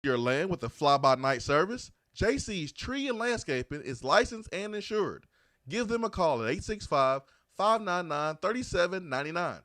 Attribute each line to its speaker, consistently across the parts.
Speaker 1: your land with a fly-by-night service? JC's Tree and Landscaping is licensed and insured. Give them a call at 865-599-3799.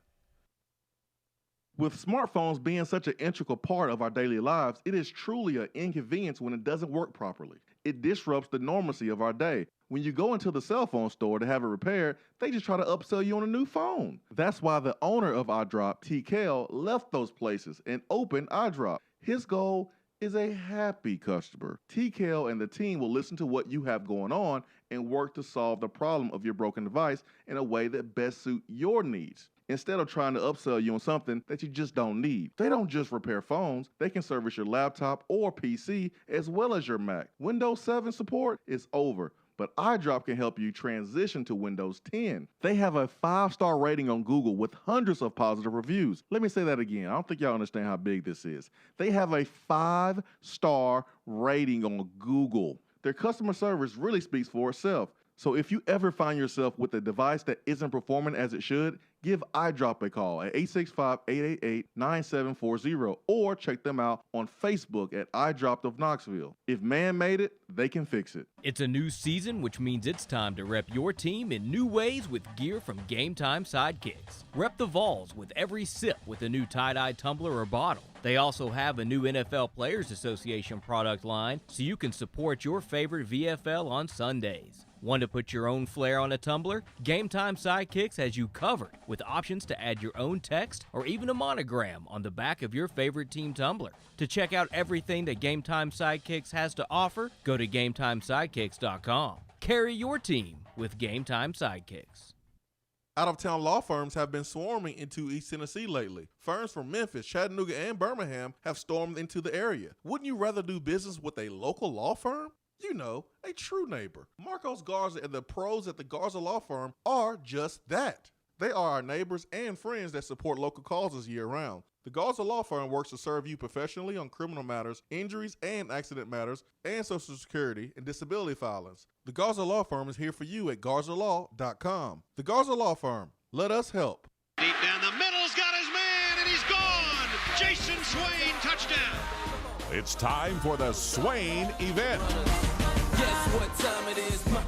Speaker 2: With smartphones being such an integral part of our daily lives, it is truly an inconvenience when it doesn't work properly. It disrupts the normalcy of our day. When you go into the cell phone store to have it repaired, they just try to upsell you on a new phone. That's why the owner of iDrop, T. Kell, left those places and opened iDrop. His goal is a happy customer. T. Kell and the team will listen to what you have going on and work to solve the problem of your broken device in a way that best suits your needs, instead of trying to upsell you on something that you just don't need. They don't just repair phones, they can service your laptop or PC as well as your Mac. Windows 7 support is over, but iDrop can help you transition to Windows 10. They have a 5-star rating on Google with hundreds of positive reviews. Let me say that again. I don't think y'all understand how big this is. They have a 5-star rating on Google. Their customer service really speaks for itself. So if you ever find yourself with a device that isn't performing as it should, give iDrop a call at 865-888-9740 or check them out on Facebook at iDrop of Knoxville. If man made it, they can fix it.
Speaker 3: It's a new season, which means it's time to rep your team in new ways with gear from Game Time Sidekicks. Rep the Vols with every sip with a new tie-dye tumbler or bottle. They also have a new NFL Players Association product line, so you can support your favorite VFL on Sundays. Want to put your own flair on a tumbler? Game Time Sidekicks has you covered with options to add your own text or even a monogram on the back of your favorite team tumbler. To check out everything that Game Time Sidekicks has to offer, go to GameTimeSidekicks.com. Carry your team with Game Time Sidekicks.
Speaker 1: Out-of-town law firms have been swarming into East Tennessee lately. Firms from Memphis, Chattanooga, and Birmingham have stormed into the area. Wouldn't you rather do business with a local law firm? You know, a true neighbor. Marcos Garza and the pros at the Garza Law Firm are just that. They are our neighbors and friends that support local causes year-round. The Garza Law Firm works to serve you professionally on criminal matters, injuries and accident matters, and Social Security and disability filings. The Garza Law Firm is here for you at GarzaLaw.com. The Garza Law Firm. Let us help.
Speaker 4: Deep down the middle's got his man, and he's gone. Jason Swain, touchdown.
Speaker 5: It's time for the Swain Event.
Speaker 6: Guess what time it is? My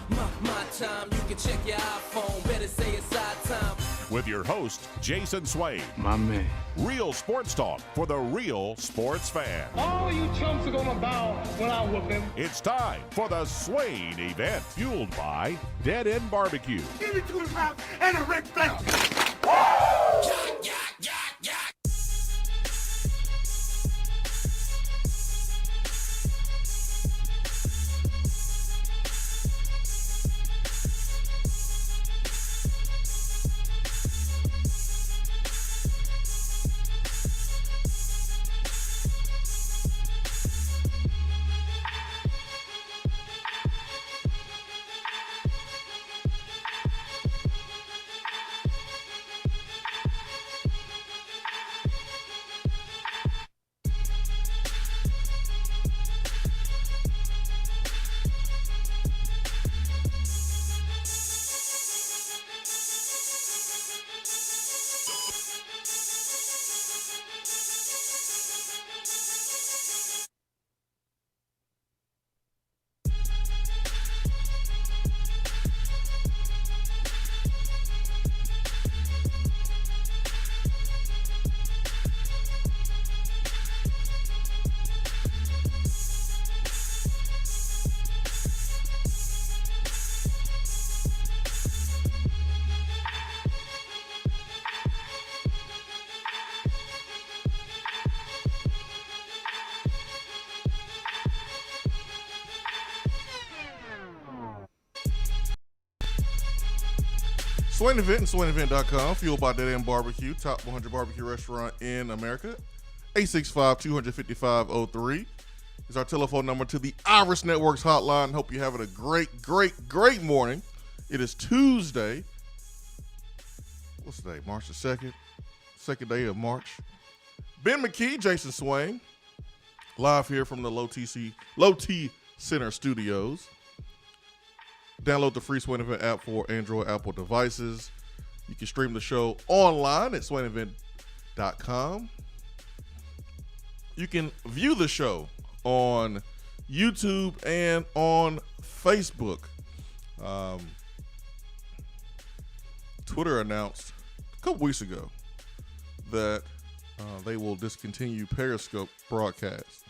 Speaker 6: time. You can check your iPhone. Better say it's our time.
Speaker 5: With your host, Jason Swain.
Speaker 7: My man.
Speaker 5: Real sports talk for the real sports fan.
Speaker 7: All you chumps are gonna bow when I whoop him.
Speaker 5: It's time for the Swain Event, fueled by Dead End Barbecue.
Speaker 7: Give me 2 pounds and a Rick Flair.
Speaker 1: Swain Event and SwainEvent.com, fueled by Dead End Barbecue, top 100 barbecue restaurant in America. 865-255-03 is our telephone number to the Irish Networks hotline. Hope you're having a great morning. It is Tuesday. What's the day? March the 2nd? Second day of March. Ben McKee, Jason Swain, live here from the Low T Center Studios. Download the free Swain Event app for Android, Apple devices. You can stream the show online at SwainEvent.com. You can view the show on YouTube and on Facebook. Twitter announced a couple weeks ago that they will discontinue Periscope broadcast.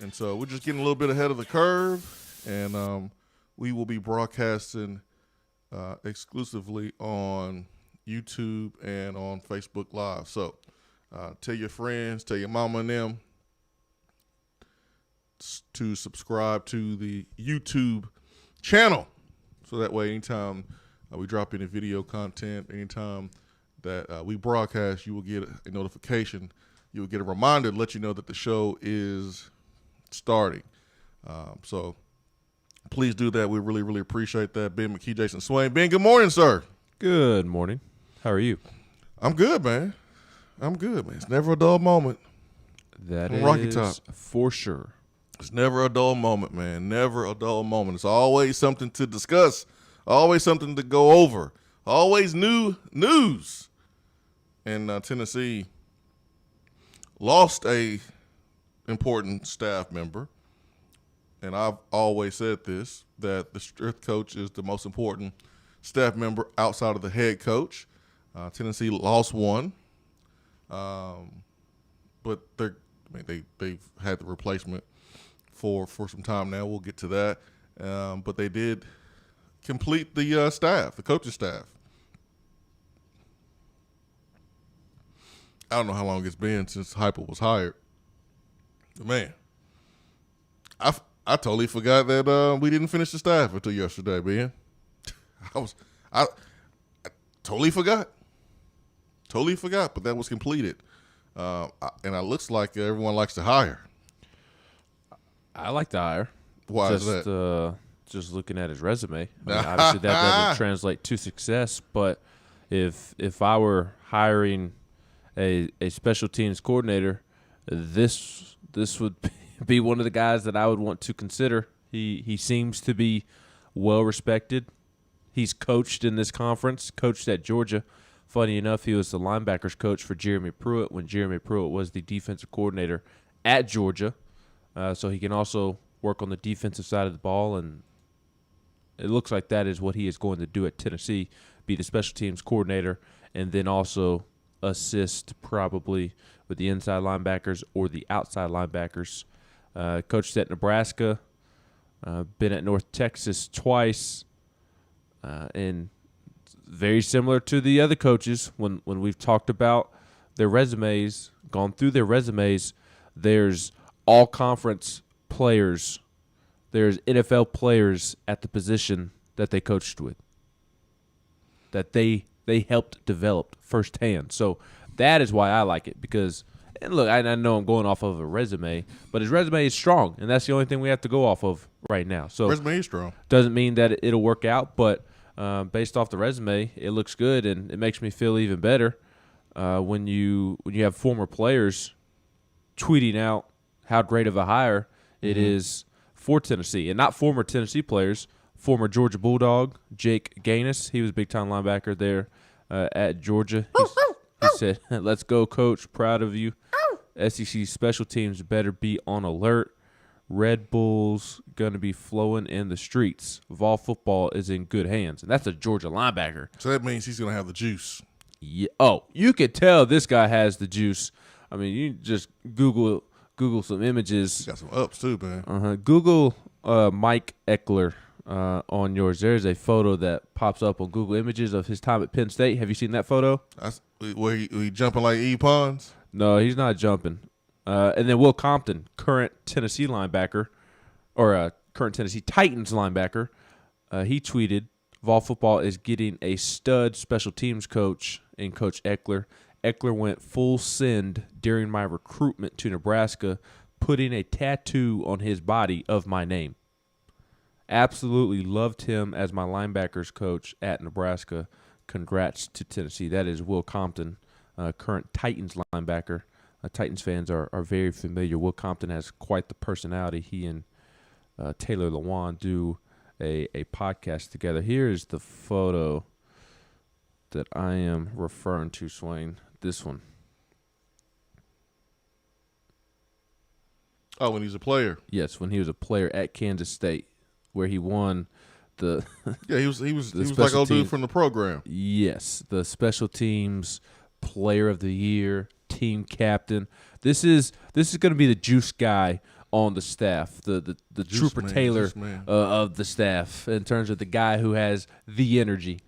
Speaker 1: And so we're just getting a little bit ahead of the curve, and we will be broadcasting exclusively on YouTube and on Facebook Live. So tell your friends, tell your mama and them to subscribe to the YouTube channel. So that way, anytime we drop any video content, anytime that we broadcast, you will get a notification. You will get a reminder to let you know that the show is starting. So please do that. We really, really appreciate that. Ben McKee, Jason Swain. Ben, good morning, sir.
Speaker 8: Good morning. How are you?
Speaker 1: I'm good, man. It's never a dull moment.
Speaker 8: That
Speaker 1: From
Speaker 8: is
Speaker 1: Rocky Top.
Speaker 8: for sure.
Speaker 1: It's never a dull moment, man. Never a dull moment. It's always something to discuss. Always something to go over. Always new news. And Tennessee lost a important staff member. And I've always said this, that the strength coach is the most important staff member outside of the head coach. Tennessee lost one. But they've had the replacement for some time now. We'll get to that. But they did complete the staff, the coaching staff. I don't know how long it's been since Heupel was hired. But man, I totally forgot that we didn't finish the staff until yesterday, Ben. I totally forgot. Totally forgot, but that was completed. And it looks like everyone likes to hire. I
Speaker 8: like to hire.
Speaker 1: Why is that?
Speaker 8: Just looking at his resume. I mean, obviously, that doesn't translate to success. But if I were hiring a special teams coordinator, this would be one of the guys that I would want to consider. He seems to be well respected. He's coached in this conference. Coached at Georgia. Funny enough, he was the linebackers coach for Jeremy Pruitt when Jeremy Pruitt was the defensive coordinator at Georgia. So he can also work on the defensive side of the ball, and it looks like that is what he is going to do at Tennessee, be the special teams coordinator, and then also assist probably with the inside linebackers or the outside linebackers. Coached at Nebraska, been at North Texas twice, and very similar to the other coaches when we've talked about their resumes, gone through their resumes, there's all-conference players, there's NFL players at the position that they coached with, that they helped develop firsthand. So that is why I like it, because, and look, I know I'm going off of a resume, but his resume is strong, and that's the only thing we have to go off of right now. So
Speaker 1: resume is strong.
Speaker 8: Doesn't mean that it'll work out, but based off the resume, it looks good, and it makes me feel even better when you have former players tweeting out how great of a hire it is for Tennessee, and not former Tennessee players, former Georgia Bulldog Jake Gaines. He was a big-time linebacker there at Georgia. He said, "Let's go, coach. Proud of you. SEC special teams better be on alert. Red Bulls going to be flowing in the streets. Vol football is in good hands." And that's a Georgia linebacker.
Speaker 1: So that means he's going to have the juice.
Speaker 8: Yeah. Oh, you could tell this guy has the juice. I mean, you just Google some images.
Speaker 1: He's got some ups too, man.
Speaker 8: Google Mike Eckler on yours. There's a photo that pops up on Google Images of his time at Penn State. Have you seen that photo?
Speaker 1: That's where he jumping like E. Pons?
Speaker 8: No, he's not jumping. And then Will Compton, current Tennessee linebacker, or current Tennessee Titans linebacker, he tweeted, "Vol football is getting a stud special teams coach in Coach Eckler. Eckler went full send during my recruitment to Nebraska, putting a tattoo on his body of my name. Absolutely loved him as my linebackers coach at Nebraska. Congrats to Tennessee." That is Will Compton, current Titans linebacker. Titans fans are very familiar. Will Compton has quite the personality. He and Taylor Lewan do a podcast together. Here is the photo that I am referring to, Swain. This one.
Speaker 1: Oh, when he was a player.
Speaker 8: Yes, when he was a player at Kansas State, where he won the
Speaker 1: Yeah, he was like old dude from the program.
Speaker 8: Yes, the special teams player of the year, team captain. This is going to be the juice guy on the staff, the Trooper Taylor of the staff in terms of the guy who has the energy.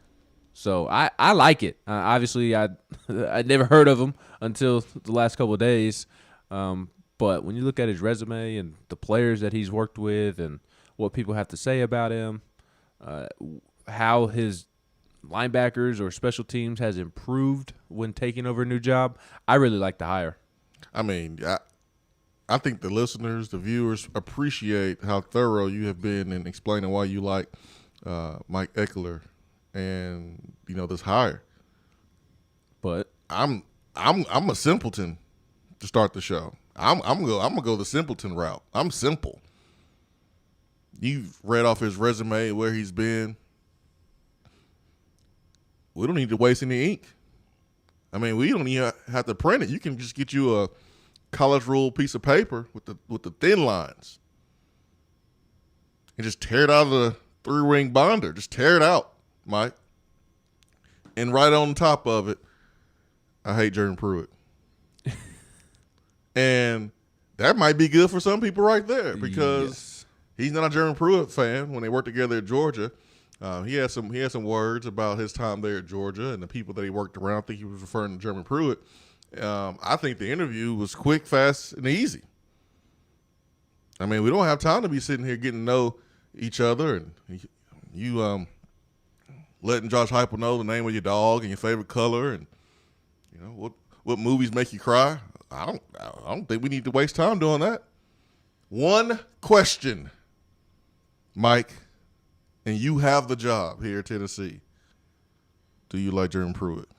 Speaker 8: So I like it. Obviously, I'd never heard of him until the last couple of days. But when you look at his resume and the players that he's worked with and what people have to say about him, how his linebackers or special teams has improved when taking over a new job, I really like the hire.
Speaker 1: I mean, I think the listeners, the viewers appreciate how thorough you have been in explaining why you like Mike Ekeler and this hire.
Speaker 8: But
Speaker 1: I'm a simpleton to start the show. I'm gonna go the simpleton route. I'm simple. You've read off his resume where he's been. We don't need to waste any ink. I mean, we don't even have to print it. You can just get you a college rule piece of paper with the thin lines and just tear it out of the 3-ring binder. Just tear it out, Mike. And right on top of it, I hate Jordan Pruitt. And that might be good for some people right there because he's not a Jordan Pruitt fan. When they worked together at Georgia, he had some words about his time there at Georgia and the people that he worked around. I think he was referring to Jordan Pruitt. I think the interview was quick, fast, and easy. I mean, we don't have time to be sitting here getting to know each other and you letting Josh Heupel know the name of your dog and your favorite color and what movies make you cry. I don't think we need to waste time doing that. One question, Mike, and you have the job here at Tennessee. Do you like Jordan Pruitt?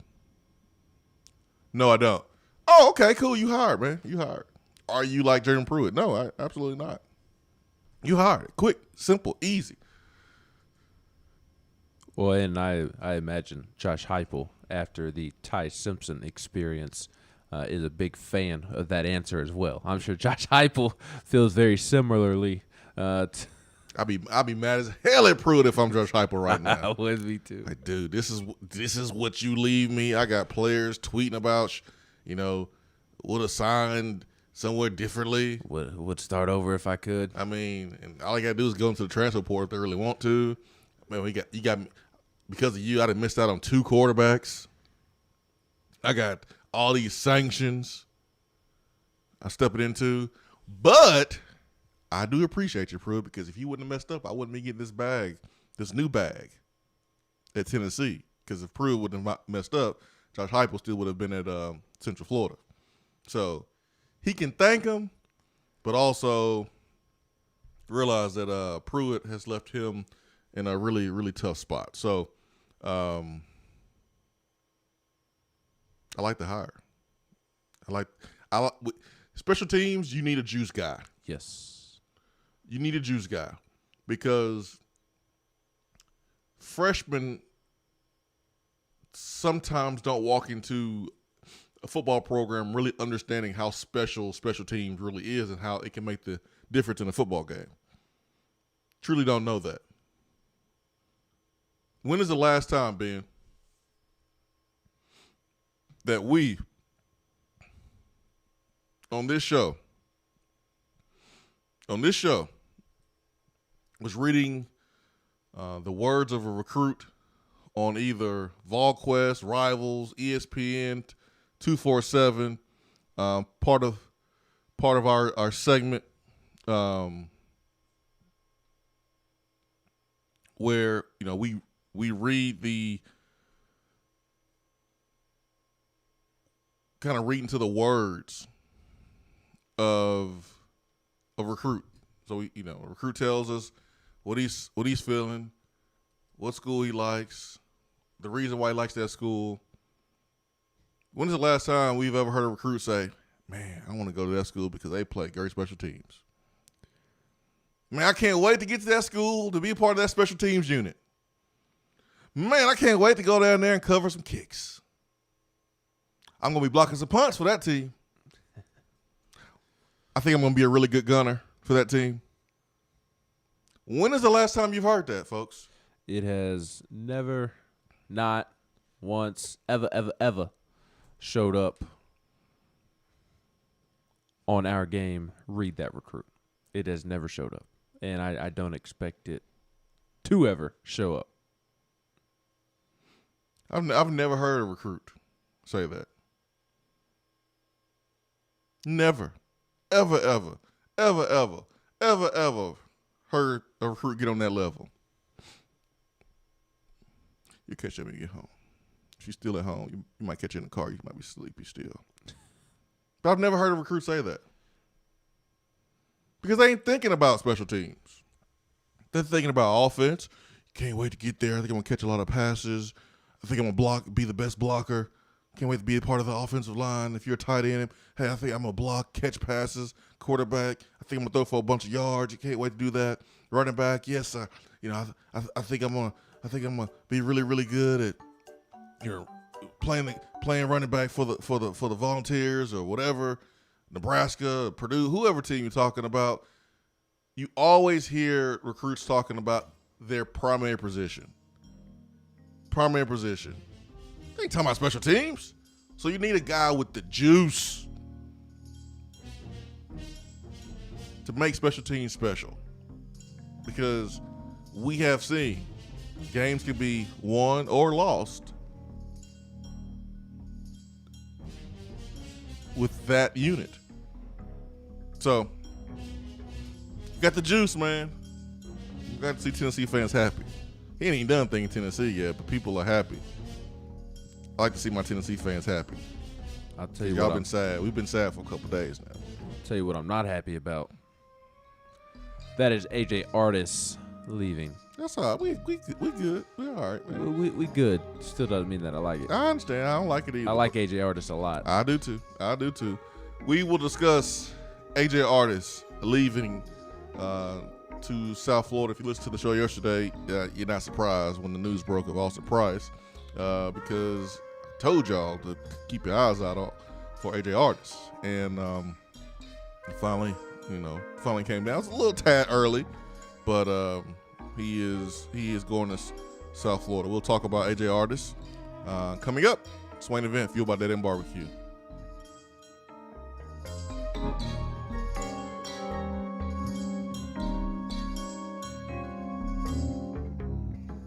Speaker 1: No, I don't. Oh, okay, cool. You hired, man. You hired. Are you like Jordan Pruitt? No, absolutely not. You hired. Quick, simple, easy.
Speaker 8: Well, and I imagine Josh Heupel, after the Ty Simpson experience, is a big fan of that answer as well. I'm sure Josh Heupel feels very similarly.
Speaker 1: I'd be mad as hell at Pruitt if I'm Josh Heupel right now.
Speaker 8: I would be too.
Speaker 1: Like, dude, this is what you leave me. I got players tweeting about, would have signed somewhere differently.
Speaker 8: Would start over if I could.
Speaker 1: I mean, and all I gotta do is go into the transfer portal if they really want to. Man, you got because of you, I done missed out on 2 quarterbacks. I got all these sanctions I stepping into, but I do appreciate you, Pruitt, because if you wouldn't have messed up, I wouldn't be getting this new bag at Tennessee. Because if Pruitt wouldn't have messed up, Josh Heupel still would have been at Central Florida. So he can thank him, but also realize that Pruitt has left him in a really, really tough spot. So I like the hire. I like special teams. You need a juice guy.
Speaker 8: Yes,
Speaker 1: you need a juice guy because freshmen sometimes don't walk into a football program really understanding how special teams really is and how it can make the difference in a football game. Truly don't know that. When is the last time, Ben, that we on this show was reading the words of a recruit on either VolQuest, Rivals, ESPN, 247, part of our segment where we read the kind of read into the words of a recruit. So a recruit tells us what he's feeling, what school he likes, the reason why he likes that school. When is the last time we've ever heard a recruit say, "Man, I want to go to that school because they play great special teams. Man, I can't wait to get to that school to be a part of that special teams unit. Man, I can't wait to go down there and cover some kicks. I'm going to be blocking some punts for that team." I think I'm going to be a really good gunner for that team. When is the last time you've heard that, folks?
Speaker 8: It has never, not once, ever showed up on our game. Read that, recruit. It has never showed up, and I don't expect it to ever show up.
Speaker 1: I've never heard a recruit say that. Never, ever heard a recruit get on that level. You catch her when you get home. If she's still at home, you might catch her in the car. You might be sleepy still. But I've never heard a recruit say that. Because they ain't thinking about special teams. They're thinking about offense. Can't wait to get there. I think I'm going to catch a lot of passes. I think I'm going to be the best blocker. Can't wait to be a part of the offensive line. If you're a tight end, hey, I think I'm going to block, catch passes. Quarterback, I think I'm going to throw for a bunch of yards. You can't wait to do that. Running back, yes, sir. I think I'm going to be really, really good at playing running back for the Volunteers or whatever, Nebraska, Purdue, whoever team you're talking about. You always hear recruits talking about their primary position. Primary position. They ain't talking about special teams. So you need a guy with the juice to make special teams special. Because we have seen games can be won or lost with that unit. So, you got the juice, man. You got to see Tennessee fans happy. He ain't even done anything in Tennessee yet, but people are happy. I like to see my Tennessee fans happy.
Speaker 8: I'll tell you
Speaker 1: y'all been sad. We've been sad for a couple days now.
Speaker 8: I'll tell you what I'm not happy about. That is AJ Artis leaving.
Speaker 1: That's all right. We good. We all right, man.
Speaker 8: We good. Still doesn't mean that I like it.
Speaker 1: I understand. I don't like it either.
Speaker 8: I like AJ Artis a lot.
Speaker 1: I do too. We will discuss AJ Artis leaving to South Florida. If you listened to the show yesterday, you're not surprised when the news broke of Austin Price because I told y'all to keep your eyes out for AJ Artis. And finally came down. It's a little tad early, but he is going to South Florida. We'll talk about AJ Artis coming up. Swain Event, fueled by Dead End Barbecue.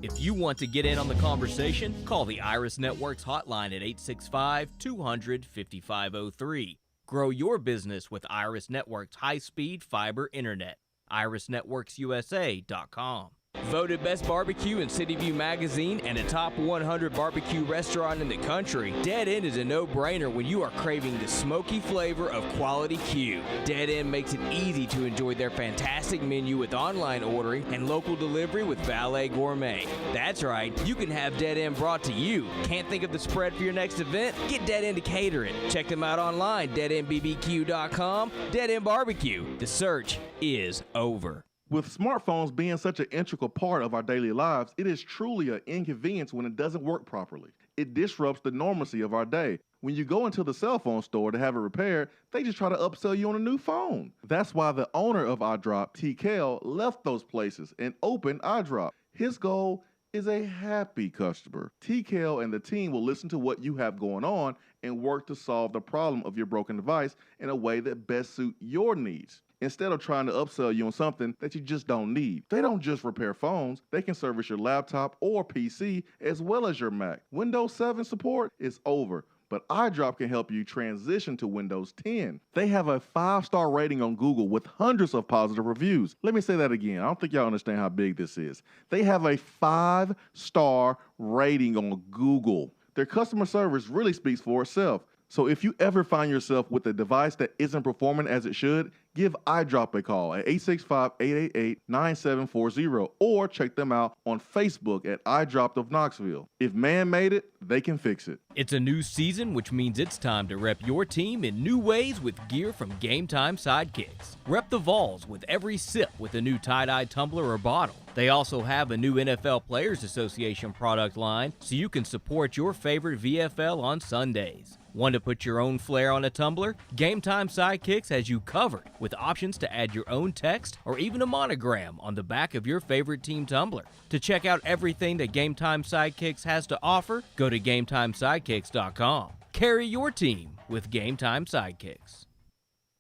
Speaker 3: If you want to get in on the conversation, call the Iris Networks hotline at 865-200-5503. Grow your business with Iris Networks high-speed fiber internet. IrisNetworksUSA.com. Voted Best Barbecue in City View Magazine and a top 100 barbecue restaurant in the country, Dead End is a no-brainer when you are craving the smoky flavor of quality Q. Dead End makes it easy to enjoy their fantastic menu with online ordering and local delivery with Valet Gourmet. That's right, you can have Dead End brought to you. Can't think of the spread for your next event? Get Dead End to cater it. Check them out online, deadendbbq.com. Dead End Barbecue. The search is over.
Speaker 2: With smartphones being such an integral part of our daily lives, it is truly an inconvenience when it doesn't work properly. It disrupts the normalcy of our day. When you go into the cell phone store to have it repaired, they just try to upsell you on a new phone. That's why the owner of iDrop, TKL, left those places and opened iDrop. His goal is a happy customer. TKL and the team will listen to what you have going on and work to solve the problem of your broken device in a way that best suits your needs, instead of trying to upsell you on something that you just don't need. They don't just repair phones, they can service your laptop or PC as well as your Mac. Windows 7 support is over, but iDrop can help you transition to Windows 10. They have a 5-star rating on Google with hundreds of positive reviews. Let me say that again. I don't think y'all understand how big this is. They have a 5-star rating on Google. Their customer service really speaks for itself. So if you ever find yourself with a device that isn't performing as it should, give iDrop a call at 865-888-9740 or check them out on Facebook at iDrop of Knoxville. If man made it, they can fix it.
Speaker 3: It's a new season, which means it's time to rep your team in new ways with gear from Game Time Sidekicks. Rep the Vols with every sip with a new tie-dye tumbler or bottle. They also have a new NFL Players Association product line so you can support your favorite VFL on Sundays. Want to put your own flair on a tumbler? Game Time Sidekicks has you covered with options to add your own text or even a monogram on the back of your favorite team tumbler. To check out everything that Game Time Sidekicks has to offer, go to GameTimeSidekicks.com. Carry your team with Game Time Sidekicks.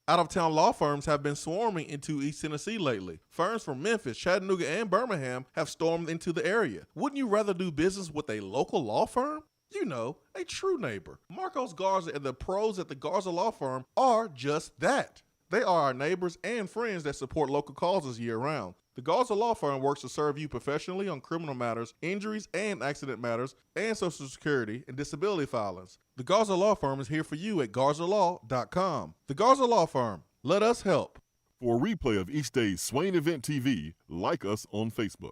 Speaker 1: Out-of-town law firms have been swarming into East Tennessee lately. Firms from Memphis, Chattanooga, and Birmingham have stormed into the area. Wouldn't you rather do business with a local law firm? You know, a true neighbor. Marcos Garza and the pros at the Garza Law Firm are just that. They are our neighbors and friends that support local causes year-round. The Garza Law Firm works to serve you professionally on criminal matters, injuries and accident matters, and Social Security and disability filings. The Garza Law Firm is here for you at GarzaLaw.com. The Garza Law Firm. Let us help.
Speaker 5: For a replay of each day's Swain Event TV, like us on Facebook.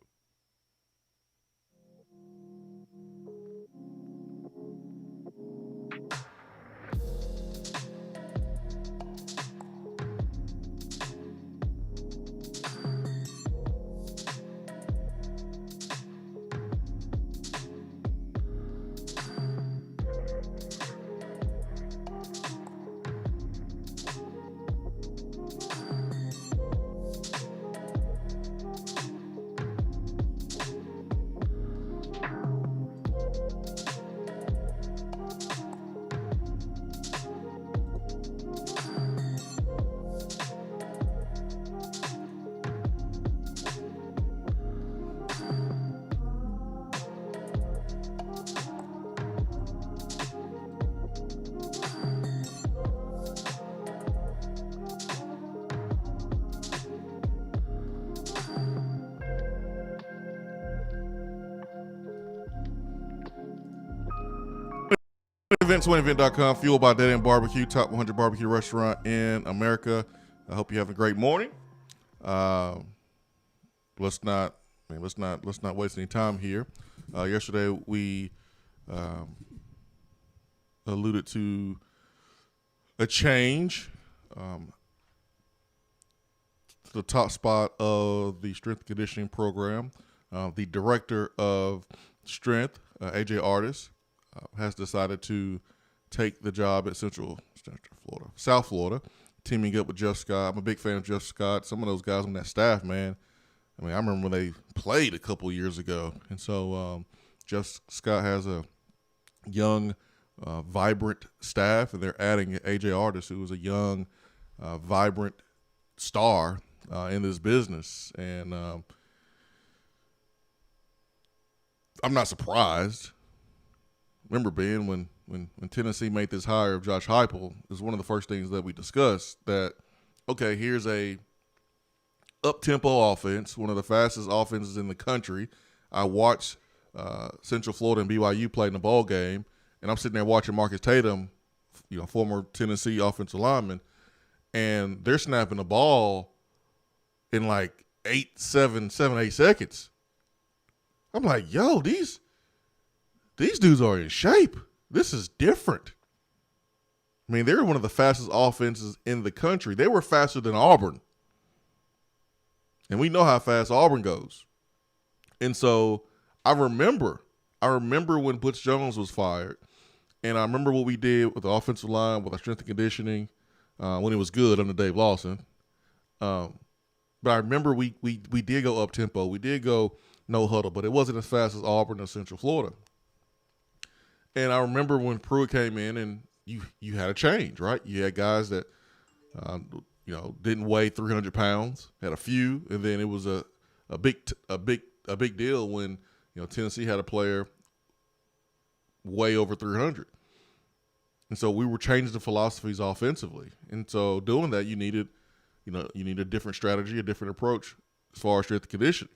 Speaker 1: SwainEvent.com, fueled by Dead End Barbecue, top 100 barbecue restaurant in America. I hope you're having a great morning. Let's not waste any time here. Yesterday we alluded to a change to the top spot of the strength and conditioning program. The director of strength, AJ Artis, has decided to take the job at South Florida, teaming up with Jeff Scott. I'm a big fan of Jeff Scott. Some of those guys on that staff, man. I mean, I remember when they played a couple years ago. And so Jeff Scott has a young, vibrant staff, and they're adding AJ Artis, who is a young, vibrant star in this business. And I'm not surprised. Remember, Ben, when Tennessee made this hire of Josh Heupel, it was one of the first things that we discussed that, okay, here's a up-tempo offense, one of the fastest offenses in the country. I watched Central Florida and BYU play in the ball game, and I'm sitting there watching Marcus Tatum, former Tennessee offensive lineman, and they're snapping the ball in like 8 seconds. I'm like, yo, these dudes are in shape. This is different. I mean, they're one of the fastest offenses in the country. They were faster than Auburn. And we know how fast Auburn goes. And so I remember when Butch Jones was fired, and I remember what we did with the offensive line, with our strength and conditioning, when it was good under Dave Lawson. But I remember we did go up-tempo. We did go no huddle, but it wasn't as fast as Auburn or Central Florida. And I remember when Pruitt came in, and you had a change, right? You had guys that, didn't weigh 300 pounds, had a few, and then it was a big deal when Tennessee had a player way over 300. And so we were changing the philosophies offensively, and so doing that, you need a different strategy, a different approach as far as strength and conditioning.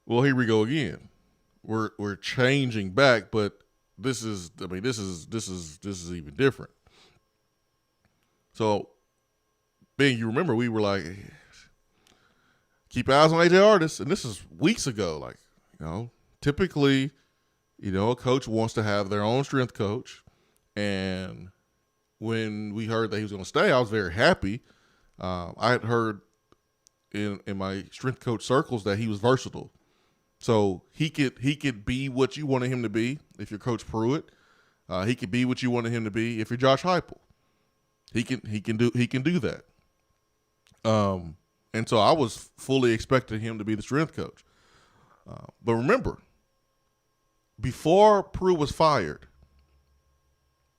Speaker 1: Well, here we go again. We're changing back, but this is even different. So, Ben, you remember we were like, keep eyes on AJ Artis, and this is weeks ago. Like, typically, a coach wants to have their own strength coach, and when we heard that he was going to stay, I was very happy. I had heard in my strength coach circles that he was versatile. So he could be what you wanted him to be if you're Coach Pruitt. He can be what you wanted him to be. If you're Josh Heupel, he can do that. And so I was fully expecting him to be the strength coach. But remember, before Pruitt was fired,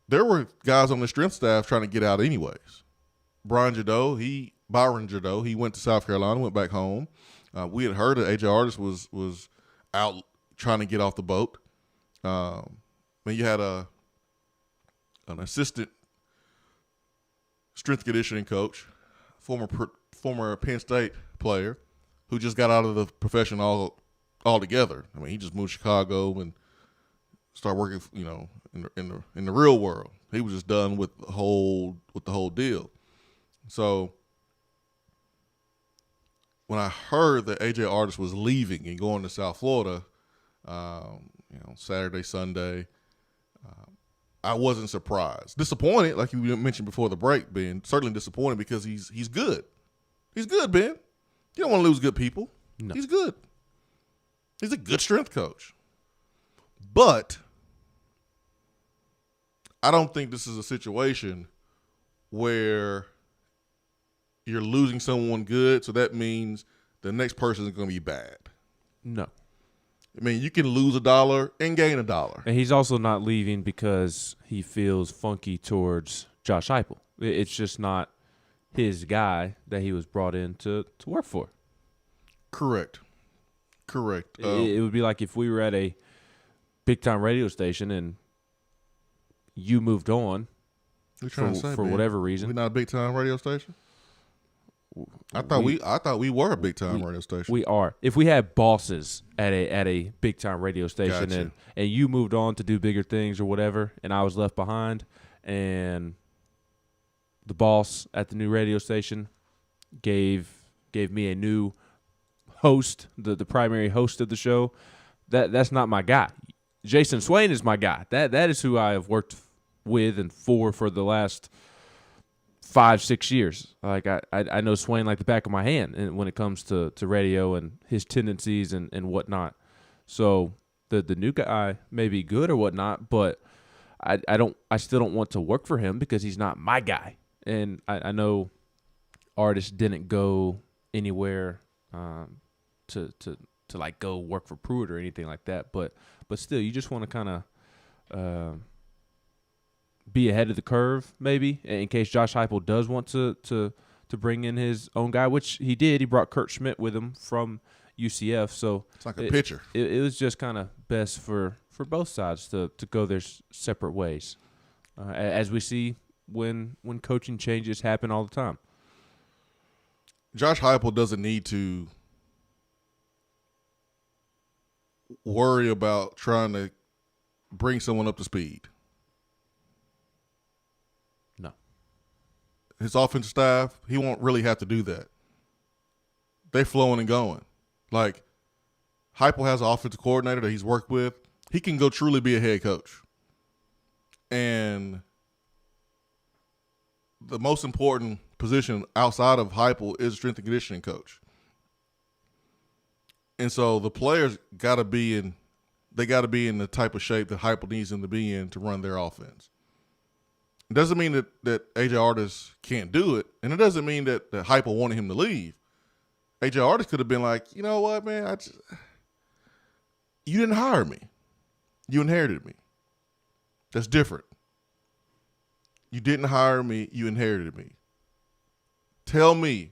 Speaker 1: there were guys on the strength staff trying to get out anyways. Byron Jadot, he went to South Carolina, went back home. We had heard that AJ Artis was out trying to get off the boat. Then you had an assistant strength conditioning coach, former Penn State player, who just got out of the profession altogether. I mean, he just moved to Chicago and started working, in the real world. He was just done with the whole deal. So when I heard that AJ Artis was leaving and going to South Florida, Saturday, Sunday, I wasn't surprised. Disappointed, like you mentioned before the break, Ben. Certainly disappointed because he's good. He's good, Ben. You don't want to lose good people.
Speaker 8: No.
Speaker 1: He's good. He's a good strength coach. But I don't think this is a situation where you're losing someone good, so that means the next person is going to be bad.
Speaker 8: No.
Speaker 1: I mean, you can lose $1 and gain $1.
Speaker 8: And he's also not leaving because he feels funky towards Josh Heupel. It's just not his guy that he was brought in to work for.
Speaker 1: Correct.
Speaker 8: It would be like if we were at a big-time radio station and you moved on for whatever reason.
Speaker 1: We're not a big-time radio station? I thought we were a big-time radio station.
Speaker 8: We are. If we had bosses at a big-time radio station
Speaker 1: Gotcha.
Speaker 8: and you moved on to do bigger things or whatever, and I was left behind, and the boss at the new radio station gave me a new host, the primary host of the show, that's not my guy. Jason Swain is my guy. That is who I have worked with and for the last 5-6 years. Like I know Swain like the back of my hand, and when it comes to radio and his tendencies and whatnot. So the new guy may be good or whatnot, but I still don't want to work for him because he's not my guy. And I know Artis didn't go anywhere to like go work for Pruitt or anything like that, but still, you just want to kind of be ahead of the curve, maybe, in case Josh Heupel does want to bring in his own guy, which he did. He brought Kurt Schmidt with him from UCF, so
Speaker 1: it's like a pitcher.
Speaker 8: It was just kind of best for both sides to go their separate ways, as we see when coaching changes happen all the time.
Speaker 1: Josh Heupel doesn't need to worry about trying to bring someone up to speed.
Speaker 8: No.
Speaker 1: His offensive staff, he won't really have to do that. They flowing and going. Like, Heupel has an offensive coordinator that he's worked with. He can go truly be a head coach. And the most important position outside of Heupel is strength and conditioning coach. And so the players got to be in the type of shape that Heupel needs them to be in to run their offense. It doesn't mean that AJ Artis can't do it, and it doesn't mean that Heupel wanted him to leave. AJ Artis could have been like, you know what, man, you didn't hire me. You inherited me. That's different. You didn't hire me, you inherited me. Tell me,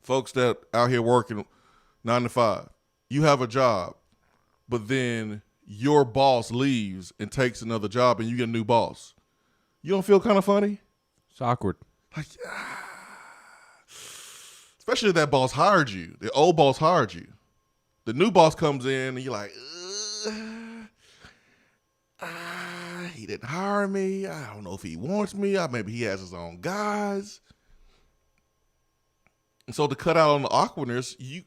Speaker 1: folks that out here working 9 to 5, you have a job, but then your boss leaves and takes another job and you get a new boss. You don't feel kind of funny?
Speaker 8: It's awkward.
Speaker 1: Like, especially if that boss hired you. The old boss hired you. The new boss comes in and you're like, he didn't hire me. I don't know if he wants me. Maybe he has his own guys. And so to cut out on the awkwardness, you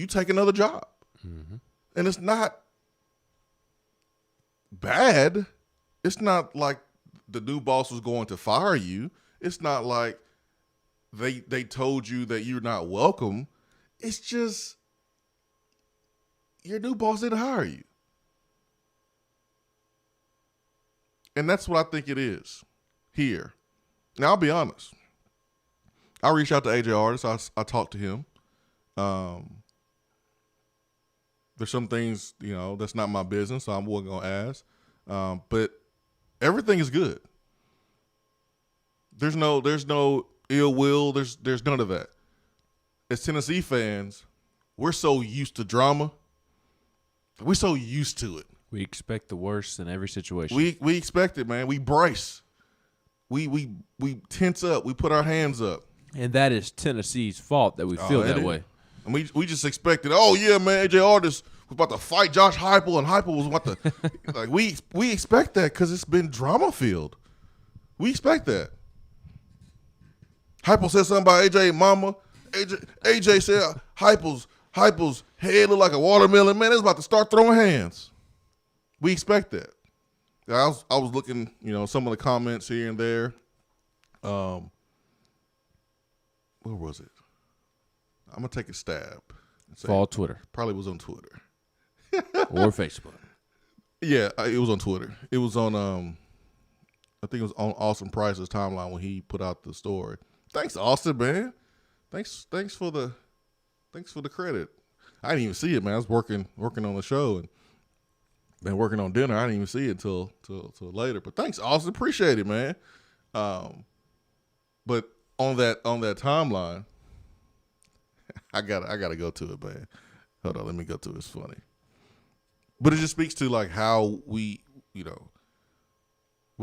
Speaker 1: take another job.
Speaker 8: Mm-hmm.
Speaker 1: And it's not bad. It's not like the new boss was going to fire you. It's not like they told you that you're not welcome. It's just your new boss didn't hire you. And that's what I think it is here. Now, I'll be honest. I reached out to AJ Artis. I talked to him. There's some things, that's not my business, so I wasn't going to ask. But everything is good. There's no ill will. There's none of that. As Tennessee fans, we're so used to drama. We're so used to it.
Speaker 8: We expect the worst in every situation.
Speaker 1: We expect it, man. We brace. We tense up. We put our hands up.
Speaker 8: And that is Tennessee's fault that we feel that way.
Speaker 1: And we just expected, yeah, man, AJ Artis was about to fight Josh Heupel, and Heupel was about to like we expect that because it's been drama filled. We expect that. Heupel said something about AJ mama. AJ said Heupel's head looked like a watermelon. Man, it's about to start throwing hands. We expect that. I was looking, some of the comments here and there. Where was it? I'm gonna take a stab.
Speaker 8: Fall Twitter.
Speaker 1: Probably was on Twitter
Speaker 8: or Facebook.
Speaker 1: Yeah, it was on Twitter. It was on I think it was on Austin Price's timeline when he put out the story. Thanks, Austin, man. Thanks for the credit. I didn't even see it, man. I was working on the show and been working on dinner. I didn't even see it till later. But thanks, Austin. Appreciate it, man. But on that timeline, I gotta go to it, man. Hold on, let me go to it. It's funny. But it just speaks to like how we're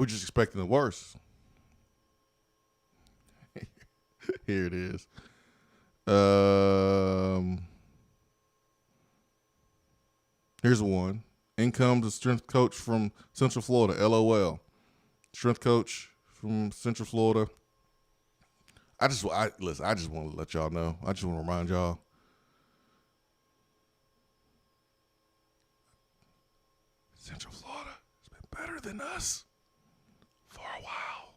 Speaker 1: just expecting the worst. Here it is. Here's one. In comes the strength coach from Central Florida, LOL. Strength coach from Central Florida. I just want to let y'all know. I just want to remind y'all. Central Florida has been better than us for a while.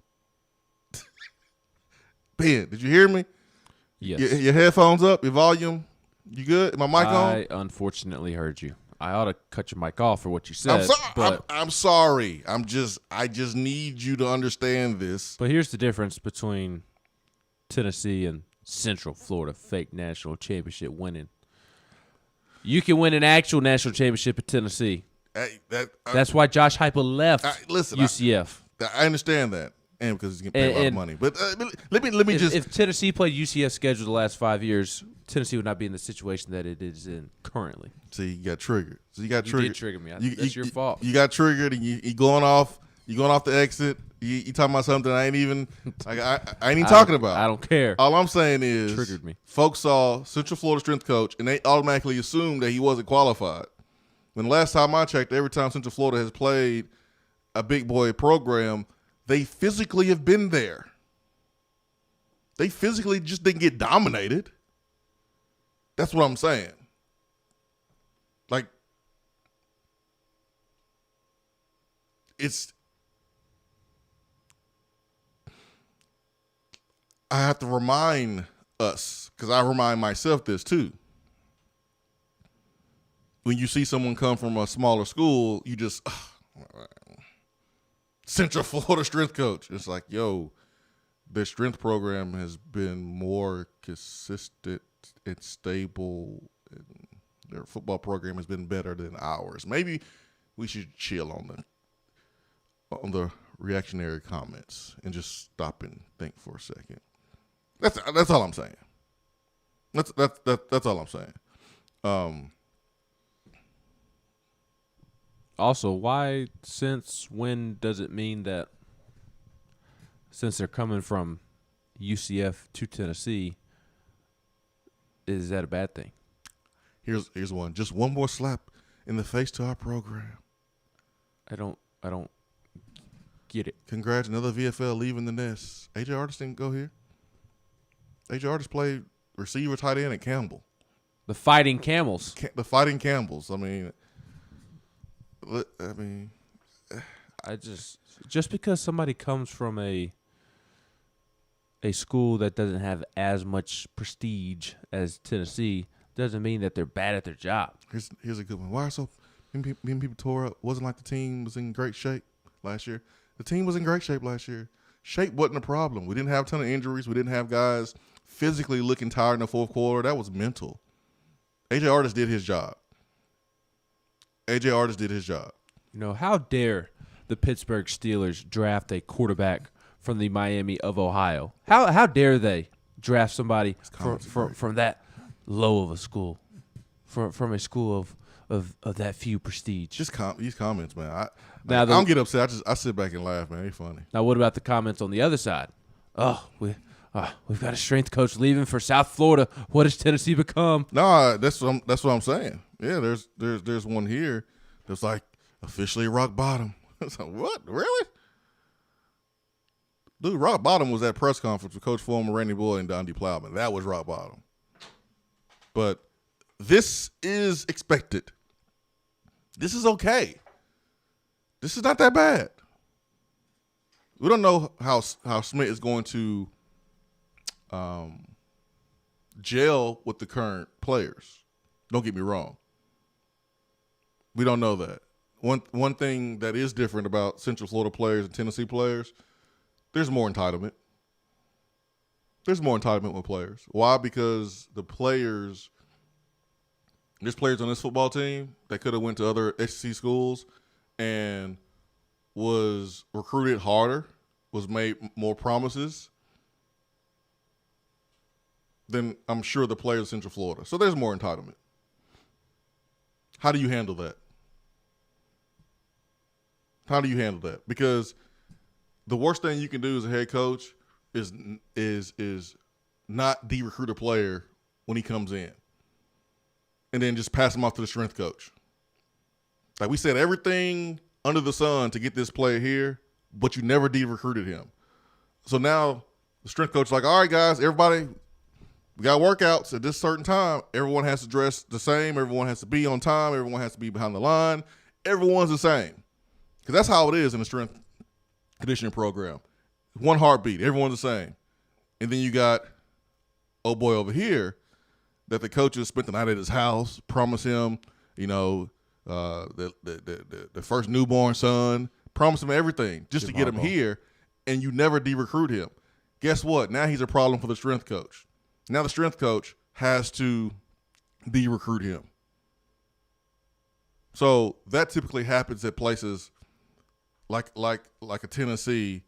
Speaker 1: Ben, did you hear me?
Speaker 8: Yes.
Speaker 1: Your headphones up? Your volume? You good? My mic on?
Speaker 8: I unfortunately heard you. I ought to cut your mic off for what you said.
Speaker 1: I'm sorry. I just need you to understand this.
Speaker 8: But here's the difference between Tennessee and Central Florida fake national championship winning. You can win an actual national championship at Tennessee. That's why Josh Heupel left UCF.
Speaker 1: I understand that, and because he's getting paid a lot of money. But let me just.
Speaker 8: If Tennessee played UCF schedule the last 5 years, Tennessee would not be in the situation that it is in currently.
Speaker 1: See, you got triggered. You did
Speaker 8: trigger me. That's your fault.
Speaker 1: You got triggered, and you going off. You going off the exit. You talking about something I ain't even talking about.
Speaker 8: I don't care.
Speaker 1: All I'm saying is,
Speaker 8: triggered me.
Speaker 1: Folks saw Central Florida strength coach, and they automatically assumed that he wasn't qualified. When the last time I checked, every time Central Florida has played a big boy program, they physically have been there. They physically just didn't get dominated. That's what I'm saying. Like, I have to remind us, because I remind myself this too. When you see someone come from a smaller school, you just, Central Florida strength coach. It's like, yo, their strength program has been more consistent and stable, and their football program has been better than ours. Maybe we should chill on the reactionary comments and just stop and think for a second. That's all I'm saying. That's all I'm saying.
Speaker 8: Also, when does it mean that since they're coming from UCF to Tennessee, is that a bad thing?
Speaker 1: Here's one. Just one more slap in the face to our program.
Speaker 8: I don't get it.
Speaker 1: Congrats, another VFL leaving the nest. AJ Artis didn't go here. AJ Artis played receiver, tight end at Campbell.
Speaker 8: The Fighting Camels.
Speaker 1: The Fighting Campbells.
Speaker 8: Just because somebody comes from a school that doesn't have as much prestige as Tennessee doesn't mean that they're bad at their job.
Speaker 1: Here's a good one. Why are so many people tore up? Wasn't like the team was in great shape last year. The team was in great shape last year. Shape wasn't a problem. We didn't have a ton of injuries. We didn't have guys physically looking tired in the fourth quarter. That was mental. A.J. Artis did his job.
Speaker 8: How dare the Pittsburgh Steelers draft a quarterback from the Miami of Ohio? How dare they draft somebody from that low of a school, from a school of that few prestige?
Speaker 1: These comments, man. I don't get upset. I sit back and laugh, man. They're funny.
Speaker 8: Now, what about the comments on the other side? Oh, we've got a strength coach leaving for South Florida. What has Tennessee become?
Speaker 1: No, that's what I'm saying. Yeah, there's one here that's like officially rock bottom. It's like, what? Really? Dude, rock bottom was that press conference with Coach Foreman, Randy Boyd, and Dundee Plowman. That was rock bottom. But this is expected. This is okay. This is not that bad. We don't know how Smith is going to gel with the current players. Don't get me wrong. We don't know that. One thing that is different about Central Florida players and Tennessee players, there's more entitlement. There's more entitlement with players. Why? Because there's players on this football team that could have went to other SEC schools and was recruited harder, was made more promises than I'm sure the players of Central Florida. So there's more entitlement. How do you handle that? Because the worst thing you can do as a head coach is not de-recruit a player when he comes in and then just pass him off to the strength coach. Like, we said everything under the sun to get this player here, but you never de-recruited him. So now the strength coach is like, all right, guys, everybody, we got workouts at this certain time. Everyone has to dress the same. Everyone has to be on time. Everyone has to be behind the line. Everyone's the same. Because that's how it is in the strength conditioning program. One heartbeat. Everyone's the same. And then you got old boy over here that the coaches spent the night at his house, promised him, the first newborn son, promised him everything just to get him here, and you never de-recruit him. Guess what? Now he's a problem for the strength coach. Now the strength coach has to de-recruit him. So that typically happens at places like a Tennessee,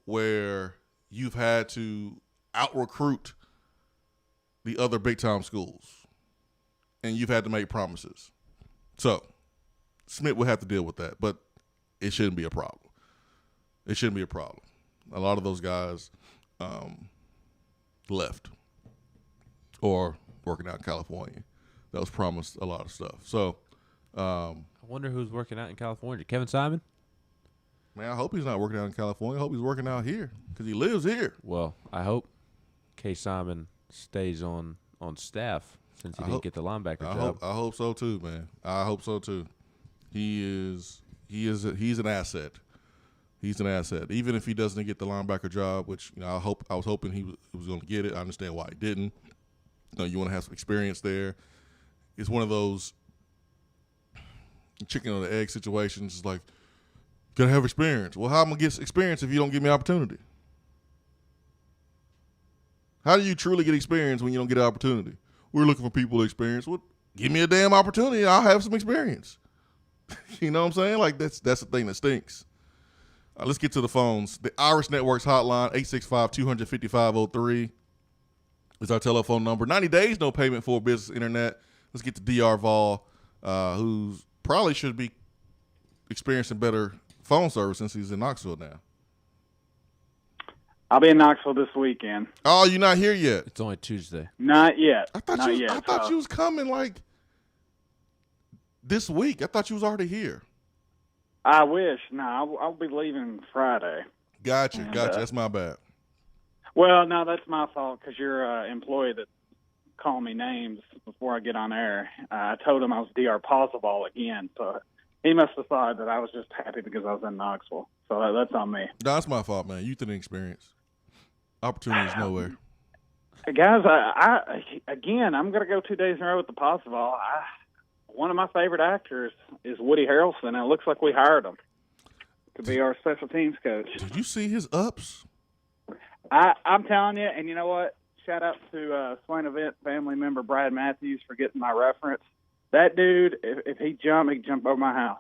Speaker 1: where you've had to out-recruit the other big-time schools, and you've had to make promises. So Smith will have to deal with that, but it shouldn't be a problem. A lot of those guys left or working out in California. That was promised a lot of stuff. So
Speaker 8: I wonder who's working out in California. Kevin Simon?
Speaker 1: Man, I hope he's not working out in California. I hope he's working out here because he lives here.
Speaker 8: Well, I hope K. Simon stays on staff since he didn't get the linebacker job.
Speaker 1: I hope so too, man. I hope so too. He's an asset. He's an asset. Even if he doesn't get the linebacker job, which I was hoping he was going to get it. I understand why he didn't. You want to have some experience there. It's one of those chicken or the egg situations. It's like, gotta have experience. Well, how am I gonna get experience if you don't give me opportunity? How do you truly get experience when you don't get an opportunity? We're looking for people with experience. Well, give me a damn opportunity. I'll have some experience. You know what I'm saying? Like, that's the thing that stinks. Let's get to the phones. The Irish Networks hotline, 865-255-03 is our telephone number. 90 days, no payment for business internet. Let's get to DR Vol, who probably should be experiencing better phone service since he's in Knoxville now.
Speaker 9: I'll be in Knoxville this weekend.
Speaker 1: Oh, you're not here yet?
Speaker 8: It's only Tuesday.
Speaker 9: Not yet.
Speaker 1: I thought you was coming like this week. I thought you was already here.
Speaker 9: I wish. No, I'll be leaving Friday.
Speaker 1: Gotcha. That's my bad.
Speaker 9: Well, no, that's my fault because your employee that called me names before I get on air, I told him I was DR Possible again, so he must have thought that I was just happy because I was in Knoxville. So that's on me.
Speaker 1: No, that's my fault, man. Youth and experience. Opportunities nowhere.
Speaker 9: Guys, I'm going to go 2 days in a row with the Possible. One of my favorite actors is Woody Harrelson, and it looks like we hired him. to be our special teams coach.
Speaker 1: Did you see his ups?
Speaker 9: I'm telling you, and you know what? Shout out to Swain Event family member Brad Matthews for getting my reference. That dude, if he jumped, he'd jump over my house.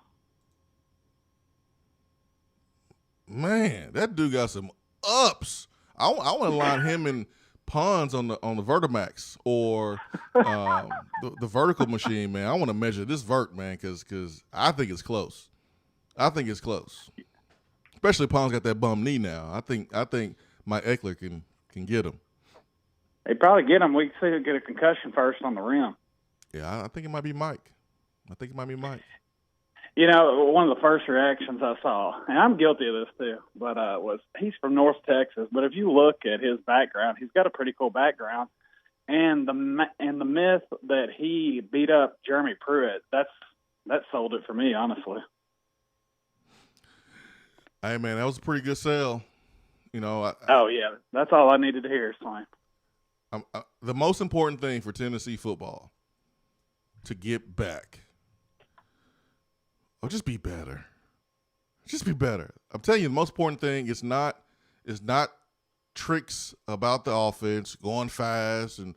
Speaker 1: Man, that dude got some ups. I want to line him in ponds on the Vertimax or the vertical machine, man. I want to measure this vert, man, because I think it's close. I think it's close. Especially Pond's got that bum knee now. I think Mike Eckler can get him.
Speaker 9: They probably get him. We can see who get a concussion first on the rim.
Speaker 1: Yeah, I think it might be Mike.
Speaker 9: You know, one of the first reactions I saw, and I'm guilty of this too, but was he's from North Texas. But if you look at his background, he's got a pretty cool background. And the myth that he beat up Jeremy Pruitt, that sold it for me, honestly.
Speaker 1: Hey, man, that was a pretty good sell. You know.
Speaker 9: Oh, yeah. That's all I needed to hear, Swain.
Speaker 1: The most important thing for Tennessee football to get back. Oh, just be better. Just be better. I'm telling you, the most important thing is not tricks about the offense, going fast and,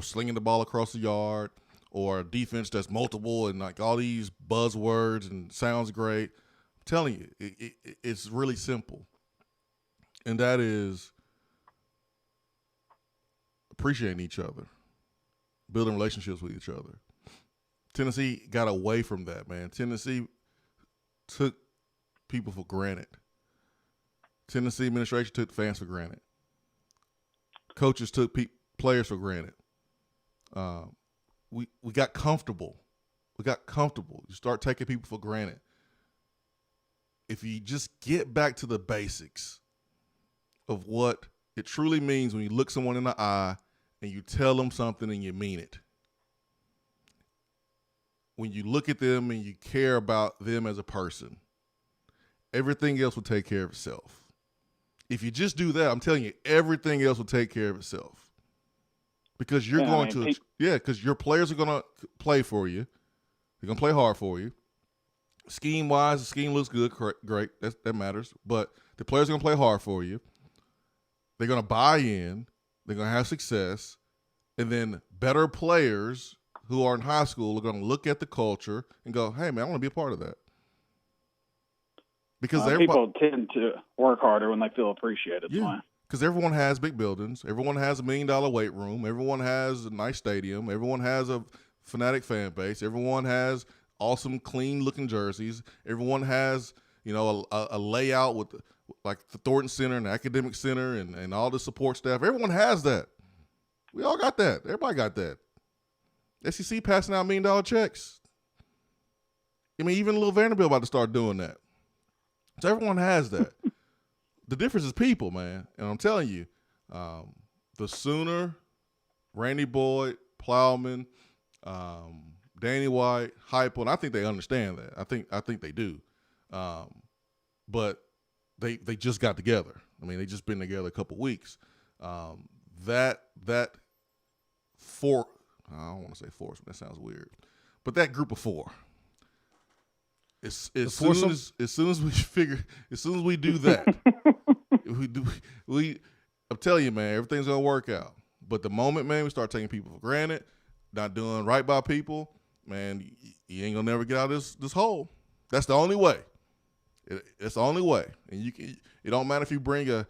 Speaker 1: slinging the ball across the yard, or a defense that's multiple and like all these buzzwords and sounds great. I'm telling you, it's really simple. And that is appreciating each other, building relationships with each other. Tennessee got away from that, man. Tennessee took people for granted. Tennessee administration took fans for granted. Coaches took players for granted. We got comfortable. You start taking people for granted. If you just get back to the basics of what it truly means when you look someone in the eye and you tell them something and you mean it. When you look at them and you care about them as a person, everything else will take care of itself. If you just do that, I'm telling you, everything else will take care of itself. Because because your players are going to play for you. They're going to play hard for you. Scheme-wise, the scheme looks good, great, that matters. But the players are going to play hard for you. They're going to buy in. They're going to have success. And then better players who are in high school are going to look at the culture and go, hey, man, I want to be a part of that. Because
Speaker 9: people tend to work harder when they feel appreciated.
Speaker 1: Yeah, because everyone has big buildings. Everyone has $1 million weight room. Everyone has a nice stadium. Everyone has a fanatic fan base. Everyone has awesome, clean-looking jerseys. Everyone has, a layout with like the Thornton Center and the Academic Center and all the support staff. Everyone has that. We all got that. Everybody got that. SEC passing out $1 million checks. I mean, even little Vanderbilt about to start doing that. So everyone has that. The difference is people, man. And I'm telling you, the sooner Randy Boyd, Plowman, Danny White, Heupel, and I think they understand that. I think they do. But they just got together. I mean, they just been together a couple weeks. That four, I don't want to say force, that sounds weird. But that group of four. As soon as we do that, I'm telling you, man, everything's gonna work out. But the moment, man, we start taking people for granted, not doing right by people, man, you ain't gonna never get out of this hole. That's the only way. It's the only way. And it don't matter if you bring a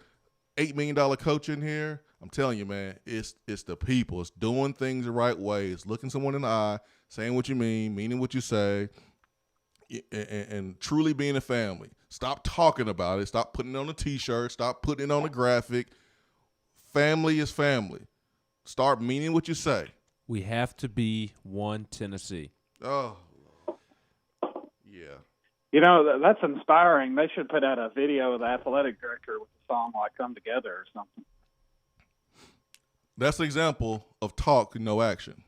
Speaker 1: $8 million coach in here. I'm telling you, man, it's the people. It's doing things the right way. It's looking someone in the eye, saying what you mean, meaning what you say. And truly being a family. Stop talking about it. Stop putting it on a T-shirt. Stop putting it on a graphic. Family is family. Start meaning what you say.
Speaker 8: We have to be one Tennessee.
Speaker 1: Oh, yeah.
Speaker 9: That's inspiring. They should put out a video of the athletic director with a song like "Come Together" or something.
Speaker 1: That's an example of talk and no action.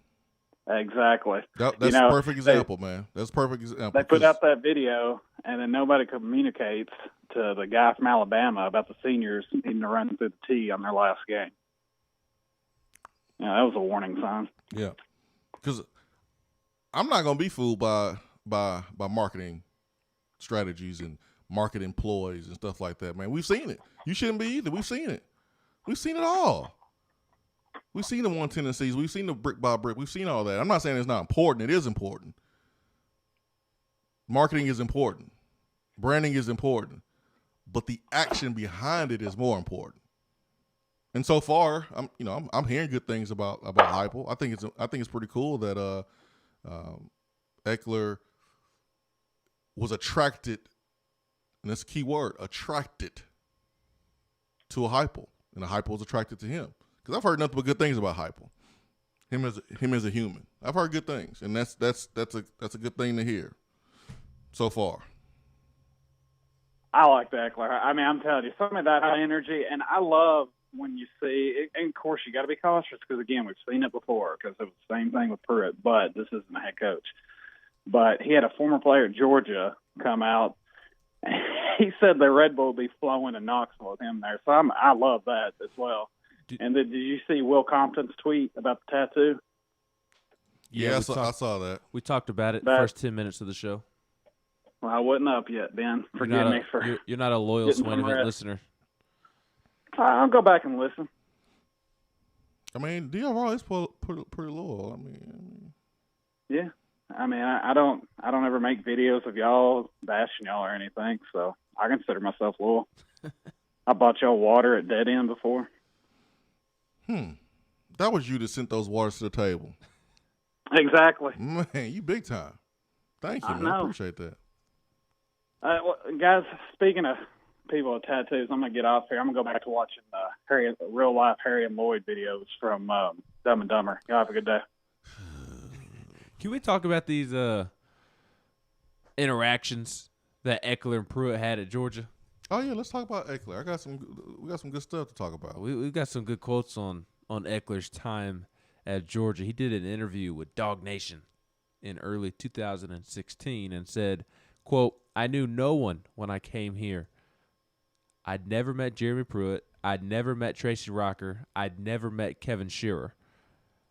Speaker 9: Exactly.
Speaker 1: That's a perfect example, man. That's a perfect example.
Speaker 9: They put out that video, and then nobody communicates to the guy from Alabama about the seniors needing to run through the tee on their last game. That was a warning sign.
Speaker 1: Yeah, because I'm not going to be fooled by marketing strategies and market employees and stuff like that, man. We've seen it. You shouldn't be either. We've seen it. We've seen it all. We've seen the one tendencies. We've seen the brick by brick. We've seen all that. I'm not saying it's not important. It is important. Marketing is important. Branding is important. But the action behind it is more important. And so far, I'm hearing good things about Heupel. I think it's pretty cool that Eckler was attracted, and that's a key word, attracted to a Heupel, and a Heupel was attracted to him. Because I've heard nothing but good things about Heupel. Him as a human. I've heard good things, and that's a good thing to hear so far.
Speaker 9: I like the Eckler. I mean, I'm telling you, some of that high energy, and I love when you see, and of course you got to be cautious because, again, we've seen it before because it was the same thing with Pruitt, but this isn't a head coach. But he had a former player at Georgia come out. He said the Red Bull will be flowing in Knoxville with him there. So I love that as well. And did you see Will Compton's tweet about the tattoo?
Speaker 1: Yeah, I saw that.
Speaker 8: We talked about it the first 10 minutes of the show.
Speaker 9: Well, I wasn't up yet, Ben. Forgive me for.
Speaker 8: You're not a loyal Swain Event listener.
Speaker 9: I'll go back and listen.
Speaker 1: I mean, DRL is pretty loyal. I mean.
Speaker 9: Yeah. I mean, I don't ever make videos of y'all bashing y'all or anything, so I consider myself loyal. I bought y'all water at Dead End before.
Speaker 1: That was you that sent those waters to the table.
Speaker 9: Exactly.
Speaker 1: Man, you big time. Thank you, man. I appreciate that.
Speaker 9: Well, guys, speaking of people with tattoos, I'm going to get off here. I'm going to go back to watching real-life Harry and Lloyd videos from Dumb and Dumber. Y'all have a good day.
Speaker 8: Can we talk about these interactions that Eckler and Pruitt had at Georgia?
Speaker 1: Oh yeah, let's talk about Eckler. We got some good stuff to talk about.
Speaker 8: We've got some good quotes on Eckler's time at Georgia. He did an interview with Dog Nation in early 2016 and said, quote, "I knew no one when I came here. I'd never met Jeremy Pruitt. I'd never met Tracy Rocker. I'd never met Kevin Shearer.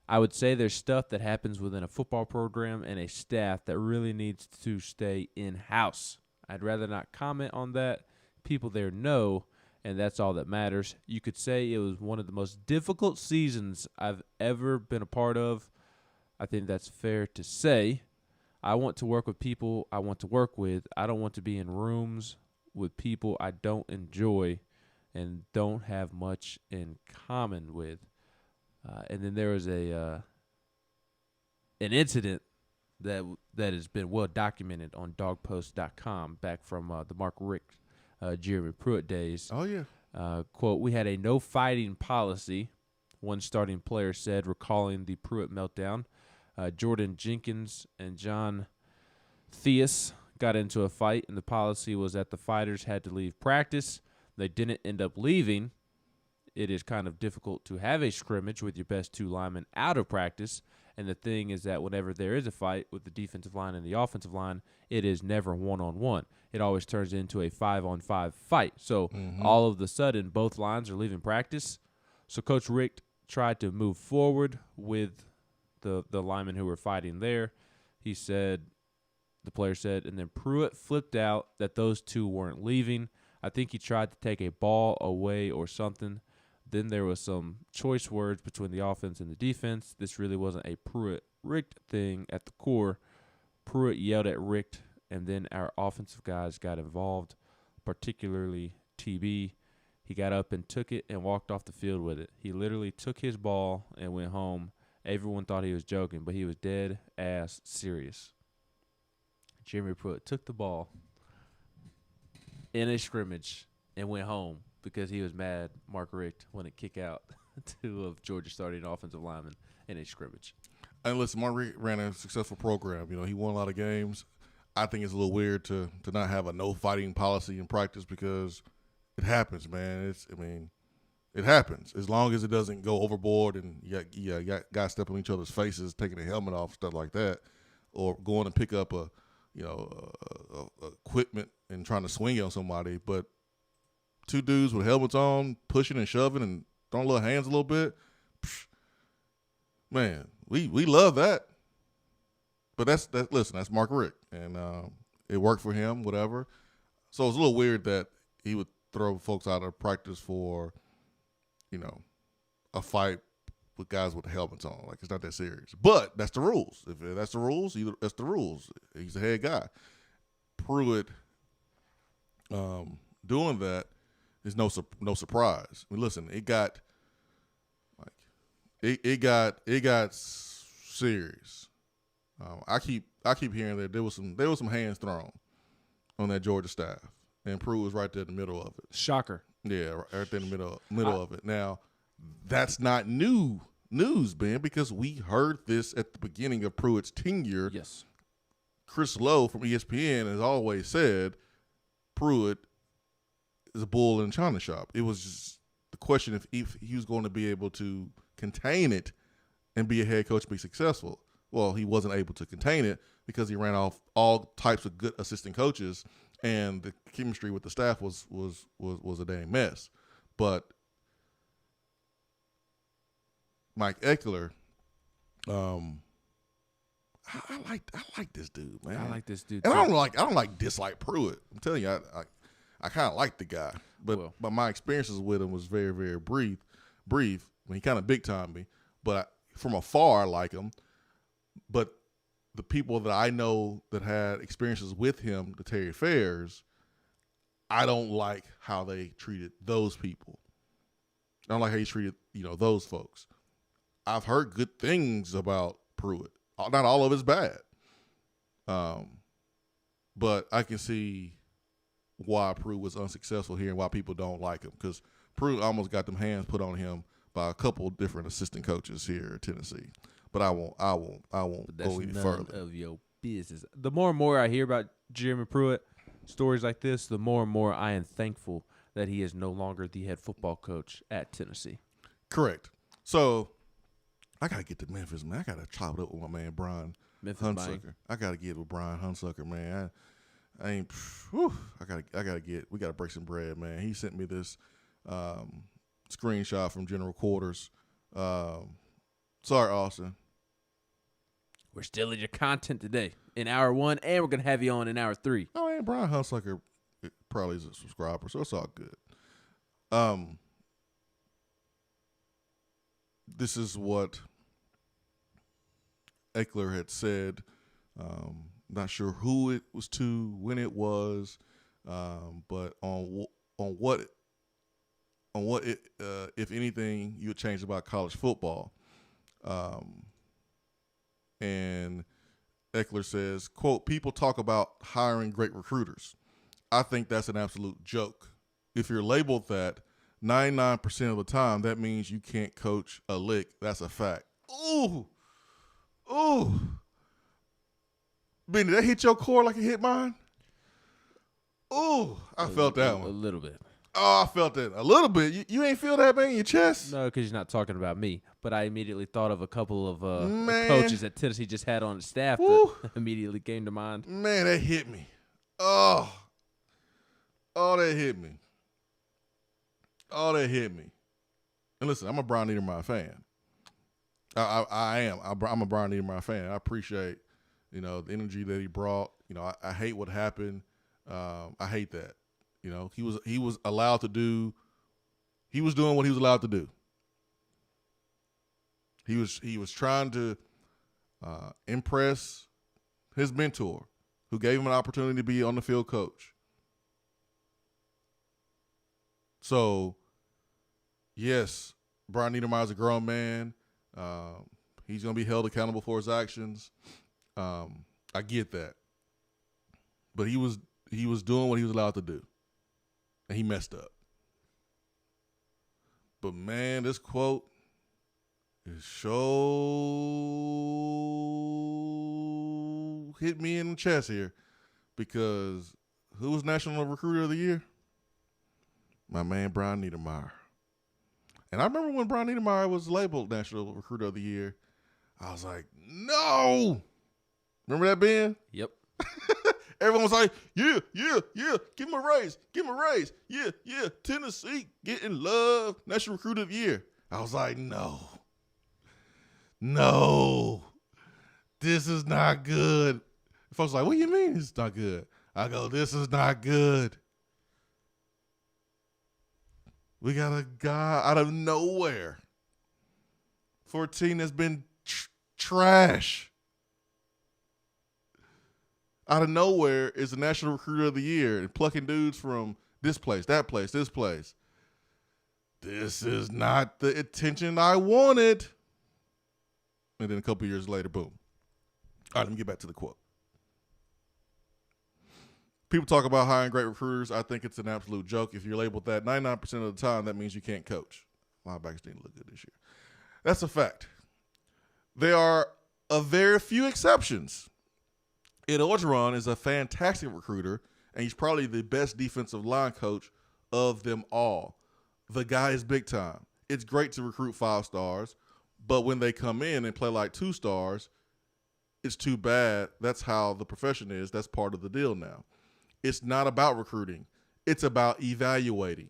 Speaker 8: I would say there's stuff that happens within a football program and a staff that really needs to stay in-house. I'd rather not comment on that. People there know, and that's all that matters. You could say it was one of the most difficult seasons I've ever been a part of. I think that's fair to say. I want to work with people I want to work with. I don't want to be in rooms with people I don't enjoy and don't have much in common with." And then there was an incident that has been well documented on dogpost.com back from the Mark Richt, Jeremy Pruitt days.
Speaker 1: Oh, yeah.
Speaker 8: Quote, "We had a no fighting policy," one starting player said, recalling the Pruitt meltdown. Jordan Jenkins and John Theus got into a fight, and the policy was that the fighters had to leave practice. They didn't end up leaving. It is kind of difficult to have a scrimmage with your best two linemen out of practice. And the thing is that whenever there is a fight with the defensive line and the offensive line, it is never one-on-one. It always turns into a 5-on-5 fight. So all of a sudden, both lines are leaving practice. So Coach Richt tried to move forward with the linemen who were fighting there. He said, the player said, and then Pruitt flipped out that those two weren't leaving. I think he tried to take a ball away or something. Then there was some choice words between the offense and the defense. This really wasn't a Pruitt-Richt thing at the core. Pruitt yelled at Richt, and then our offensive guys got involved, particularly TB. He got up and took it and walked off the field with it. He literally took his ball and went home. Everyone thought he was joking, but he was dead ass serious. Jeremy Pruitt took the ball in a scrimmage and went home because he was mad Mark Richt wouldn't kick out two of Georgia's starting offensive linemen in a scrimmage.
Speaker 1: And listen, Mark Richt ran a successful program. You know, he won a lot of games. I think it's a little weird to not have a no fighting policy in practice because it happens, man. It happens. As long as it doesn't go overboard and you got guys stepping on each other's faces, taking the helmet off, stuff like that, or going to pick up a equipment and trying to swing it on somebody. But two dudes with helmets on, pushing and shoving and throwing little hands a little bit, man, we love that. But that's Mark Richt, and it worked for him, whatever.
Speaker 2: So it's a little weird that he would throw folks out of practice for, a fight with guys with helmets on. Like, it's not that serious. But that's the rules. If that's the rules, that's the rules. He's the head guy. Pruitt doing that is no surprise. I mean, listen, it got serious. I keep hearing that there was some hands thrown on that Georgia staff, and Pruitt was right there in the middle of it.
Speaker 8: Shocker.
Speaker 2: Yeah, right there in the middle of it. Now, that's not news, Ben, because we heard this at the beginning of Pruitt's tenure.
Speaker 8: Yes.
Speaker 2: Chris Lowe from ESPN has always said Pruitt is a bull in a china shop. It was just the question if he was going to be able to contain it and be a head coach and be successful. Well, he wasn't able to contain it because he ran off all types of good assistant coaches, and the chemistry with the staff was a dang mess. But Mike Eckler, I like this dude, man.
Speaker 8: I like this dude
Speaker 2: and
Speaker 8: too.
Speaker 2: I don't dislike Pruitt. I'm telling you, I kind of like the guy, but my experiences with him was very, very brief. I mean, he kind of big timed me, but from afar I like him. But the people that I know that had experiences with him, the Terry Fairs, I don't like how they treated those people. I don't like how he treated those folks. I've heard good things about Pruitt. Not all of it's bad. But I can see why Pruitt was unsuccessful here and why people don't like him, because Pruitt almost got them hands put on him by a couple different assistant coaches here at Tennessee. But I won't go any further.
Speaker 8: None of your business. The more and more I hear about Jeremy Pruitt, stories like this, the more and more I am thankful that he is no longer the head football coach at Tennessee.
Speaker 2: Correct. So I gotta get to Memphis, man. I gotta chop it up with my man Brian Hunsucker. I gotta get with Brian Hunsucker, man. I ain't. Whew, we gotta break some bread, man. He sent me this screenshot from General Quarters. Sorry, Austin.
Speaker 8: We're still in your content today in hour 1, and we're gonna have you on in hour 3.
Speaker 2: Oh, man, Brian Hunsucker probably is a subscriber, so it's all good. This is what Eckler had said. Not sure who it was to, when it was, but on what if anything, you would change about college football. And Eckler says, quote, "People talk about hiring great recruiters. I think that's an absolute joke. If you're labeled that 99% of the time, that means you can't coach a lick. That's a fact." Ooh. Ben, did that hit your core like it hit mine? Ooh, I felt that one.
Speaker 8: A little bit.
Speaker 2: Oh, I felt that a little bit. You ain't feel that, man, in your chest?
Speaker 8: No, because you're not talking about me. But I immediately thought of a couple of coaches that Tennessee just had on the staff that immediately came to mind.
Speaker 2: Man, that hit me. Oh, that hit me. And listen, I'm a Brian Niedermeyer fan. I am. I'm a Brian Niedermeyer fan. I appreciate, the energy that he brought. I hate what happened. I hate that. He was allowed to do. He was doing what he was allowed to do. He was trying to impress his mentor, who gave him an opportunity to be on the field coach. So, yes, Brian Niedermeyer's a grown man. He's going to be held accountable for his actions. I get that. But he was doing what he was allowed to do. And he messed up. But, man, this quote is so hit me in the chest here, because who was National Recruiter of the Year? My man, Brian Niedermeyer. And I remember when Brian Niedermeyer was labeled National Recruiter of the Year, I was like, no. Remember that, Ben?
Speaker 8: Yep.
Speaker 2: Everyone was like, yeah, give him a raise. Yeah, Tennessee getting love, National Recruiter of the Year. I was like, no, this is not good. Folks were like, what do you mean it's not good? I go, this is not good.
Speaker 1: We got a guy out of nowhere for a team that's been trash. Out of nowhere is the National Recruiter of the Year and plucking dudes from this place, that place, this place. This is not the attention I wanted. And then a couple years later, boom. All right, let me get back to the quote. People talk about hiring great recruiters. I think it's an absolute joke. If you're labeled that 99% of the time, that means you can't coach. Linebackers didn't look good this year. That's a fact. There are a very few exceptions. Ed Orgeron is a fantastic recruiter, and he's probably the best defensive line coach of them all. The guy is big time. It's great to recruit 5 stars, but when they come in and play like 2 stars, it's too bad. That's how the profession is. That's part of the deal now. It's not about recruiting. It's about evaluating.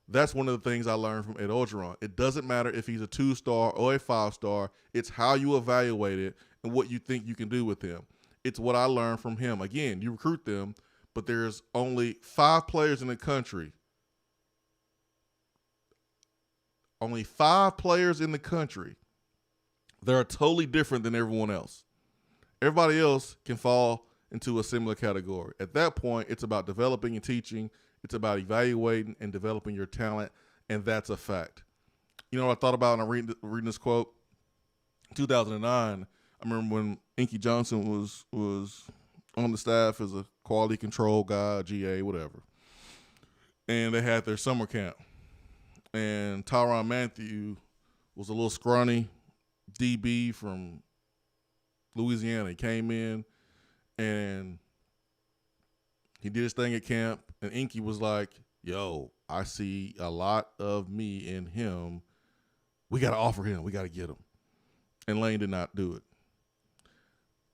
Speaker 1: That's one of the things I learned from Ed Orgeron. It doesn't matter if he's a 2-star or a 5-star. It's how you evaluate it and what you think you can do with him. It's what I learned from him. Again, you recruit them, but there's only 5 players in the country. Only 5 players in the country that are totally different than everyone else. Everybody else can fall into a similar category. At that point, it's about developing and teaching. It's about evaluating and developing your talent, and that's a fact. You know what I thought about when I reading this quote? In 2009, I remember when Inky Johnson was on the staff as a quality control guy, GA, whatever. And they had their summer camp. And Tyrann Mathieu was a little scrawny DB from Louisiana. He came in and he did his thing at camp. And Inky was like, yo, I see a lot of me in him. We got to offer him. We got to get him. And Lane did not do it.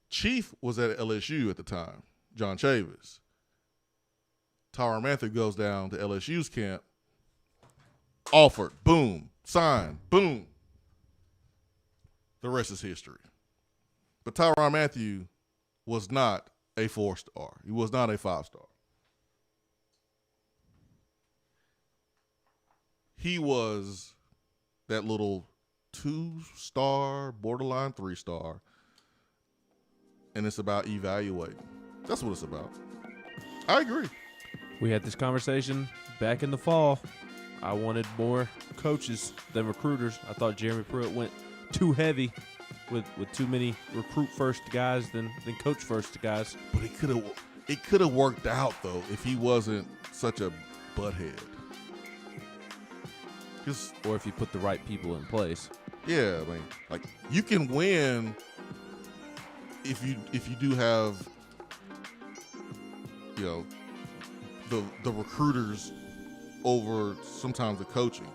Speaker 1: Chief was at LSU at the time, John Chavis. Tyrann Mathieu goes down to LSU's camp, offered, boom, signed, boom. The rest is history. But Tyrann Mathieu was not a 4-star. He was not a 5-star. He was that little 2-star, borderline 3-star. And it's about evaluating. That's what it's about. I agree.
Speaker 8: We had this conversation back in the fall. I wanted more coaches than recruiters. I thought Jeremy Pruitt went too heavy with too many recruit first guys than coach first guys.
Speaker 1: But it could have worked out though if he wasn't such a butthead.
Speaker 8: Or if you put the right people in place.
Speaker 1: Yeah, I mean, like you can win if you do have, you know, the recruiters over sometimes the coaching,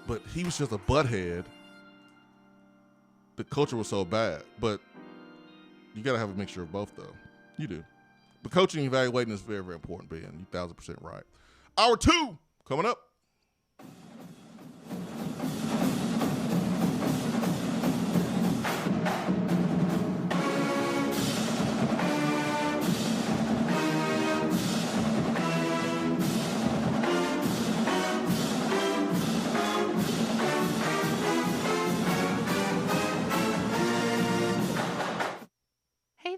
Speaker 1: but he was just a butthead. The culture was so bad, but you got to have a mixture of both, though. You do. But coaching and evaluating is very, very important, Ben. You're 1,000% right. Hour 2 coming up.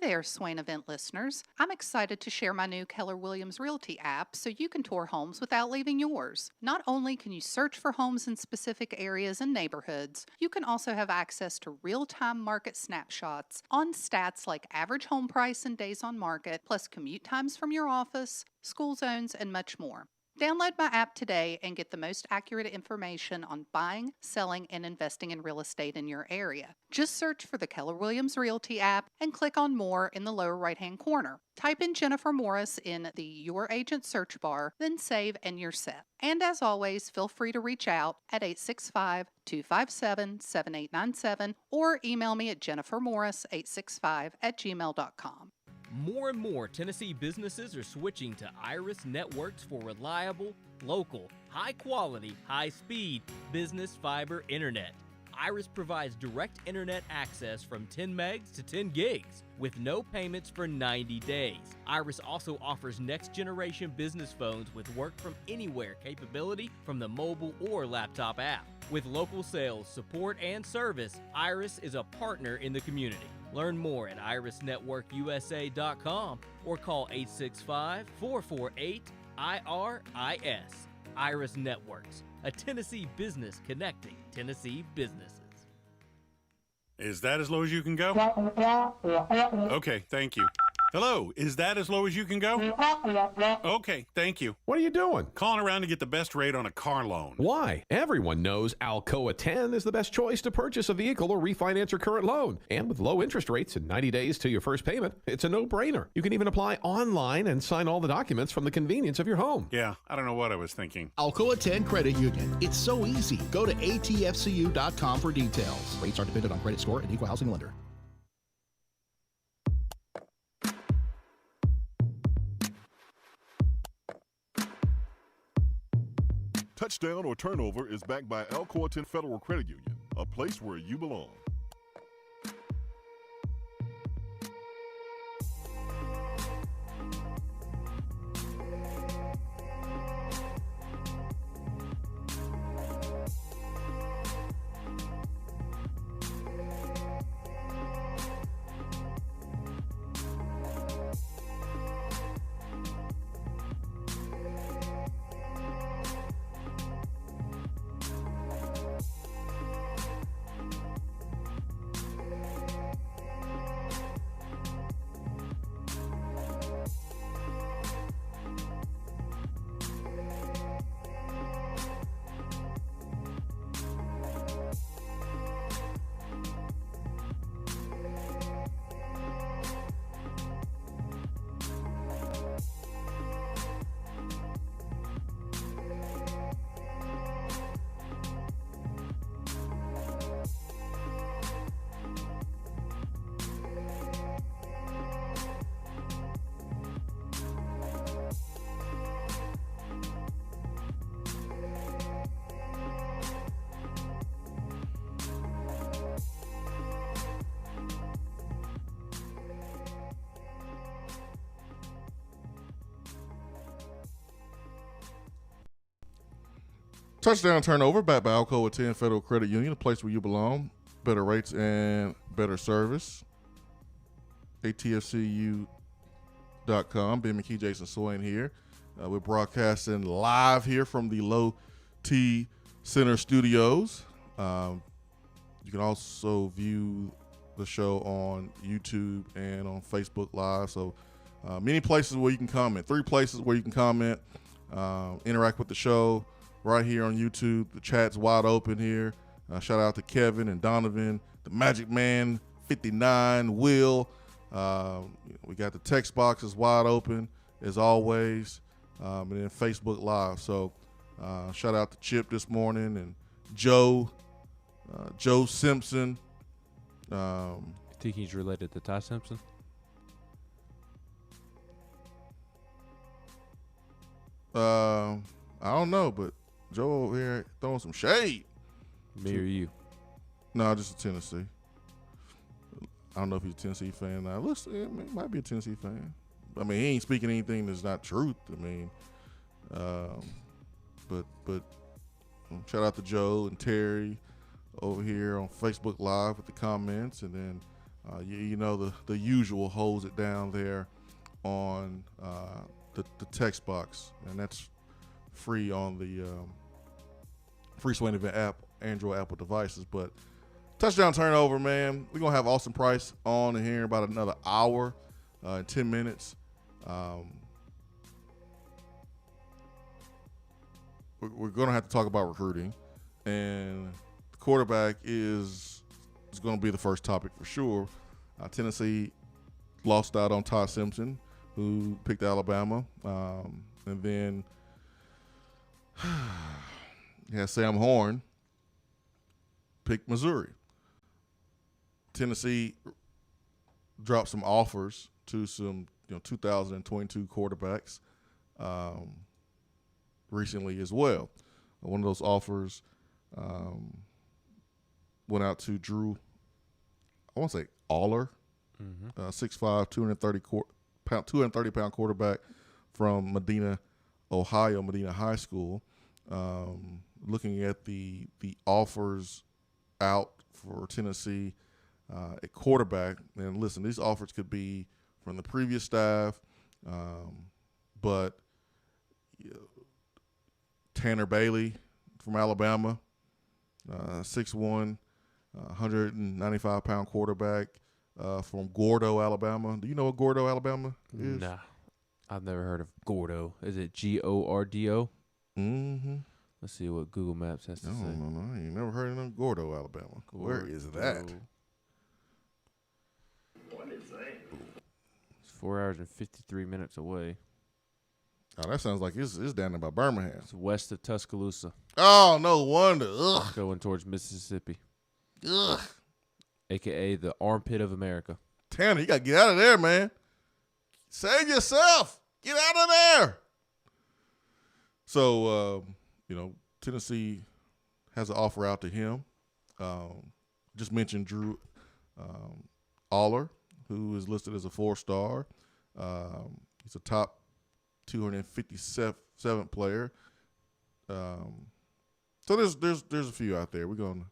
Speaker 10: There, Swain Event listeners. I'm excited to share my new Keller Williams Realty app so you can tour homes without leaving yours. Not only can you search for homes in specific areas and neighborhoods, you can also have access to real-time market snapshots on stats like average home price and days on market, plus commute times from your office, school zones, and much more. Download my app today and get the most accurate information on buying, selling, and investing in real estate in your area. Just search for the Keller Williams Realty app and click on More in the lower right-hand corner. Type in Jennifer Morris in the Your Agent search bar, then save and you're set. And as always, feel free to reach out at 865-257-7897 or email me at jennifermorris865@gmail.com.
Speaker 3: More and more Tennessee businesses are switching to Iris Networks for reliable, local, high-quality, high-speed business fiber internet. Iris provides direct internet access from 10 megs to 10 gigs with no payments for 90 days. Iris also offers next-generation business phones with work-from-anywhere capability from the mobile or laptop app. With local sales, support, and service, Iris is a partner in the community. Learn more at irisnetworkusa.com or call 865-448-IRIS. Iris Networks, a Tennessee business connecting Tennessee businesses.
Speaker 11: Is that as low as you can go? Okay, thank you. Hello, is that as low as you can go? Okay, thank you.
Speaker 12: What are you doing?
Speaker 11: Calling around to get the best rate on a car loan.
Speaker 12: Why? Everyone knows Alcoa 10 is the best choice to purchase a vehicle or refinance your current loan. And with low interest rates and 90 days to your first payment, it's a no-brainer. You can even apply online and sign all the documents from the convenience of your home.
Speaker 11: Yeah, I don't know what I was thinking.
Speaker 13: Alcoa 10 Credit Union. It's so easy. Go to atfcu.com for details. Rates are dependent on credit score and equal housing lender.
Speaker 5: Touchdown or Turnover is backed by Alcoa 10 Federal Credit Union, a place where you belong. Touchdown Turnover, backed by Alcoa 10 Federal Credit Union, a place where you belong. Better rates and better service. ATFCU.com. Ben McKee, Jason Swain here. We're broadcasting live here from the Low T Center Studios. You can also view the show on YouTube and on Facebook Live. So many places where you can comment. 3 places where you can comment, interact with the show. Right here on YouTube, the chat's wide open here. Shout out to Kevin and Donovan, the Magic Man, 59, Will. We got the text box is wide open as always, and then Facebook Live. So shout out to Chip this morning and Joe Simpson.
Speaker 8: You think he's related to Ty Simpson?
Speaker 5: I don't know, but Joe over here throwing some shade.
Speaker 8: Me or you?
Speaker 5: No, just a Tennessee. I don't know if he's a Tennessee fan now. Looks, he might be a Tennessee fan. I mean, he ain't speaking anything that's not truth. I mean, but shout out to Joe and Terry over here on Facebook Live with the comments, and then you know the usual holds it down there on the text box, and that's free on the free Swain Event app, Android, Apple devices. But touchdown turnover, man. We're going to have Austin Price on in here in about another hour, 10 minutes. We're going to have to talk about recruiting. And the quarterback is going to be the first topic for sure. Tennessee lost out on Todd Simpson, who picked Alabama. And then you had Sam Horn pick Missouri. Tennessee dropped some offers to some 2022 quarterbacks recently as well. One of those offers went out to Drew, I want to say Aller, 6'5", 230-pound quarterback from Medina, Ohio, Medina High School. Looking at the offers out for Tennessee at quarterback, and listen, these offers could be from the previous staff, but Tanner Bailey from Alabama, 6'1", 195-pound quarterback from Gordo, Alabama. Do you know what Gordo, Alabama is?
Speaker 8: Nah, I've never heard of Gordo. Is it Gordo?
Speaker 5: Mm-hmm.
Speaker 8: Let's see what Google Maps has to say.
Speaker 5: No. I ain't never heard of Gordo, Alabama. Where is that?
Speaker 7: What is that?
Speaker 8: It's 4 hours and 53 minutes away.
Speaker 5: Oh, that sounds like it's down there by Birmingham.
Speaker 8: It's west of Tuscaloosa.
Speaker 5: Oh, no wonder. Ugh.
Speaker 8: Going towards Mississippi.
Speaker 5: Ugh.
Speaker 8: AKA the armpit of America.
Speaker 5: Tanner, you got to get out of there, man. Save yourself. Get out of there. So, Tennessee has an offer out to him. Just mentioned Drew Aller, who is listed as a 4-star. He's a top 257 player. So there's a few out there. We're going to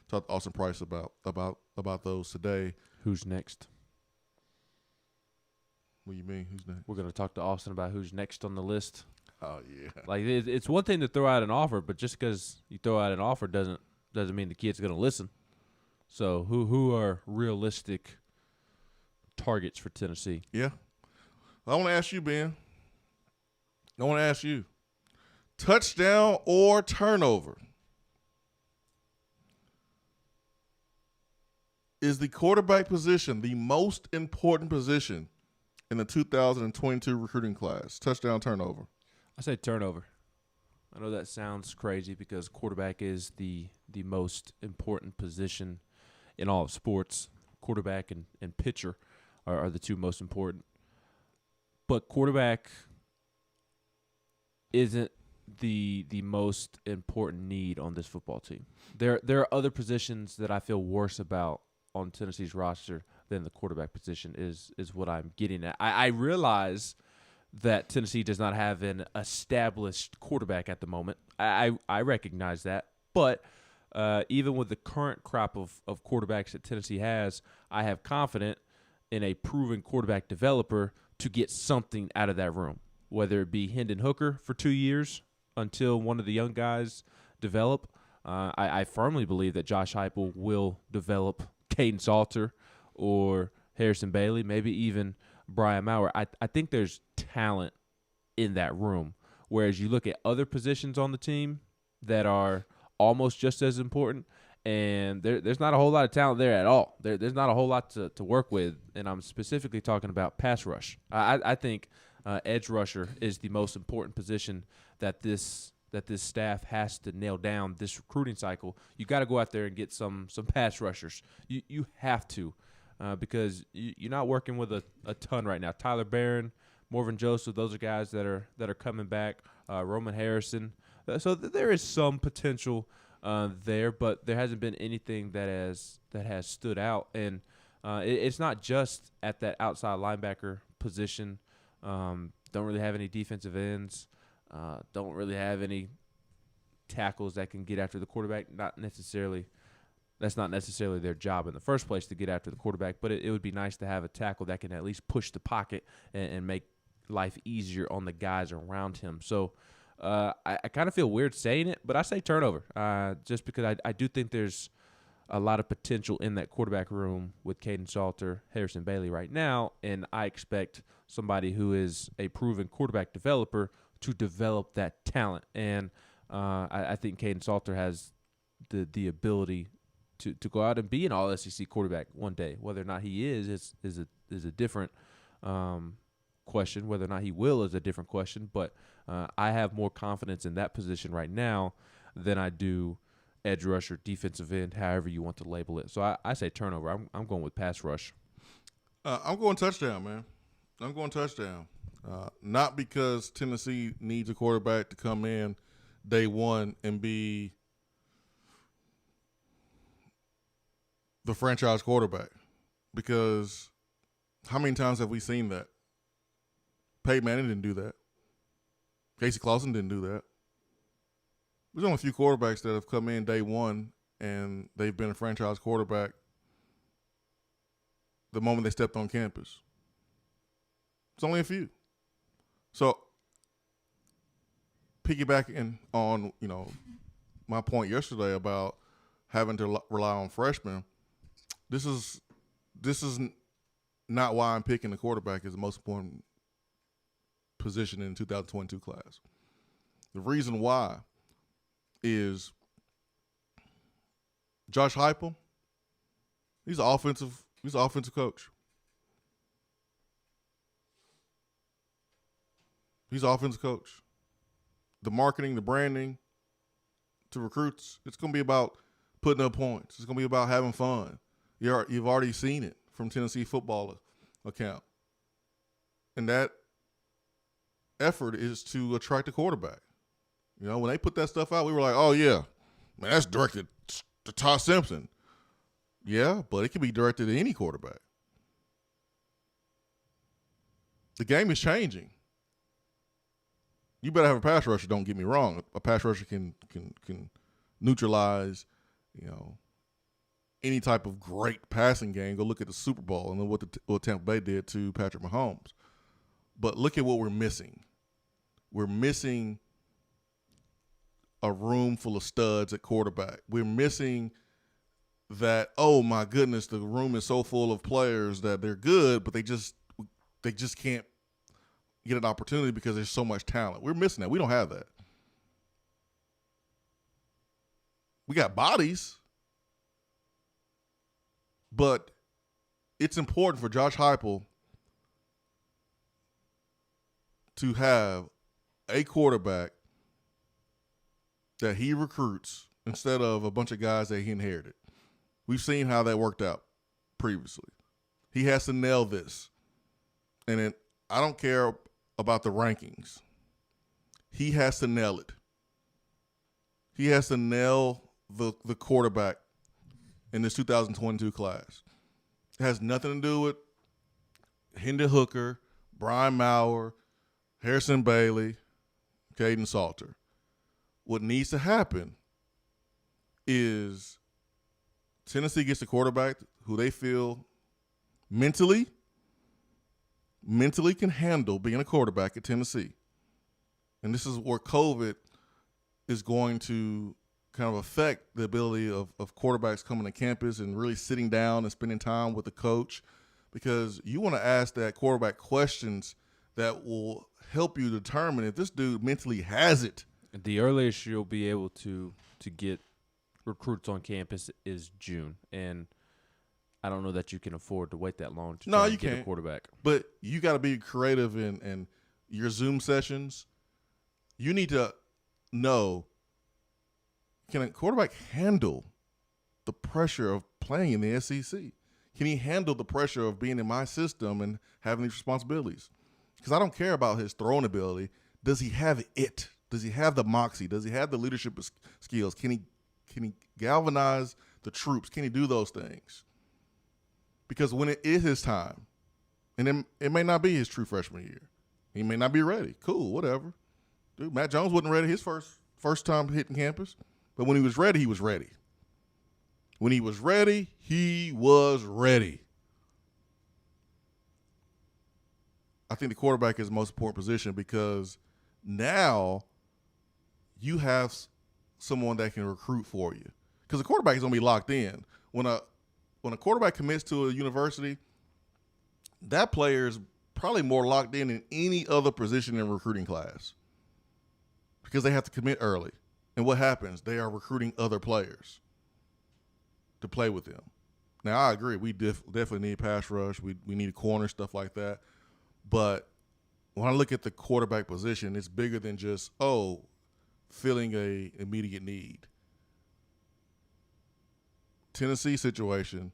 Speaker 5: talk to Austin Price about those today.
Speaker 8: Who's next?
Speaker 5: What do you mean? Who's next?
Speaker 8: We're going to talk to Austin about who's next on the list.
Speaker 5: Oh yeah.
Speaker 8: Like it's one thing to throw out an offer, but just because you throw out an offer doesn't mean the kid's going to listen. So who are realistic targets for Tennessee?
Speaker 5: Yeah. I want to ask you, Ben. I want to ask you. Touchdown or turnover? Is the quarterback position the most important position in the 2022 recruiting class? Touchdown, turnover?
Speaker 8: I say turnover. I know that sounds crazy because quarterback is the most important position in all of sports. Quarterback and pitcher are the two most important. But quarterback isn't the most important need on this football team. There are other positions that I feel worse about on Tennessee's roster than the quarterback position is what I'm getting at. I realize that Tennessee does not have an established quarterback at the moment. I recognize that. But even with the current crop of quarterbacks that Tennessee has, I have confidence in a proven quarterback developer to get something out of that room, whether it be Hendon Hooker for 2 years until one of the young guys develop. I firmly believe that Josh Heupel will develop Caden Salter or Harrison Bailey, maybe even Brian Maurer. I think there's talent in that room, whereas you look at other positions on the team that are almost just as important, and there's not a whole lot of talent there at all. There's not a whole lot to work with, and I'm specifically talking about pass rush. I think edge rusher is the most important position that this staff has to nail down this recruiting cycle. You got to go out there and get some pass rushers. You have to, because you're not working with a ton right now. Tyler Barron, Morvan Joseph, those are guys that are coming back. Roman Harrison. So there is some potential there, but there hasn't been anything that has stood out. And it's not just at that outside linebacker position. Don't really have any defensive ends. Don't really have any tackles that can get after the quarterback. That's not necessarily their job in the first place to get after the quarterback, but it would be nice to have a tackle that can at least push the pocket and make life easier on the guys around him. So I kind of feel weird saying it, but I say turnover just because I do think there's a lot of potential in that quarterback room with Caden Salter, Harrison Bailey right now, and I expect somebody who is a proven quarterback developer to develop that talent. And I think Caden Salter has the ability to go out and be an all-SEC quarterback one day. Whether or not he is a different question. Whether or not he will is a different question. But I have more confidence in that position right now than I do edge rusher, defensive end, however you want to label it. So I say turnover. I'm going with pass rush.
Speaker 5: I'm going touchdown, man. I'm going touchdown. Not because Tennessee needs a quarterback to come in day one and be the franchise quarterback, because how many times have we seen that? Peyton Manning didn't do that. Casey Clausen didn't do that. There's only a few quarterbacks that have come in day one and they've been a franchise quarterback the moment they stepped on campus. It's only a few. So piggybacking on, my point yesterday about having to rely on freshmen, this is not why I'm picking the quarterback as the most important position in the 2022 class. The reason why is Josh Heupel. He's an offensive coach. He's an offensive coach. The marketing, the branding to recruits, it's going to be about putting up points. It's going to be about having fun. You've already seen it from Tennessee football account. And that effort is to attract a quarterback. When they put that stuff out, we were like, oh, yeah, man, that's directed to Todd Simpson. Yeah, but it can be directed to any quarterback. The game is changing. You better have a pass rusher, don't get me wrong. A pass rusher can neutralize, any type of great passing game. Go look at the Super Bowl and then what Tampa Bay did to Patrick Mahomes. But look at what we're missing. We're missing a room full of studs at quarterback. We're missing that, oh my goodness, the room is so full of players that they're good, but they just can't get an opportunity because there's so much talent. We're missing that. We don't have that. We got bodies, but it's important for Josh Heupel to have a quarterback that he recruits instead of a bunch of guys that he inherited. We've seen how that worked out previously. He has to nail this. And I don't care about the rankings. He has to nail it. He has to nail the quarterback in this 2022 class. It has nothing to do with Hendon Hooker, Brian Maurer, Harrison Bailey, Caden Salter. What needs to happen is Tennessee gets a quarterback who they feel mentally can handle being a quarterback at Tennessee. And this is where COVID is going to kind of affect the ability of quarterbacks coming to campus and really sitting down and spending time with the coach, because you want to ask that quarterback questions that will help you determine if this dude mentally has it.
Speaker 8: The earliest you'll be able to get recruits on campus is June, and I don't know that you can afford to wait that long to try and get a quarterback.
Speaker 5: But you got to be creative in your Zoom sessions. You need to know, can a quarterback handle the pressure of playing in the SEC? Can he handle the pressure of being in my system and having these responsibilities? Because I don't care about his throwing ability. Does he have it? Does he have the moxie? Does he have the leadership skills? Can he galvanize the troops? Can he do those things? Because when it is his time, and it may not be his true freshman year, he may not be ready. Cool, whatever. Dude, Matt Jones wasn't ready his first time hitting campus, but when he was ready, he was ready. When he was ready, he was ready. I think the quarterback is the most important position because now you have someone that can recruit for you. Because the quarterback is going to be locked in. When a quarterback commits to a university, that player is probably more locked in than any other position in a recruiting class because they have to commit early. And what happens? They are recruiting other players to play with them. Now, I agree. We definitely need pass rush. We need a corner, stuff like that. But when I look at the quarterback position, it's bigger than just, filling a immediate need. Tennessee situation,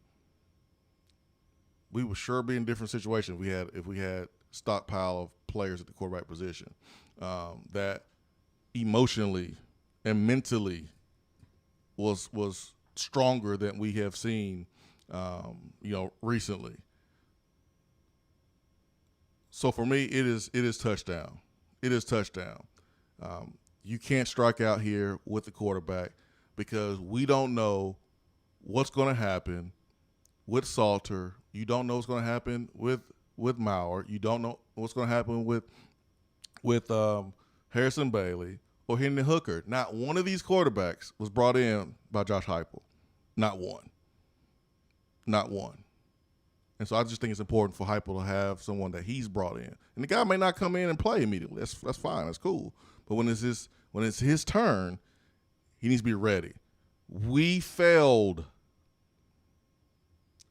Speaker 5: we would sure be in a different situation if we had stockpile of players at the quarterback position that emotionally and mentally was stronger than we have seen recently. So for me, it is touchdown. It is touchdown. You can't strike out here with the quarterback because we don't know what's going to happen with Salter. You don't know what's going to happen with Maurer. You don't know what's going to happen with Harrison Bailey or Hendon Hooker. Not one of these quarterbacks was brought in by Josh Heupel. Not one. Not one. And so I just think it's important for Heupel to have someone that he's brought in. And the guy may not come in and play immediately. That's fine. That's cool. But when it's his turn, he needs to be ready. We failed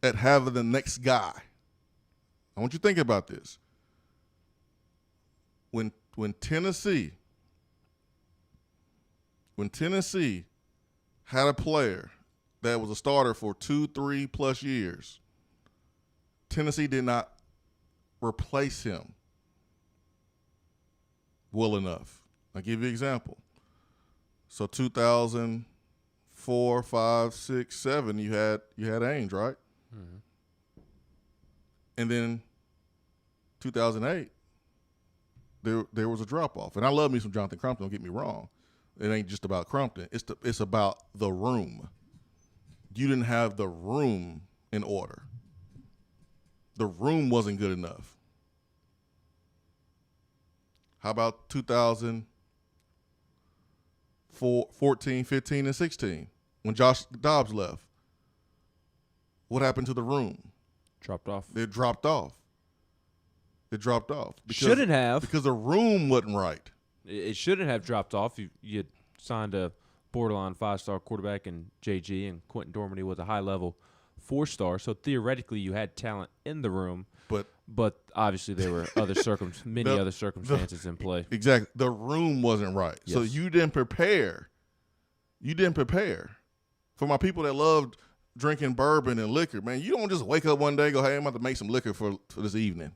Speaker 5: at having the next guy. I want you to think about this. When Tennessee had a player that was a starter for 2-3+ years, Tennessee did not replace him well enough. I'll give you an example. So 2004, 5, 6, 7, you had Ainge, right? Mm-hmm. And then 2008, there was a drop-off. And I love me some Jonathan Crumpton, don't get me wrong. It ain't just about Crumpton. It's about the room. You didn't have the room in order. The room wasn't good enough. How about 2014, 15, and 16 when Josh Dobbs left? What happened to the room?
Speaker 8: Dropped off.
Speaker 5: It dropped off.
Speaker 8: Shouldn't have.
Speaker 5: Because the room wasn't right.
Speaker 8: It shouldn't have dropped off. You signed a borderline 5-star quarterback in JG, and Quentin Dormady was a high-level 4-star. So theoretically, you had talent in the room, but obviously there were other other circumstances in play.
Speaker 5: Exactly. The room wasn't right. Yes. So you didn't prepare. For my people that loved drinking bourbon and liquor, man, you don't just wake up one day and go, hey, I'm about to make some liquor for this evening.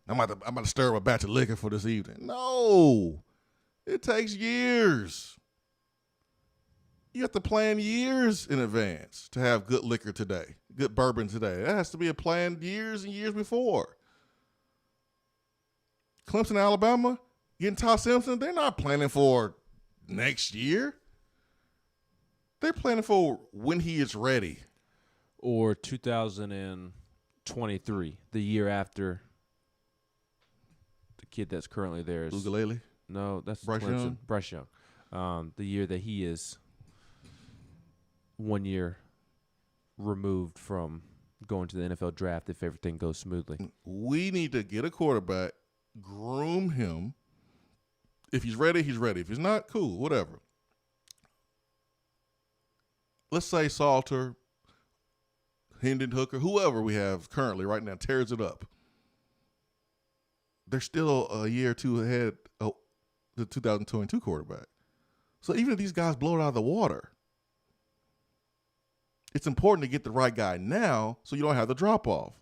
Speaker 5: I'm about to stir up a batch of liquor for this evening. No. It takes years. You have to plan years in advance to have good liquor today, good bourbon today. That has to be a plan years and years before. Clemson, Alabama, getting Todd Simpson, they're not planning for next year. They're planning for when he is ready.
Speaker 8: Or 2023, the year after the kid that's currently there is
Speaker 5: Ugalele?
Speaker 8: No, that's
Speaker 5: Bryce
Speaker 8: Clemson.
Speaker 5: Young?
Speaker 8: Bryce Young. The year that he is 1 year removed from going to the NFL draft if everything goes smoothly.
Speaker 5: We need to get a quarterback, groom him. If he's ready, he's ready. If he's not, cool, whatever. Let's say Salter, Hendon Hooker, whoever we have currently right now tears it up. They're still a year or two ahead of the 2022 quarterback. So even if these guys blow it out of the water, it's important to get the right guy now so you don't have the drop-off.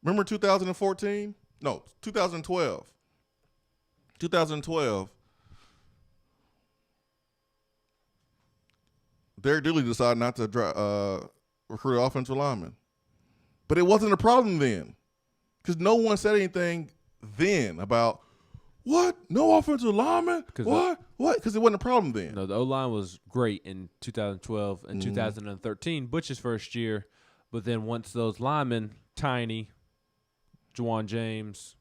Speaker 5: Remember 2014? No, 2012. 2012, Derek Dooley decided not to recruit an offensive lineman. But it wasn't a problem then because no one said anything then about, what? No offensive lineman? What? Because it wasn't a problem then.
Speaker 8: No, the O-line was great in 2012 and 2013, Butch's first year. But then once those linemen, Tiny, Juwan James,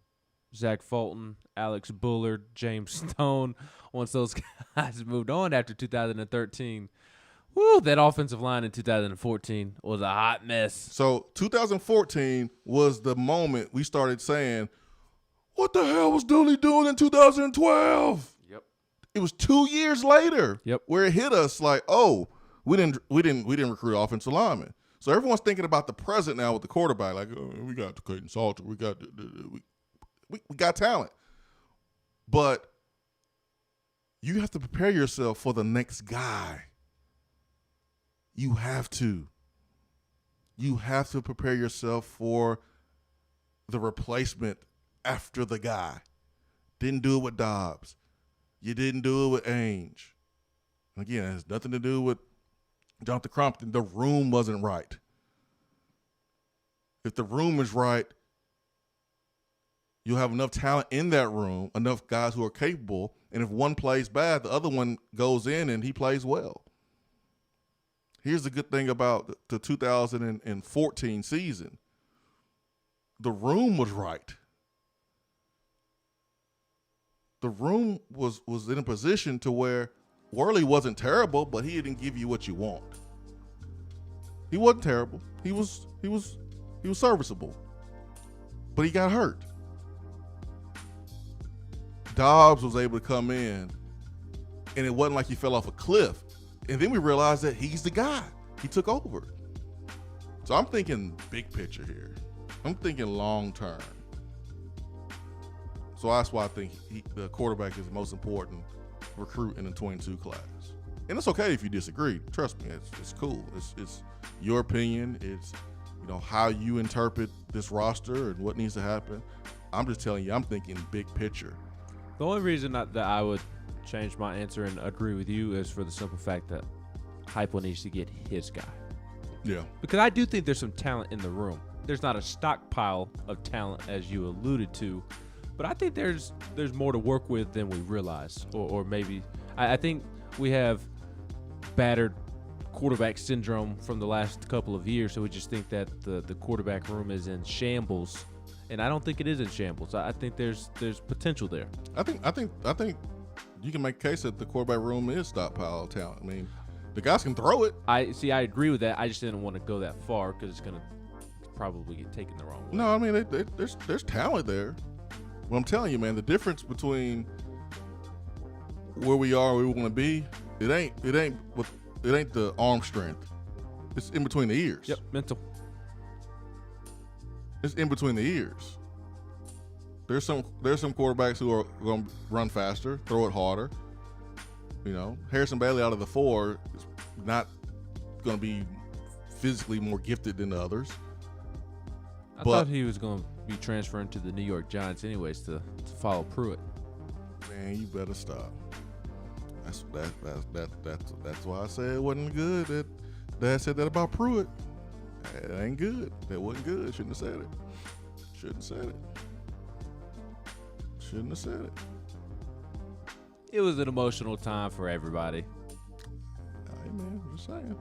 Speaker 8: Zach Fulton, Alex Bullard, James Stone, once those guys moved on after 2013, that offensive line in 2014 was a hot mess.
Speaker 5: So 2014 was the moment we started saying, what the hell was Dooley doing in 2012?
Speaker 8: Yep.
Speaker 5: It was 2 years later.
Speaker 8: Yep.
Speaker 5: Where it hit us like, oh, we didn't recruit offensive linemen. So everyone's thinking about the present now with the quarterback. Like, oh, we got Clayton Salter, we got we got talent, but you have to prepare yourself for the next guy. You have to. You have to prepare yourself for the replacement after the guy. Didn't do it with Dobbs. You didn't do it with Ainge. Again, it has nothing to do with Jonathan Crumpton. The room wasn't right. If the room is right, you'll have enough talent in that room, enough guys who are capable, and if one plays bad, the other one goes in and he plays well. Here's the good thing about the 2014 season. The room was right. The room was in a position to where Worley wasn't terrible, but he didn't give you what you want. He wasn't terrible. He was serviceable. But he got hurt. Dobbs was able to come in, and it wasn't like he fell off a cliff. And then we realized that he's the guy. He took over. So I'm thinking big picture here. I'm thinking long term. So that's why I think the quarterback is the most important recruit in the 22 class. And it's okay if you disagree. Trust me, it's cool. It's your opinion. It's how you interpret this roster and what needs to happen. I'm just telling you, I'm thinking big picture.
Speaker 8: The only reason that I would change my answer and agree with you is for the simple fact that Heupel needs to get his guy.
Speaker 5: Yeah.
Speaker 8: Because I do think there's some talent in the room. There's not a stockpile of talent as you alluded to, but I think there's more to work with than we realize. Or maybe I think we have battered quarterback syndrome from the last couple of years, so we just think that the quarterback room is in shambles. And I don't think it is in shambles. I think there's potential there.
Speaker 5: I think you can make a case that the quarterback room is stockpile talent. I mean, the guys can throw it.
Speaker 8: I agree with that. I just didn't want to go that far because it's gonna probably get taken the wrong way.
Speaker 5: No, I mean there's talent there. Well, I'm telling you, man, the difference between where we are and where we want to be, it ain't the arm strength. It's in between the ears.
Speaker 8: Yep, mental.
Speaker 5: It's in between the ears. There's some quarterbacks who are going to run faster, throw it harder. Harrison Bailey out of the four is not going to be physically more gifted than the others.
Speaker 8: I thought he was going to be transferring to the New York Giants anyways to follow Pruitt.
Speaker 5: Man, you better stop. That's why I said it wasn't good. Dad said that about Pruitt. It ain't good. That wasn't good. Shouldn't have said it. Shouldn't have said it.
Speaker 8: It was an emotional time for everybody.
Speaker 5: Hey, man, I'm just saying.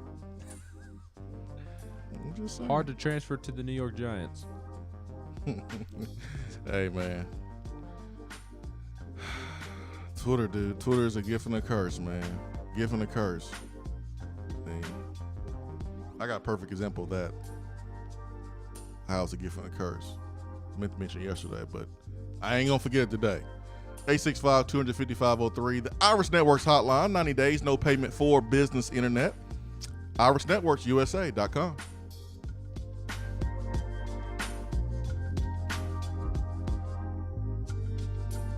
Speaker 8: Hard to transfer to the New York Giants.
Speaker 5: Hey, man. Twitter, dude. Twitter is a gift and a curse, man. Gift and a curse. I got a perfect example of that. How it's a gift and a curse. I meant to mention yesterday, but I ain't going to forget it today. 865-250-503. The Irish Networks hotline. 90 days, no payment for business internet. IrishNetworksUSA.com.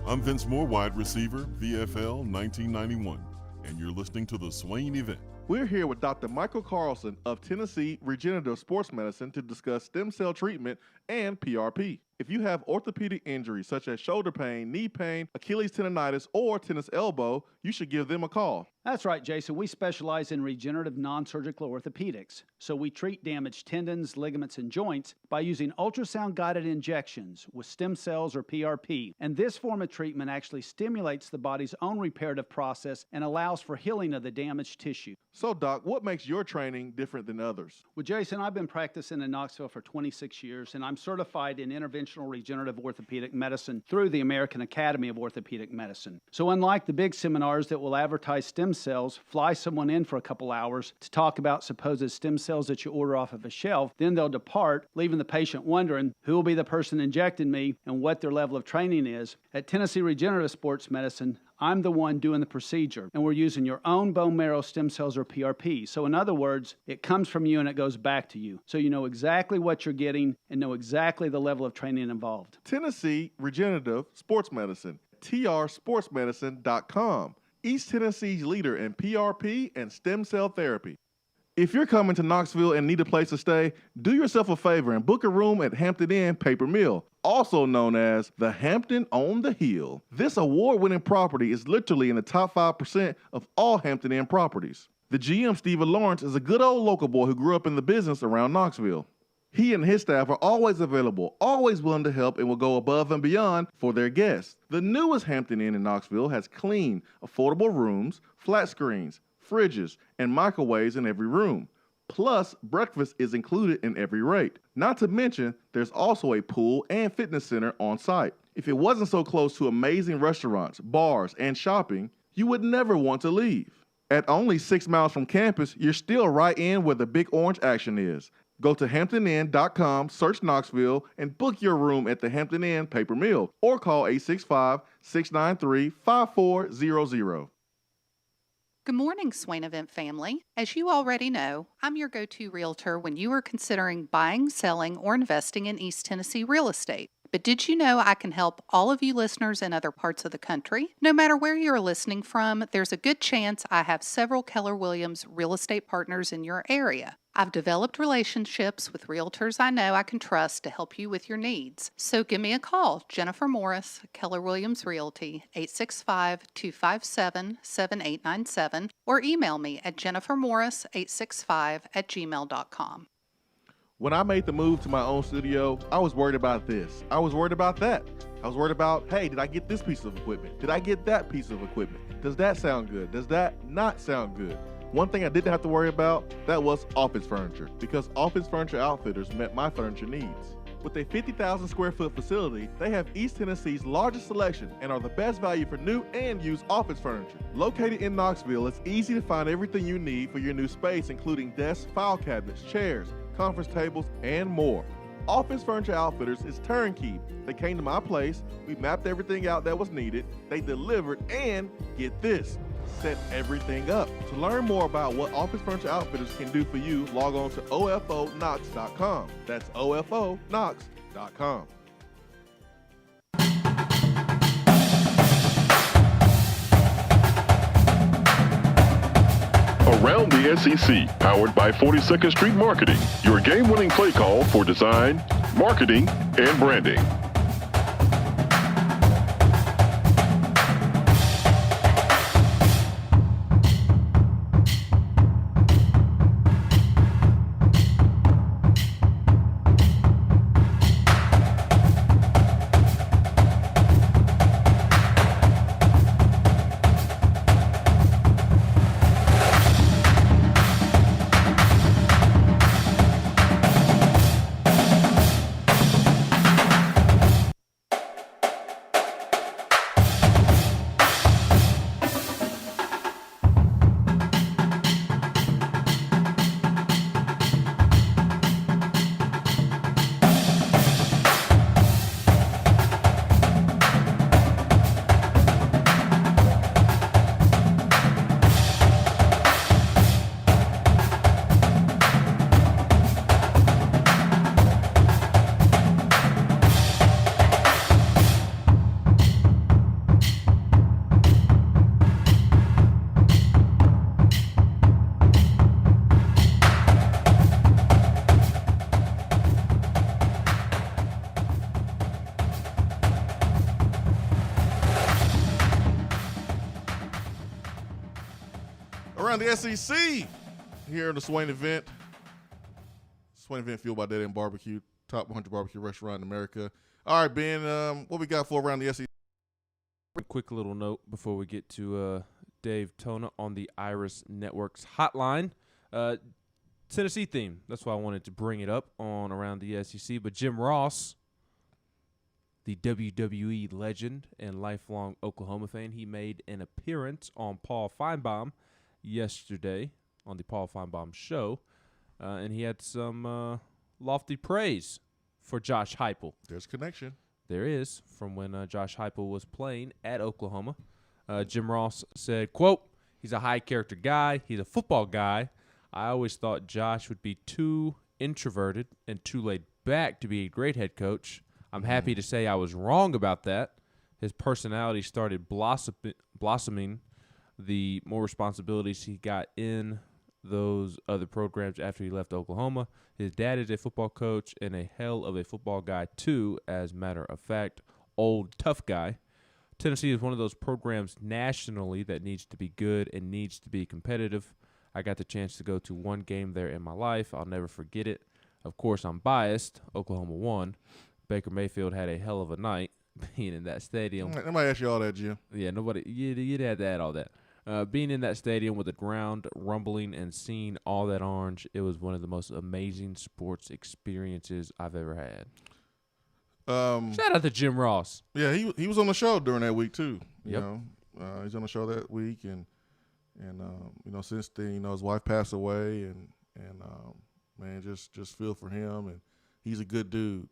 Speaker 14: I'm Vince Moore, wide receiver, VFL 1991, and you're listening to the Swain Event.
Speaker 2: We're here with Dr. Michael Carlson of Tennessee Regenerative Sports Medicine to discuss stem cell treatment and PRP. If you have orthopedic injuries such as shoulder pain, knee pain, Achilles tendonitis, or tennis elbow, you should give them a call.
Speaker 15: That's right, Jason. We specialize in regenerative non-surgical orthopedics. So we treat damaged tendons, ligaments, and joints by using ultrasound-guided injections with stem cells or PRP. And this form of treatment actually stimulates the body's own reparative process and allows for healing of the damaged tissue.
Speaker 2: So, Doc, what makes your training different than others?
Speaker 15: Well, Jason, I've been practicing in Knoxville for 26 years, and I'm certified in interventional regenerative orthopedic medicine through the American Academy of Orthopedic Medicine. So unlike the big seminars that will advertise stem cells, fly someone in for a couple hours to talk about supposed stem cells that you order off of a shelf, then they'll depart, leaving the patient wondering who will be the person injecting me and what their level of training is. At Tennessee Regenerative Sports Medicine, I'm the one doing the procedure, and we're using your own bone marrow stem cells or PRP. So in other words, it comes from you and it goes back to you. So you know exactly what you're getting and know exactly the level of training involved.
Speaker 2: Tennessee Regenerative Sports Medicine, trsportsmedicine.com. East Tennessee's leader in PRP and stem cell therapy. If you're coming to Knoxville and need a place to stay, do yourself a favor and book a room at Hampton Inn Paper Mill, also known as the Hampton on the Hill. This award-winning property is literally in the top 5% of all Hampton Inn properties. The GM, Stephen Lawrence, is a good old local boy who grew up in the business around Knoxville. He and his staff are always available, always willing to help, and will go above and beyond for their guests. The newest Hampton Inn in Knoxville has clean, affordable rooms, flat screens, fridges, and microwaves in every room. Plus, breakfast is included in every rate. Not to mention, there's also a pool and fitness center on site. If it wasn't so close to amazing restaurants, bars, and shopping, you would never want to leave. At only 6 miles from campus, you're still right in where the big orange action is. Go to HamptonInn.com, search Knoxville, and book your room at the Hampton Inn Paper Mill or call 865-693-5400.
Speaker 10: Good morning, Swain Event family. As you already know, I'm your go-to realtor when you are considering buying, selling, or investing in East Tennessee real estate. But did you know I can help all of you listeners in other parts of the country? No matter where you're listening from, there's a good chance I have several Keller Williams real estate partners in your area. I've developed relationships with realtors I know I can trust to help you with your needs. So give me a call, Jennifer Morris, Keller Williams Realty, 865-257-7897, or email me at jennifermorris865@gmail.com.
Speaker 2: When I made the move to my own studio, I was worried about this. I was worried about that. I was worried about, hey, did I get this piece of equipment? Did I get that piece of equipment? Does that sound good? Does that not sound good? One thing I didn't have to worry about, that was office furniture, because Office Furniture Outfitters met my furniture needs. With a 50,000 square foot facility, they have East Tennessee's largest selection and are the best value for new and used office furniture. Located in Knoxville, it's easy to find everything you need for your new space, including desks, file cabinets, chairs, conference tables, and more. Office Furniture Outfitters is turnkey. They came to my place, we mapped everything out that was needed, they delivered, and get this, set everything up. To learn more about what Office Furniture Outfitters can do for you, log on to OFOKnox.com. That's OFOKnox.com.
Speaker 14: Around the SEC, powered by 42nd Street Marketing, your game-winning play call for design, marketing, and branding.
Speaker 5: Around the SEC here in the Swain Event. Swain Event fueled by Dead End Barbecue, top 100 barbecue restaurant in America. All right, Ben, what we got for around the SEC?
Speaker 8: A quick little note before we get to Dave Tona on the Iris Networks hotline. Tennessee theme. That's why I wanted to bring it up on Around the SEC. But Jim Ross, the WWE legend and lifelong Oklahoma fan, he made an appearance on Paul Feinbaum yesterday on the Paul Feinbaum show, and he had some lofty praise for Josh Heupel.
Speaker 5: There's connection.
Speaker 8: There is, from when Josh Heupel was playing at Oklahoma. Jim Ross said, quote, "He's a high-character guy. He's a football guy. I always thought Josh would be too introverted and too laid back to be a great head coach. I'm happy to say I was wrong about that. His personality started blossoming the more responsibilities he got in those other programs after he left Oklahoma. His dad is a football coach and a hell of a football guy, too, as a matter of fact. Old, tough guy. Tennessee is one of those programs nationally that needs to be good and needs to be competitive. I got the chance to go to one game there in my life. I'll never forget it. Of course, I'm biased. Oklahoma won. Baker Mayfield had a hell of a night being in that stadium.
Speaker 5: Nobody asked you all that, Jim.
Speaker 8: Yeah, nobody. You'd had to add all that. Being in that stadium with the ground rumbling and seeing all that orange, it was one of the most amazing sports experiences I've ever had. Shout out to Jim Ross.
Speaker 5: Yeah, he was on the show during that week too. You
Speaker 8: Yep.
Speaker 5: know, he's on the show that week, and you know, since then, you know, his wife passed away, and man, just feel for him, and he's a good dude.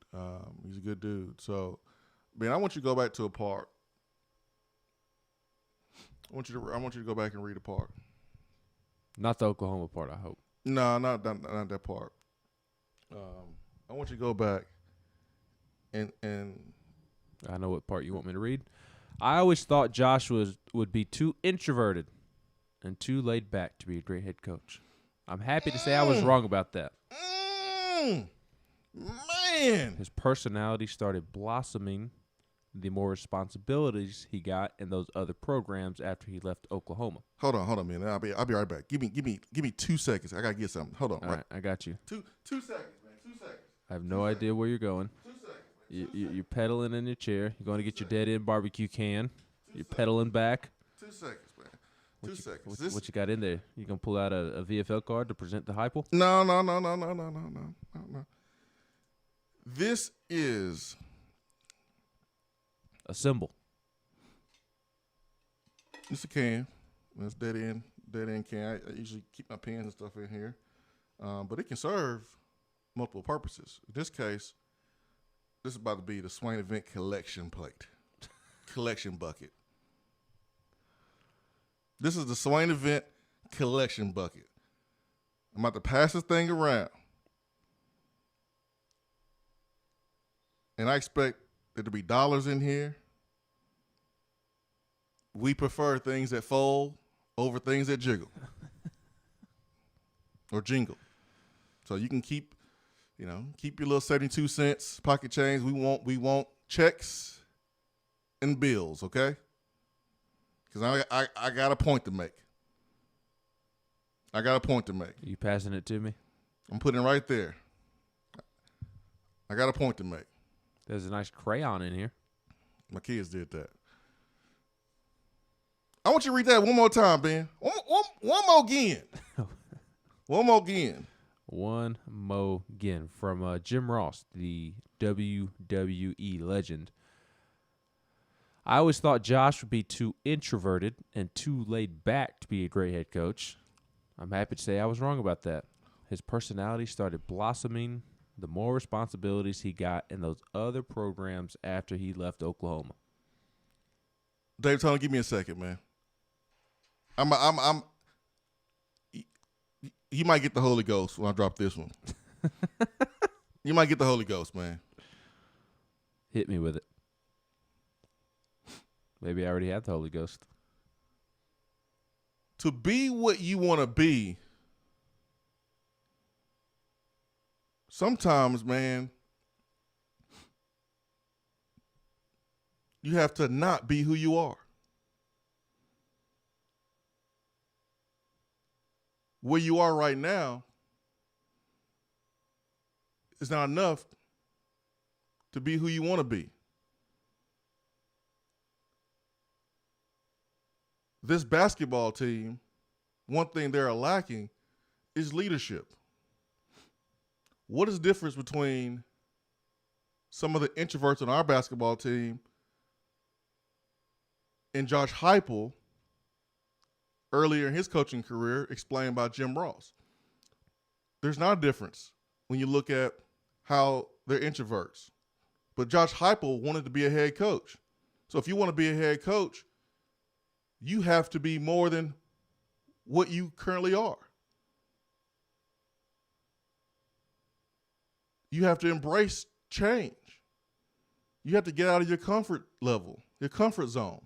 Speaker 5: He's a good dude. So, man, I want you to go back to a part. I want you to go back and read a part.
Speaker 8: Not the Oklahoma part, I hope.
Speaker 5: No, not that part. I want you to go back and
Speaker 8: I know what part you want me to read. I always thought Josh would be too introverted and too laid back to be a great head coach. I'm happy to say I was wrong about that.
Speaker 5: Man,
Speaker 8: his personality started blossoming the more responsibilities he got in those other programs after he left Oklahoma.
Speaker 5: Hold on, man. I'll be right back. Give me 2 seconds. I gotta get something. Hold on.
Speaker 8: All right, I got you.
Speaker 5: 2 seconds, man. 2 seconds.
Speaker 8: I have no idea where you're going.
Speaker 5: 2 seconds.
Speaker 8: You're pedaling in your chair. You're going to get your dead-end barbecue can. You're pedaling back.
Speaker 5: 2 seconds, man. 2 seconds.
Speaker 8: What you got in there? You gonna pull out a VFL card to present the Hypel?
Speaker 5: No. This is
Speaker 8: a symbol.
Speaker 5: It's a can. It's dead end can. I usually keep my pens and stuff in here, but it can serve multiple purposes. In this case, this is about to be the Swain Event collection plate, collection bucket. This is the Swain Event collection bucket. I'm about to pass this thing around, and I expect there to be dollars in here. We prefer things that fold over things that jiggle or jingle. So you can keep your little 72 cents pocket change. We want checks and bills, okay? Because I got a point to make.
Speaker 8: You passing it to me?
Speaker 5: I'm putting it right there. I got a point to make.
Speaker 8: There's a nice crayon in here.
Speaker 5: My kids did that. I want you to read that one more time, Ben. One more again. One more again.
Speaker 8: One more again from Jim Ross, the WWE legend. I always thought Josh would be too introverted and too laid back to be a great head coach. I'm happy to say I was wrong about that. His personality started blossoming the more responsibilities he got in those other programs after he left Oklahoma.
Speaker 5: Dave, Tony, give me a second, man. You might get the Holy Ghost when I drop this one. You might get the Holy Ghost, man.
Speaker 8: Hit me with it. Maybe I already have the Holy Ghost.
Speaker 5: To be what you want to be, sometimes, man, you have to not be who you are. Where you are right now is not enough to be who you want to be. This basketball team, one thing they're lacking is leadership. What is the difference between some of the introverts on our basketball team and Josh Heupel earlier in his coaching career, explained by Jim Ross? There's not a difference when you look at how they're introverts. But Josh Heupel wanted to be a head coach. So if you want to be a head coach, you have to be more than what you currently are. You have to embrace change. You have to get out of your comfort level, your comfort zone.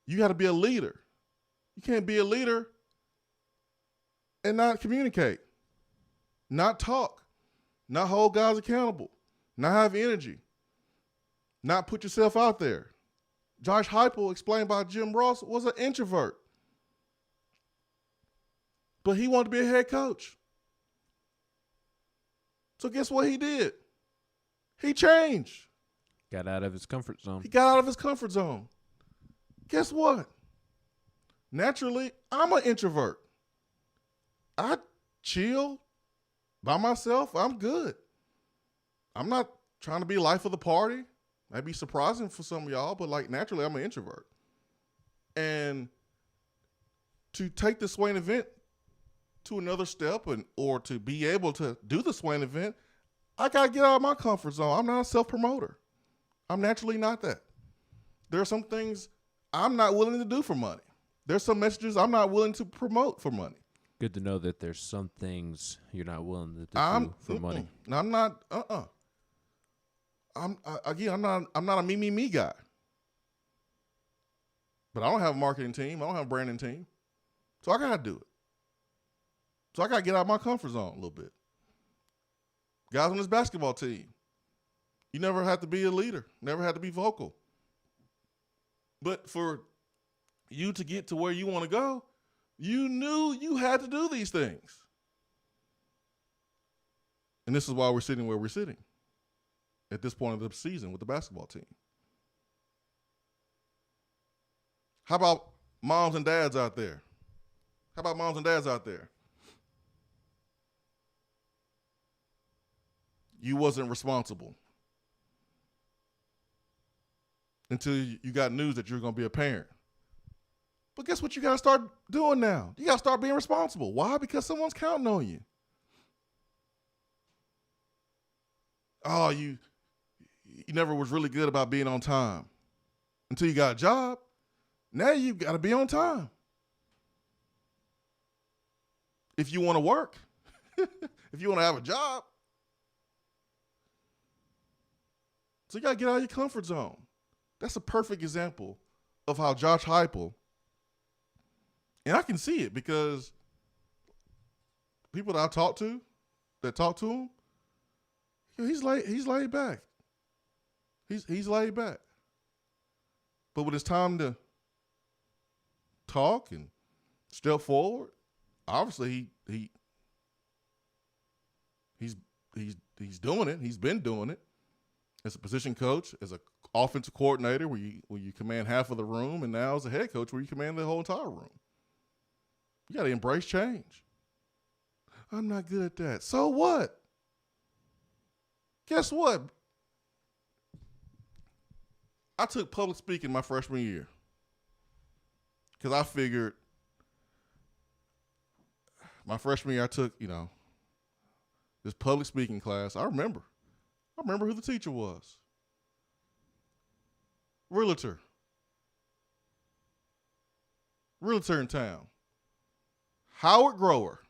Speaker 5: You got to be a leader. You can't be a leader and not communicate, not talk, not hold guys accountable, not have energy, not put yourself out there. Josh Heupel, explained by Jim Ross, was an introvert. But he wanted to be a head coach. So guess what he did? He changed.
Speaker 8: Got out of his comfort zone.
Speaker 5: He got out of his comfort zone. Guess what? Naturally, I'm an introvert. I chill by myself. I'm good. I'm not trying to be life of the party. Might be surprising for some of y'all, but like naturally, I'm an introvert. And to take the Swain Event to another step or to be able to do the Swain Event, I got to get out of my comfort zone. I'm not a self-promoter. I'm naturally not that. There are some things I'm not willing to do for money. There's some messages I'm not willing to promote for money.
Speaker 8: Good to know that there's some things you're not willing to do for money.
Speaker 5: I'm not. I'm not a me guy. But I don't have a marketing team. I don't have a branding team. So I gotta do it. So I gotta get out of my comfort zone a little bit. Guys on this basketball team, you never have to be a leader. Never had to be vocal. But for you to get to where you want to go, you knew you had to do these things. And this is why we're sitting where we're sitting at this point of the season with the basketball team. How about moms and dads out there? You wasn't responsible until you got news that you're going to be a parent. But guess what you got to start doing now? You got to start being responsible. Why? Because someone's counting on you. Oh, you never was really good about being on time until you got a job. Now you got to be on time. If you want to work, if you want to have a job. So you got to get out of your comfort zone. That's a perfect example of how Josh Heupel, and I can see it because people that I talk to, him, he's laid back. He's laid back. But when it's time to talk and step forward, obviously he's doing it. He's been doing it as a position coach, as an offensive coordinator where you command half of the room, and now as a head coach where you command the whole entire room. You got to embrace change. I'm not good at that. So what? Guess what? I took public speaking my freshman year because I figured my freshman year I took, this public speaking class. I remember who the teacher was. Realtor in town. Howard Grower.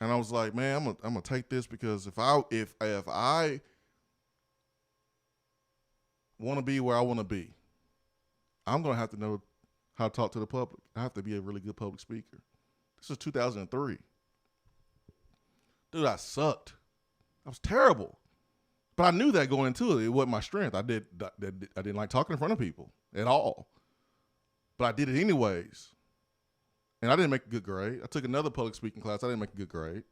Speaker 5: And I was like, man, I'm gonna take this because if I want to be where I want to be, I'm gonna have to know how to talk to the public. I have to be a really good public speaker. This is 2003. Dude, I sucked. I was terrible. But I knew that going into it. It wasn't my strength. I didn't like talking in front of people at all. But I did it anyways. And I didn't make a good grade. I took another public speaking class. I didn't make a good grade.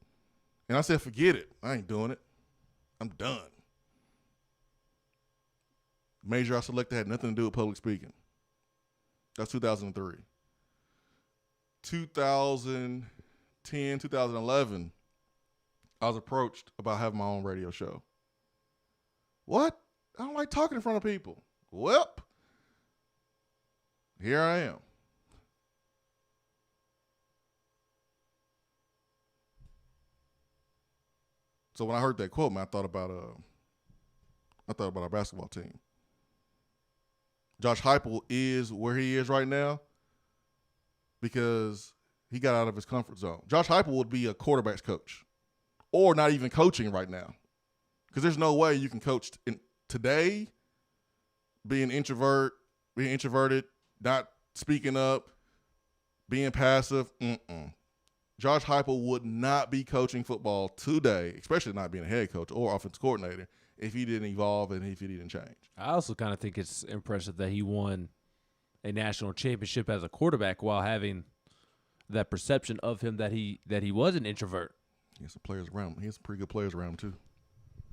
Speaker 5: And I said, forget it. I ain't doing it. I'm done. Major I selected had nothing to do with public speaking. That's 2003. 2010, 2011, I was approached about having my own radio show. What? I don't like talking in front of people. Well, here I am. So when I heard that quote, man, I thought about our basketball team. Josh Heupel is where he is right now because he got out of his comfort zone. Josh Heupel would be a quarterback's coach or not even coaching right now because there's no way you can coach today being introverted, not speaking up, being passive. Josh Heupel would not be coaching football today, especially not being a head coach or offensive coordinator, if he didn't evolve and if he didn't change.
Speaker 8: I also kind of think it's impressive that he won a national championship as a quarterback while having that perception of him that he was an introvert.
Speaker 5: He has some players around him. He has some pretty good players around him, too.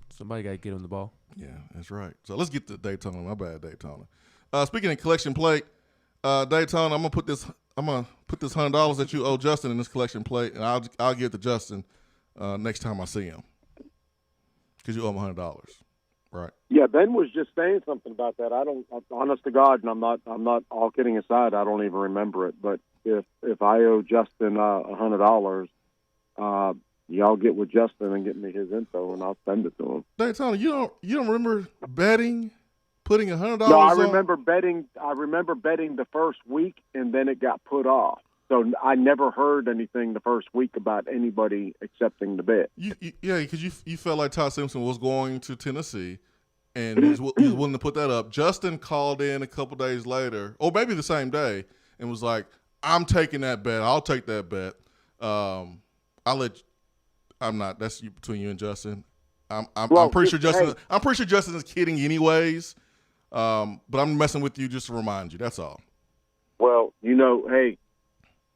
Speaker 8: Somebody got to get him the ball.
Speaker 5: Yeah, that's right. So let's get to Daytona. My bad, Daytona. Speaking of collection plate, Daytona, I'm gonna put this $100 that you owe Justin in this collection plate, and I'll give it to Justin next time I see him, because you owe him $100, right?
Speaker 16: Yeah, Ben was just saying something about that. Honest to God, and I'm not all kidding aside, I don't even remember it. But if I owe Justin $100, y'all get with Justin and get me his info, and I'll send it to him.
Speaker 5: Daytona, you don't remember betting, putting $100?
Speaker 16: No, I remember betting. I remember betting the first week, and then it got put off. So I never heard anything the first week about anybody accepting the bet.
Speaker 5: Yeah, because you felt like Todd Simpson was going to Tennessee, and he was willing to put that up. Justin called in a couple days later, or maybe the same day, and was like, "I'm taking that bet. I'll take that bet. I'm not. That's between you and Justin. I'm pretty sure Justin. Hey, I'm pretty sure Justin is kidding, anyways. But I'm messing with you just to remind you. That's all.
Speaker 16: Well, hey,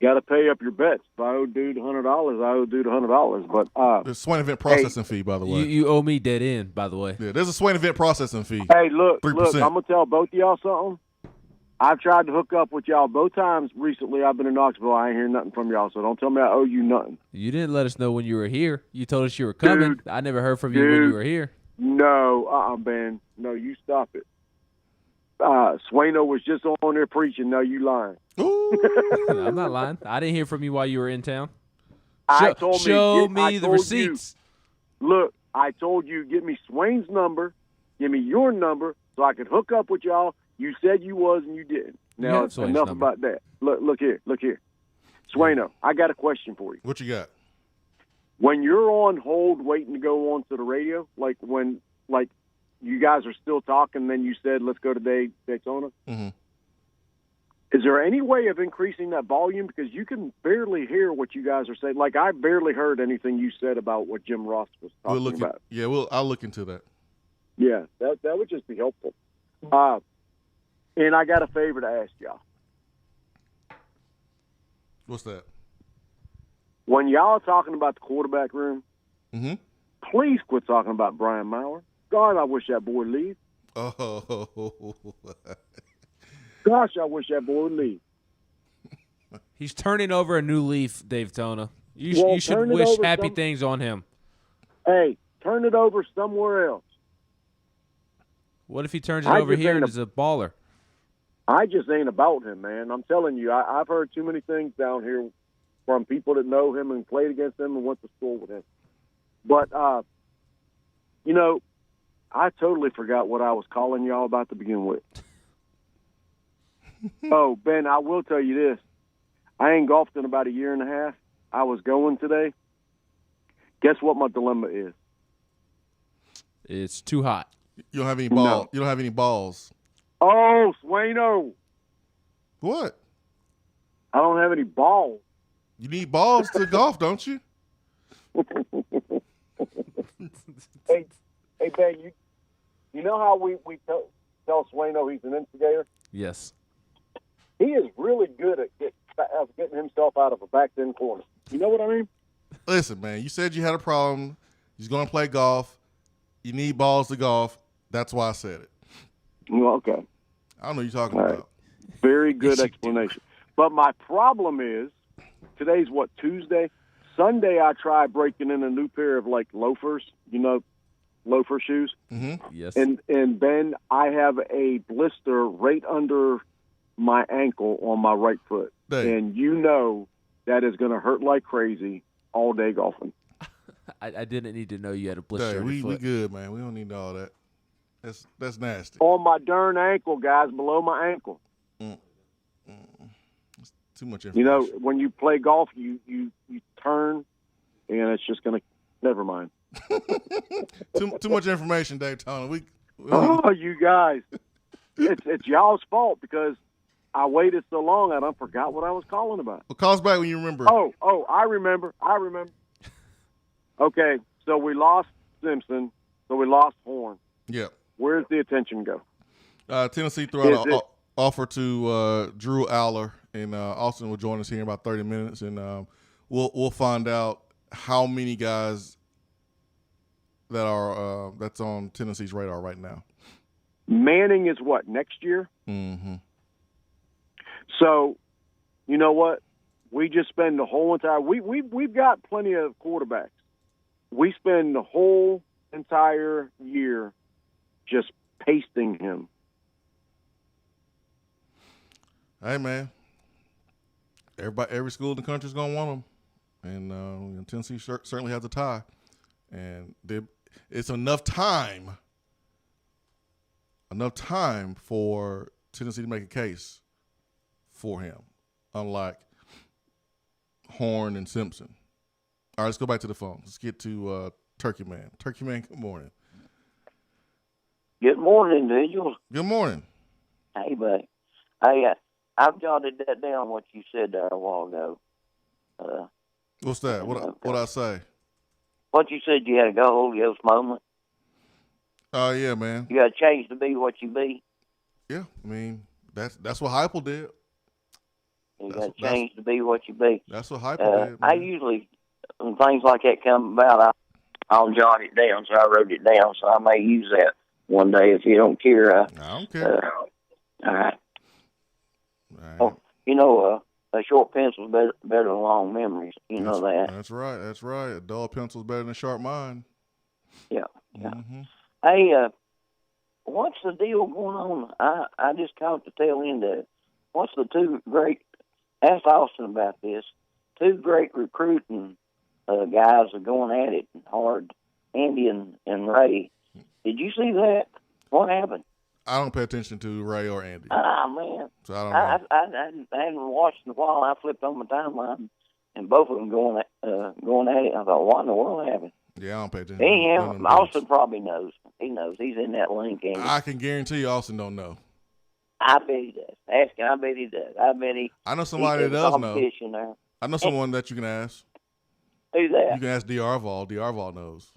Speaker 16: got to pay up your bets. If I owe dude $100, I owe dude $100. But
Speaker 5: there's a Swain Event processing fee, by the way.
Speaker 8: You owe me dead end, by the way.
Speaker 5: Yeah, there's a Swain Event processing fee.
Speaker 16: Hey, look,
Speaker 5: 3%.
Speaker 16: I'm gonna tell both of y'all something. I've tried to hook up with y'all both times recently. I've been in Knoxville. I ain't hearing nothing from y'all, so don't tell me I owe you nothing.
Speaker 8: You didn't let us know when you were here. You told us you were coming. Dude, I never heard from you when you were here.
Speaker 16: No, Ben. No, you stop it. Swaino was just on there preaching. No, you lying.
Speaker 8: No, I'm not lying. I didn't hear from you while you were in town.
Speaker 16: Show
Speaker 8: me the receipts.
Speaker 16: Look, I told you, give me Swain's number, give me your number, so I could hook up with y'all. You said you was, and you didn't. Now, enough about that. Look here. Swaino, I got a question for you.
Speaker 5: What you got?
Speaker 16: When you're on hold waiting to go on to the radio, like when you guys are still talking, then you said, let's go to Daytona,
Speaker 5: mm-hmm.
Speaker 16: Is there any way of increasing that volume? Because you can barely hear what you guys are saying. Like, I barely heard anything you said about what Jim Ross was talking about.
Speaker 5: I'll look into that.
Speaker 16: Yeah, that would just be helpful. And I got a favor to ask y'all.
Speaker 5: What's that?
Speaker 16: When y'all are talking about the quarterback room,
Speaker 5: mm-hmm.
Speaker 16: Please quit talking about Brian Maurer. God, I wish that boy would leave.
Speaker 5: Oh.
Speaker 16: Gosh, I wish that boy would leave.
Speaker 8: He's turning over a new leaf, Daytona. You should wish happy things on him.
Speaker 16: Hey, turn it over somewhere else.
Speaker 8: What if he turns it over here and is a baller?
Speaker 16: I just ain't about him, man. I'm telling you, I've heard too many things down here from people that know him and played against him and went to school with him. But, I totally forgot what I was calling y'all about to begin with. Oh, Ben, I will tell you this. I ain't golfed in about a year and a half. I was going today. Guess what my dilemma is?
Speaker 8: It's too hot.
Speaker 5: You don't have any balls. No. You don't have any balls.
Speaker 16: Oh, Swaino.
Speaker 5: What?
Speaker 16: I don't have any balls.
Speaker 5: You need balls to golf, don't you?
Speaker 16: Hey, Ben, you know how we tell Swaino he's an instigator?
Speaker 8: Yes.
Speaker 16: He is really good at getting himself out of a backed in corner. You know what I mean?
Speaker 5: Listen, man, you said you had a problem. You're going to play golf. You need balls to golf. That's why I said it.
Speaker 16: Well, okay.
Speaker 5: I don't know what you're talking about.
Speaker 16: Very good explanation. But my problem is, today's what, Tuesday? Sunday I tried breaking in a new pair of, loafers, loafer shoes.
Speaker 5: Mm-hmm.
Speaker 8: Yes.
Speaker 16: And Ben, I have a blister right under my ankle on my right foot.
Speaker 5: Dang.
Speaker 16: And that is going to hurt like crazy all day golfing.
Speaker 8: I didn't need to know you had a blister on your foot.
Speaker 5: We good, man. We don't need all that. That's nasty.
Speaker 16: On my darn ankle, guys, below my ankle.
Speaker 5: It's too much information.
Speaker 16: When you play golf, you turn, and it's just going to – never mind.
Speaker 5: Too much information, Daytona.
Speaker 16: Oh, you guys. It's y'all's fault because I waited so long I done forgot what I was calling about.
Speaker 5: Well, call us back when you remember.
Speaker 16: Oh, I remember. Okay, so we lost Simpson, so we lost Horn.
Speaker 5: Yeah.
Speaker 16: Where's the attention go?
Speaker 5: Tennessee threw out offer to Drew Aller, and Austin will join us here in about 30 minutes, and we'll find out how many guys that are that's on Tennessee's radar right now.
Speaker 16: Manning is what, next year?
Speaker 5: Mm-hmm.
Speaker 16: So, you know what? We just spend the whole entire we've got plenty of quarterbacks. We spend the whole entire year just pasting him.
Speaker 5: Hey man, every school in the country is gonna want him, and Tennessee certainly has a tie, and it's enough time for Tennessee to make a case for him, unlike Horn and Simpson. All right, let's go back to the phone. Let's get to Turkey Man. Turkey Man, good morning.
Speaker 17: Good morning, individuals.
Speaker 5: Good morning.
Speaker 17: Hey, buddy. Hey, I've jotted that down, what you said there a while ago.
Speaker 5: What's that? What I say?
Speaker 17: What you said, you had a Holy Ghost moment.
Speaker 5: Oh, yeah, man.
Speaker 17: You got to change to be what you be.
Speaker 5: Yeah, I mean, that's what Heupel did.
Speaker 17: You got to change to be what you be.
Speaker 5: That's what Heupel did.
Speaker 17: I usually, when things like that come about, I'll jot it down, so I wrote it down, so I may use that one day if you don't care.
Speaker 5: I don't care.
Speaker 17: All right. Oh, you know, a short pencil's better than long memories. You know that.
Speaker 5: That's right. That's right. A dull pencil's better than a sharp mind.
Speaker 17: Yeah. Yeah.
Speaker 5: Mm-hmm.
Speaker 17: Hey, what's the deal going on? I just caught the tail end of it. What's the two great? Ask Austin about this. Two great recruiting guys are going at it hard. Andy and Ray. Did you see that? What happened?
Speaker 5: I don't pay attention to Ray or Andy.
Speaker 17: Ah, man.
Speaker 5: So I don't know.
Speaker 17: I hadn't watched in a while. I flipped on my timeline, and both of them going at it. I thought, what in the world happened?
Speaker 5: Yeah, I don't pay attention.
Speaker 17: Anyhow, Austin probably knows. He knows. He's in that link. Andy.
Speaker 5: I can guarantee you Austin don't know.
Speaker 17: I bet he does. Ask him. I bet he does. I bet he.
Speaker 5: I know somebody that does know.
Speaker 17: There.
Speaker 5: I know someone that you can ask.
Speaker 17: Who's that?
Speaker 5: You can ask D.R. Vol. D.R. Vol knows.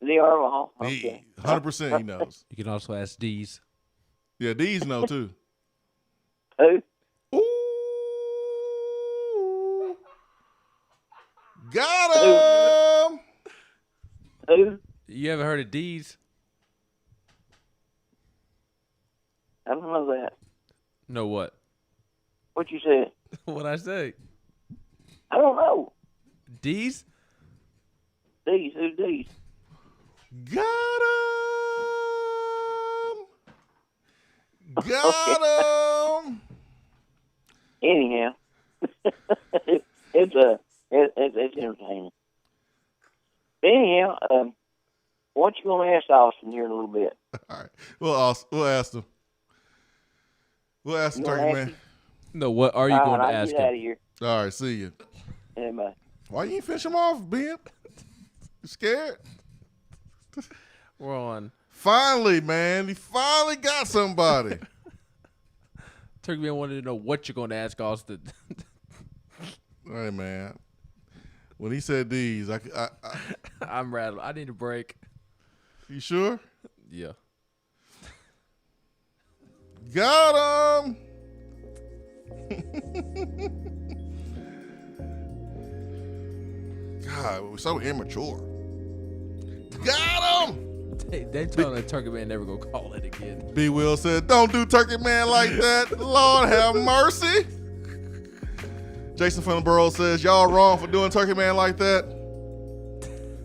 Speaker 17: D.R. Vol. Okay.
Speaker 5: 100% he knows.
Speaker 8: You can also ask D's.
Speaker 5: Yeah, D's know too.
Speaker 17: Who?
Speaker 5: Ooh. Got him.
Speaker 17: Who?
Speaker 8: You ever heard of D's?
Speaker 17: I don't know that.
Speaker 8: Know what?
Speaker 17: What you said?
Speaker 8: What'd I say?
Speaker 17: I don't know.
Speaker 8: D's?
Speaker 17: D's. Who's D's?
Speaker 5: Got him. Got him.
Speaker 17: Anyhow, it's entertaining. Anyhow, what you gonna ask Austin here in a little bit?
Speaker 5: All right, we'll ask him. We'll ask the Turkey Man.
Speaker 8: No, what are you going to ask
Speaker 17: get
Speaker 8: him?
Speaker 17: Out of here.
Speaker 5: All right, see you.
Speaker 17: Yeah, bye.
Speaker 5: Why you ain't finish him off, Ben? You scared?
Speaker 8: We're on.
Speaker 5: Finally, man. He finally got somebody.
Speaker 8: Turkey Man wanted to know what you're going to ask Austin.
Speaker 5: Hey, man. When he said these,
Speaker 8: I'm rattled. I need a break.
Speaker 5: You sure?
Speaker 8: Yeah.
Speaker 5: Got him. God, we're so immature. Got him.
Speaker 8: They told that Turkey Man never gonna call it again.
Speaker 5: B. Will said, "Don't do Turkey Man like that. Lord have mercy." Jason from the Borough says, "Y'all wrong for doing Turkey Man like that."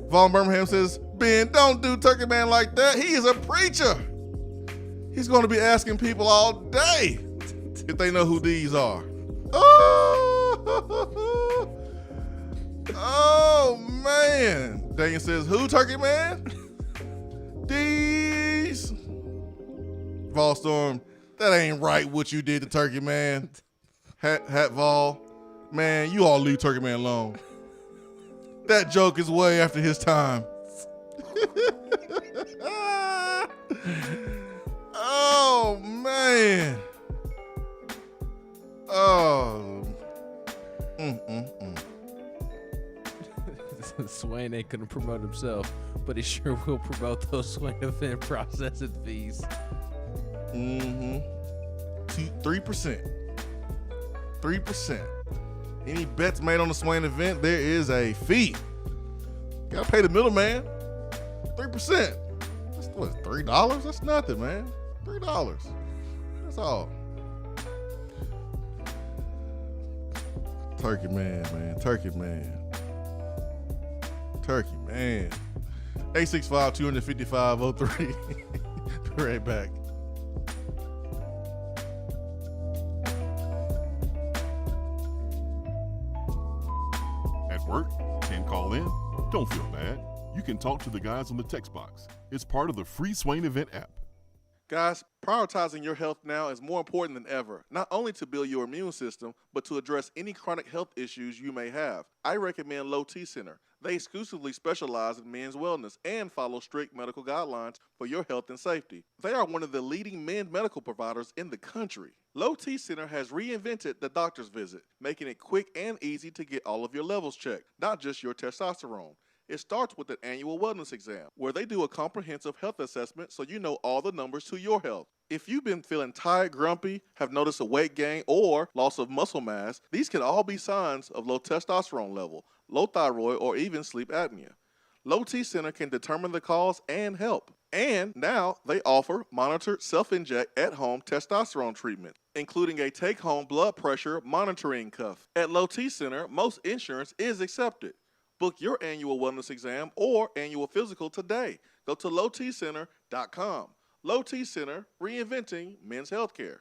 Speaker 5: Vaughn Birmingham says, "Ben, don't do Turkey Man like that. He is a preacher. He's going to be asking people all day if they know who these are." Oh man. Daniel says, "Who, Turkey Man?" These. Volstorm, that ain't right what you did to Turkey Man. Hat Vol, man, you all leave Turkey Man alone. That joke is way after his time. Oh man. Oh.
Speaker 8: Swain ain't gonna promote himself, but he sure will promote those Swain Event processing fees.
Speaker 5: Mm-hmm. 3%. 3%. Any bets made on the Swain event, there is a fee. Gotta pay the middleman. 3%. That's what, $3? That's nothing, man. $3. That's all. Turkey man. Turkey man. 865-255-03. Be right back.
Speaker 14: At work, can't call in? Don't feel bad. You can talk to the guys on the text box. It's part of the free Swain Event app.
Speaker 1: Guys, prioritizing your health now is more important than ever, not only to build your immune system, but to address any chronic health issues you may have. I recommend Low T Center. They exclusively specialize in men's wellness and follow strict medical guidelines for your health and safety. They are one of the leading men's medical providers in the country. Low T Center has reinvented the doctor's visit, making it quick and easy to get all of your levels checked, not just your testosterone. It starts with an annual wellness exam, where they do a comprehensive health assessment so you know all the numbers to your health. If you've been feeling tired, grumpy, have noticed a weight gain, or loss of muscle mass, these can all be signs of low testosterone level, low thyroid, or even sleep apnea. Low T Center can determine the cause and help. And now they offer monitored self-inject at-home testosterone treatment, including a take-home blood pressure monitoring cuff. At Low T Center, most insurance is accepted. Book your annual wellness exam or annual physical today. Go to lowtcenter.com. Low T Center, reinventing men's healthcare.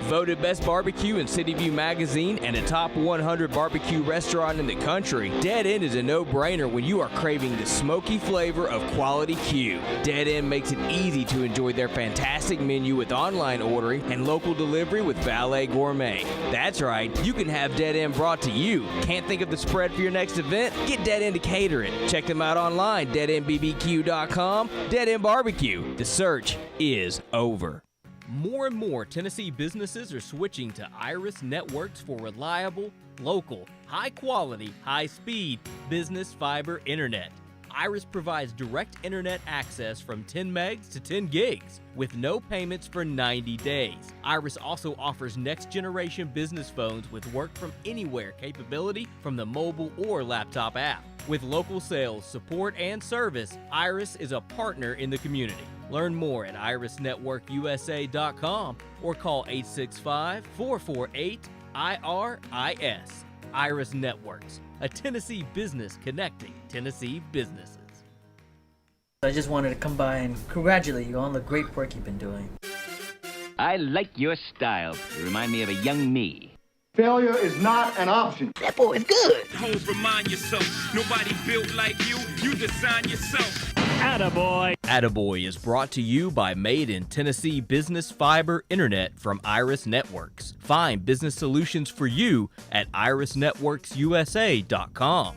Speaker 3: Voted Best Barbecue in City View Magazine and a top 100 barbecue restaurant in the country, Dead End is a no-brainer when you are craving the smoky flavor of quality Q. Dead End makes it easy to enjoy their fantastic menu with online ordering and local delivery with Valet Gourmet. That's right, you can have Dead End brought to you. Can't think of the spread for your next event? Get Dead End to cater it. Check them out online, deadendbbq.com. Dead End Barbecue. The search is over. More and more Tennessee businesses are switching to Iris Networks for reliable, local, high-quality, high-speed business fiber internet. Iris provides direct internet access from 10 megs to 10 gigs with no payments for 90 days. Iris also offers next-generation business phones with work-from-anywhere capability from the mobile or laptop app. With local sales, support, and service, Iris is a partner in the community. Learn more at irisnetworkusa.com or call 865-448-IRIS. Iris Networks, a Tennessee business connecting Tennessee businesses.
Speaker 18: I just wanted to come by and congratulate you on the great work you've been doing.
Speaker 19: I like your style. You remind me of a young me.
Speaker 7: Failure is not an option.
Speaker 19: That boy is good.
Speaker 20: Homes, remind yourself, nobody built like you. You design yourself.
Speaker 3: Attaboy. Attaboy is brought to you by Made in Tennessee Business Fiber Internet from Iris Networks. Find business solutions for you at irisnetworksusa.com.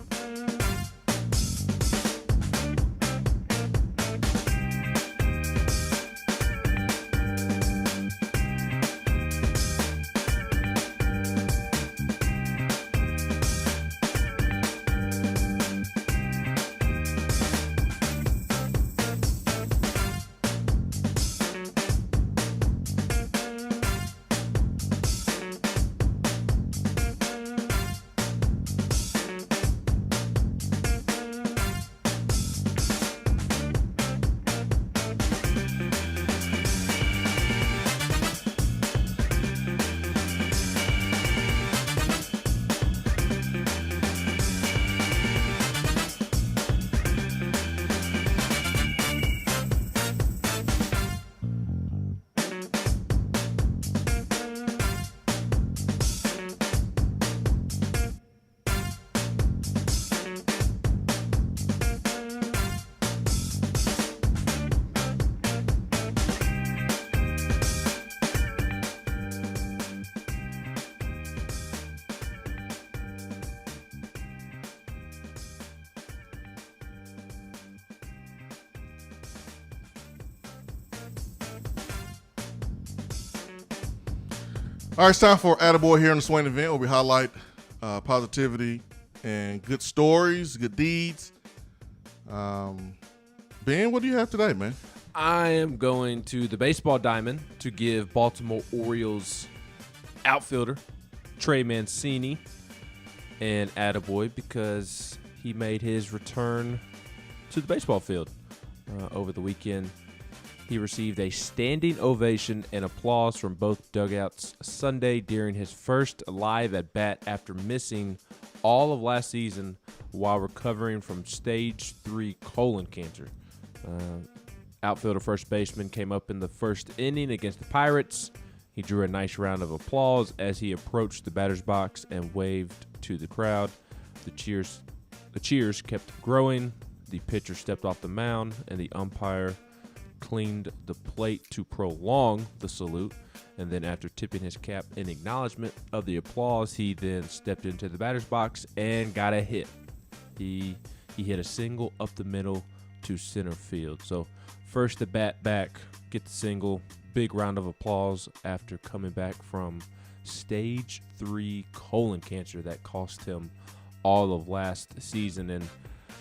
Speaker 5: All right, it's time for Attaboy here in the Swain Event, where we highlight positivity and good stories, good deeds. Ben, what do you have today, man?
Speaker 8: I am going to the baseball diamond to give Baltimore Orioles outfielder Trey Mancini an attaboy because he made his return to the baseball field over the weekend. He received a standing ovation and applause from both dugouts Sunday during his first live at-bat after missing all of last season while recovering from stage 3 colon cancer. Outfielder first baseman came up in the first inning against the Pirates. He drew a nice round of applause as he approached the batter's box and waved to the crowd. The cheers kept growing. The pitcher stepped off the mound, and the umpire cleaned the plate to prolong the salute. And then after tipping his cap in acknowledgement of the applause, he then stepped into the batter's box and got a hit. He hit a single up the middle to center field. So first the bat back, get the single, big round of applause after coming back from stage 3 colon cancer that cost him all of last season. And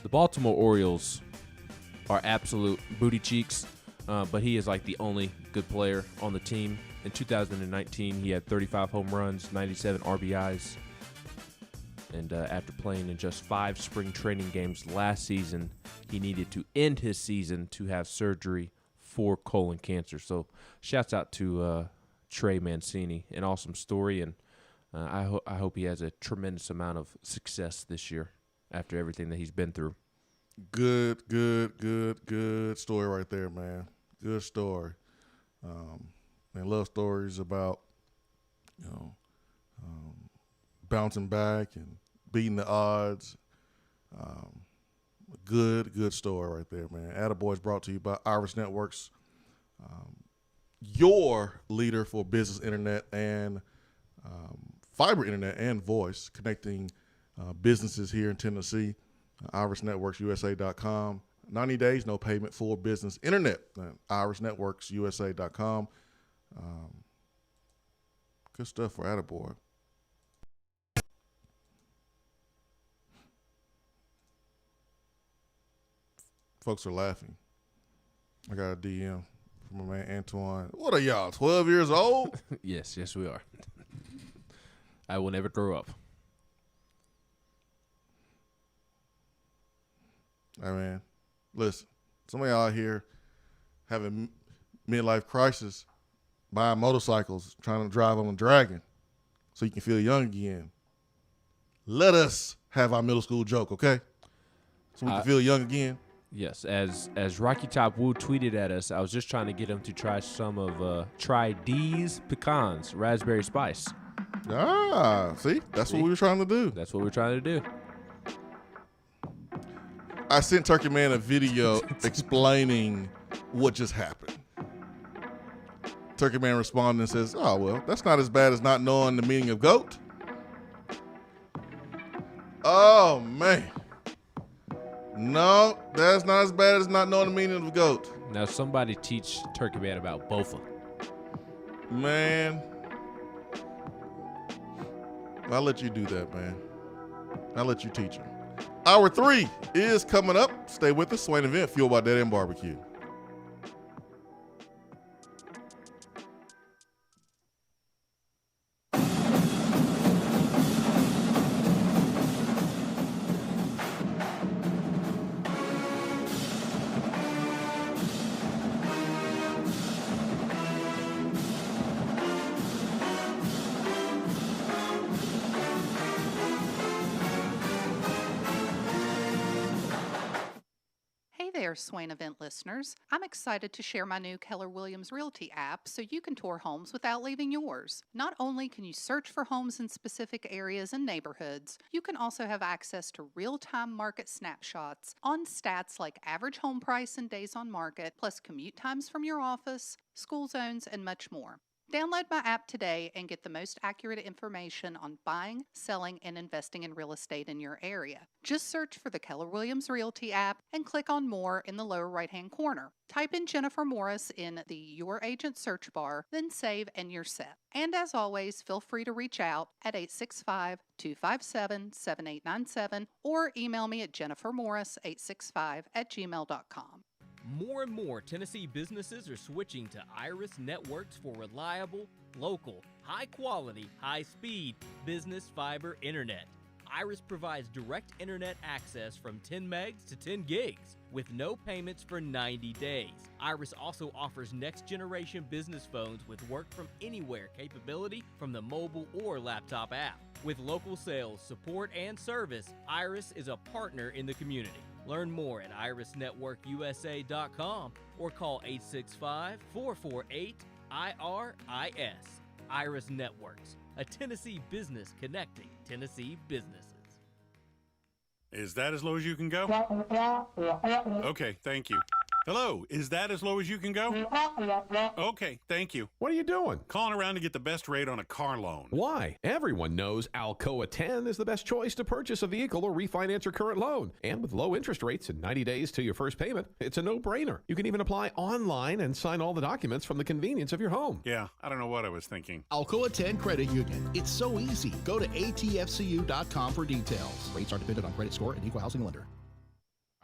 Speaker 8: the Baltimore Orioles are absolute booty cheeks, but he is like the only good player on the team. In 2019, he had 35 home runs, 97 RBIs. And after playing in just 5 spring training games last season, he needed to end his season to have surgery for colon cancer. So shouts out to Trey Mancini, an awesome story. And I hope he has a tremendous amount of success this year after everything that he's been through.
Speaker 5: Good story right there, man. Good story. And love stories about, bouncing back and beating the odds. Good story right there, man. Attaboy's brought to you by Artis Networks, your leader for business internet and fiber internet and voice, connecting businesses here in Tennessee. IrisNetworksUSA.com. 90 days, no payment for business internet. IrisNetworksUSA.com. Good stuff for Attaboy. Folks are laughing. I got a DM from my man Antoine. What are y'all, 12 years old?
Speaker 8: Yes, we are. I will never grow up.
Speaker 5: Hey, man, listen, some of y'all out here having midlife crisis, buying motorcycles, trying to drive on a Dragon so you can feel young again. Let us have our middle school joke, okay? So we can feel young again.
Speaker 8: Yes, as Rocky Top Wu tweeted at us, I was just trying to get him to try some of try D's pecans, raspberry spice.
Speaker 5: See? That's what we were trying to do.
Speaker 8: That's what we were trying to do.
Speaker 5: I sent Turkey Man a video explaining what just happened. Turkey Man responded and says, oh, well, that's not as bad as not knowing the meaning of goat. Oh, man. No, that's not as bad as not knowing the meaning of goat.
Speaker 8: Now, somebody teach Turkey Man about bofa.
Speaker 5: Man. I'll let you do that, man. I'll let you teach him. Hour 3 is coming up. Stay with us. Swain Event, fueled by Dead End Barbecue.
Speaker 10: Swain Event listeners, I'm excited to share my new Keller Williams Realty app so you can tour homes without leaving yours. Not only can you search for homes in specific areas and neighborhoods, you can also have access to real-time market snapshots on stats like average home price and days on market, plus commute times from your office, school zones, and much more. Download my app today and get the most accurate information on buying, selling, and investing in real estate in your area. Just search for the Keller Williams Realty app and click on More in the lower right-hand corner. Type in Jennifer Morris in the Your Agent search bar, then save and you're set. And as always, feel free to reach out at 865-257-7897 or email me at jennifermorris865@gmail.com.
Speaker 3: More and more Tennessee businesses are switching to Iris Networks for reliable, local, high-quality, high-speed business fiber internet. Iris provides direct internet access from 10 megs to 10 gigs with no payments for 90 days. Iris also offers next-generation business phones with work-from-anywhere capability from the mobile or laptop app. With local sales, support, and service, Iris is a partner in the community. Learn more at irisnetworkusa.com or call 865-448-IRIS. Iris Networks, a Tennessee business connecting Tennessee businesses.
Speaker 11: Is that as low as you can go? Okay, thank you. Hello, is that as low as you can go? Okay, thank you.
Speaker 12: What are you doing?
Speaker 11: Calling around to get the best rate on a car loan.
Speaker 12: Why? Everyone knows Alcoa 10 is the best choice to purchase a vehicle or refinance your current loan. And with low interest rates and 90 days to your first payment, it's a no-brainer. You can even apply online and sign all the documents from the convenience of your home.
Speaker 11: Yeah, I don't know what I was thinking.
Speaker 13: Alcoa 10 Credit Union. It's so easy. Go to atfcu.com for details. Rates are dependent on credit score and equal housing lender.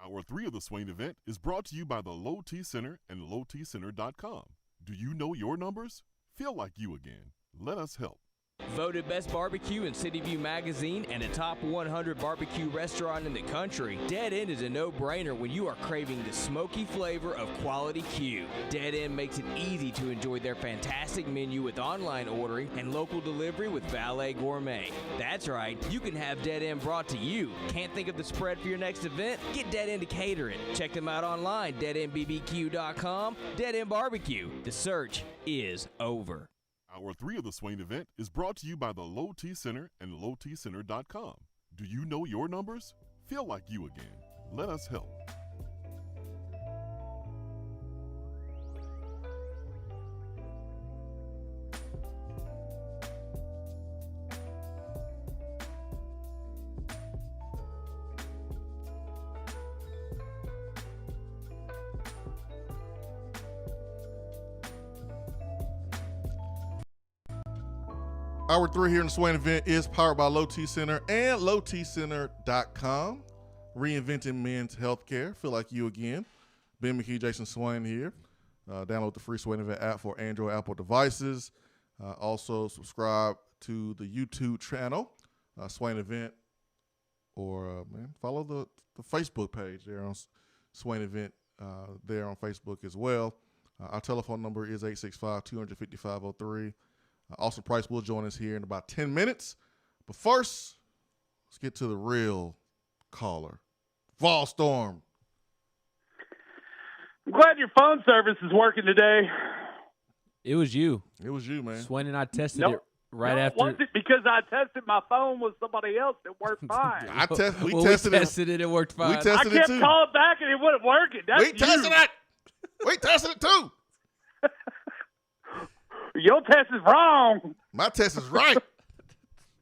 Speaker 14: Hour 3 of the Swain Event is brought to you by the Low T Center and lowtcenter.com. Do you know your numbers? Feel like you again. Let us help.
Speaker 3: Voted Best Barbecue in City View Magazine and a top 100 barbecue restaurant in the country, Dead End is a no-brainer when you are craving the smoky flavor of quality Q. Dead End makes it easy to enjoy their fantastic menu with online ordering and local delivery with Valet Gourmet. That's right, you can have Dead End brought to you. Can't think of the spread for your next event? Get Dead End to cater it. Check them out online, deadendbbq.com. Dead End Barbecue. The search is over.
Speaker 14: Hour 3 of the Swain Event is brought to you by the Low T Center and lowtcenter.com. Do you know your numbers? Feel like you again. Let us help.
Speaker 5: Hour 3 here in the Swain Event is powered by Low T Center and lowtcenter.com. Reinventing men's healthcare. Feel like you again. Ben McKee, Jason Swain here. Download the free Swain Event app for Android, Apple devices. Also subscribe to the YouTube channel, Swain Event, or follow the Facebook page there on Swain Event there on Facebook as well. Our telephone number is 865-250-503. Austin Price will join us here in about 10 minutes. But first, let's get to the real caller, Vol Storm.
Speaker 21: I'm glad your phone service is working today.
Speaker 8: It was you.
Speaker 5: It was you, man.
Speaker 8: Swain and I tested it right after.
Speaker 21: Was it because I tested my phone with somebody else? It worked fine.
Speaker 5: We tested it.
Speaker 8: It worked fine.
Speaker 5: We tested
Speaker 21: I
Speaker 5: it
Speaker 21: kept
Speaker 5: too.
Speaker 21: calling back and it wasn't working.
Speaker 5: We tested it. We tested it too.
Speaker 21: Your test is wrong.
Speaker 5: My test is right.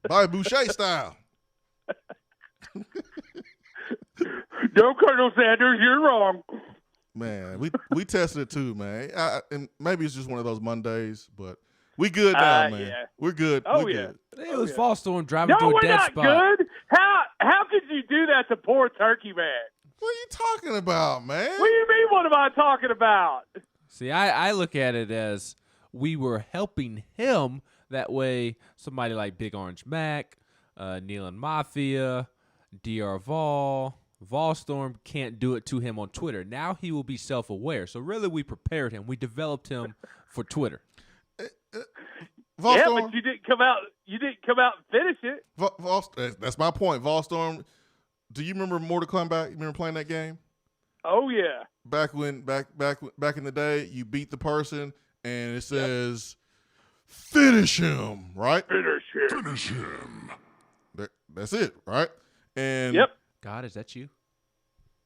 Speaker 5: Bobby Boucher style.
Speaker 21: No, Colonel Sanders, you're wrong.
Speaker 5: Man, we tested it too, man. And maybe it's just one of those Mondays, but we good now, man.
Speaker 21: Yeah.
Speaker 5: We're good.
Speaker 21: Oh,
Speaker 5: we're
Speaker 21: yeah.
Speaker 5: good.
Speaker 8: It was Fall Storm driving
Speaker 21: No,
Speaker 8: to a
Speaker 21: we're
Speaker 8: dead
Speaker 21: not
Speaker 8: spot.
Speaker 21: good. How could you do that to poor Turkey Man?
Speaker 5: What are you talking about, man?
Speaker 21: What do you mean, what am I talking about?
Speaker 8: See, I look at it as we were helping him. That way, somebody like Big Orange Mac, Nealon Mafia, DR Volstorm can't do it to him on Twitter. Now he will be self-aware. So really, we prepared him. We developed him for Twitter.
Speaker 21: Yeah, but you didn't come out. You didn't come out and finish it.
Speaker 5: That's my point. Volstorm, do you remember Mortal Kombat? You remember playing that game?
Speaker 21: Oh yeah.
Speaker 5: Back in the day, you beat the person and it says, "Finish him," right?
Speaker 21: Finish
Speaker 5: him. That's it, right? And
Speaker 21: yep.
Speaker 8: God, is that you?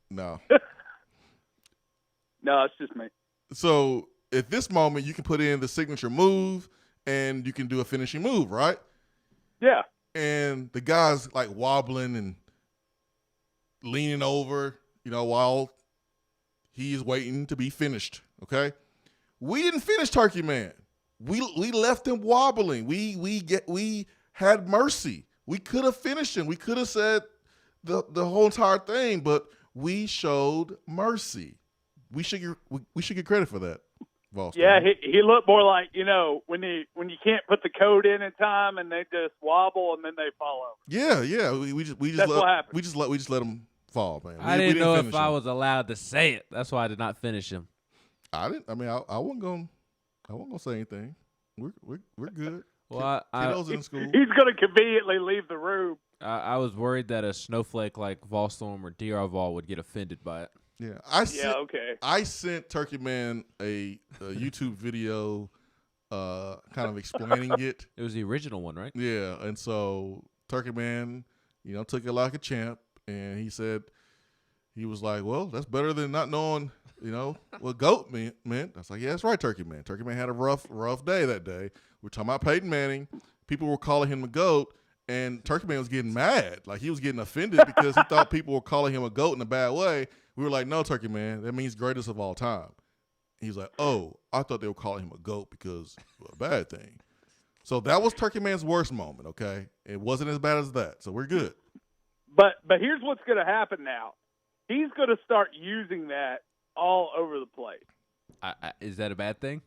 Speaker 5: No.
Speaker 21: No, it's just me.
Speaker 5: So at this moment, you can put in the signature move and you can do a finishing move, right?
Speaker 21: Yeah.
Speaker 5: And the guy's like wobbling and leaning over, while he's waiting to be finished. Okay. We didn't finish Turkey Man. We left him wobbling. We had mercy. We could have finished him. We could have said the whole entire thing, but we showed mercy. we should get credit for that. Volstar.
Speaker 21: Yeah, he looked more like, when you can't put the code in time and they just wobble and then they fall over.
Speaker 5: Yeah. We just
Speaker 21: That's what happened.
Speaker 5: We just let them fall, man.
Speaker 8: I didn't know if I was allowed to say it. That's why I did not finish him.
Speaker 5: I didn't. I mean, I wasn't gonna say anything. We're good.
Speaker 8: Well,
Speaker 5: kiddos in school.
Speaker 21: He's gonna conveniently leave the room.
Speaker 8: I was worried that a snowflake like Volstorm or DR Vol would get offended by it.
Speaker 5: Yeah,
Speaker 21: okay.
Speaker 5: I sent Turkey Man a YouTube video, kind of explaining it.
Speaker 8: It was the original one, right?
Speaker 5: Yeah, and so Turkey Man, took it like a champ, and he said, he was like, well, that's better than not knowing, what GOAT meant. I was like, yeah, that's right, Turkey Man. Turkey Man had a rough day that day. We're talking about Peyton Manning. People were calling him a GOAT, and Turkey Man was getting mad. Like, he was getting offended because he thought people were calling him a GOAT in a bad way. We were like, no, Turkey Man, that means greatest of all time. He's like, oh, I thought they were calling him a GOAT because of a bad thing. So that was Turkey Man's worst moment, okay? It wasn't as bad as that, so we're good.
Speaker 21: But here's what's going to happen now. He's going to start using that all over the place.
Speaker 8: Is that a bad thing?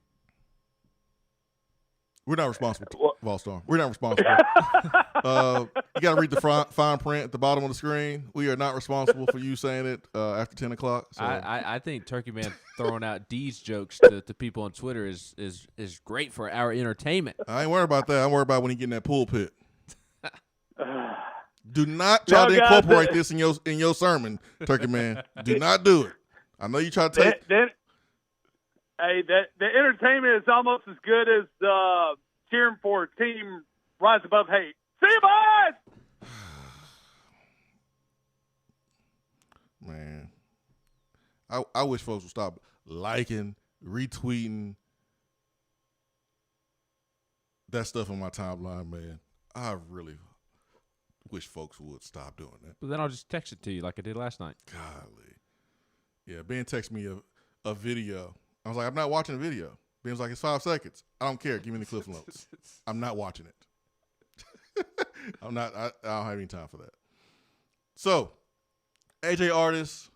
Speaker 5: We're not responsible, Volstar. We're not responsible. You got to read the fine print at the bottom of the screen. We are not responsible for you saying it after 10 o'clock. So.
Speaker 8: I think Turkey Man throwing out D's jokes to people on Twitter is great for our entertainment.
Speaker 5: I ain't worried about that. I'm worried about when he get in that pulpit. Do not try to incorporate this in your sermon, Turkey Man. Do not do it. I know you try to take.
Speaker 21: The entertainment is almost as good as cheering for Team Rise Above Hate. See you, boys!
Speaker 5: Man, I wish folks would stop liking, retweeting that stuff on my timeline, man. I really wish folks would stop doing that.
Speaker 8: But then I'll just text it to you like I did last night.
Speaker 5: Golly. Yeah, Ben texted me a video. I was like, I'm not watching the video. Ben was like, it's 5 seconds. I don't care. Give me the Cliff Notes. I'm not watching it. I don't have any time for that. So, AJ Artis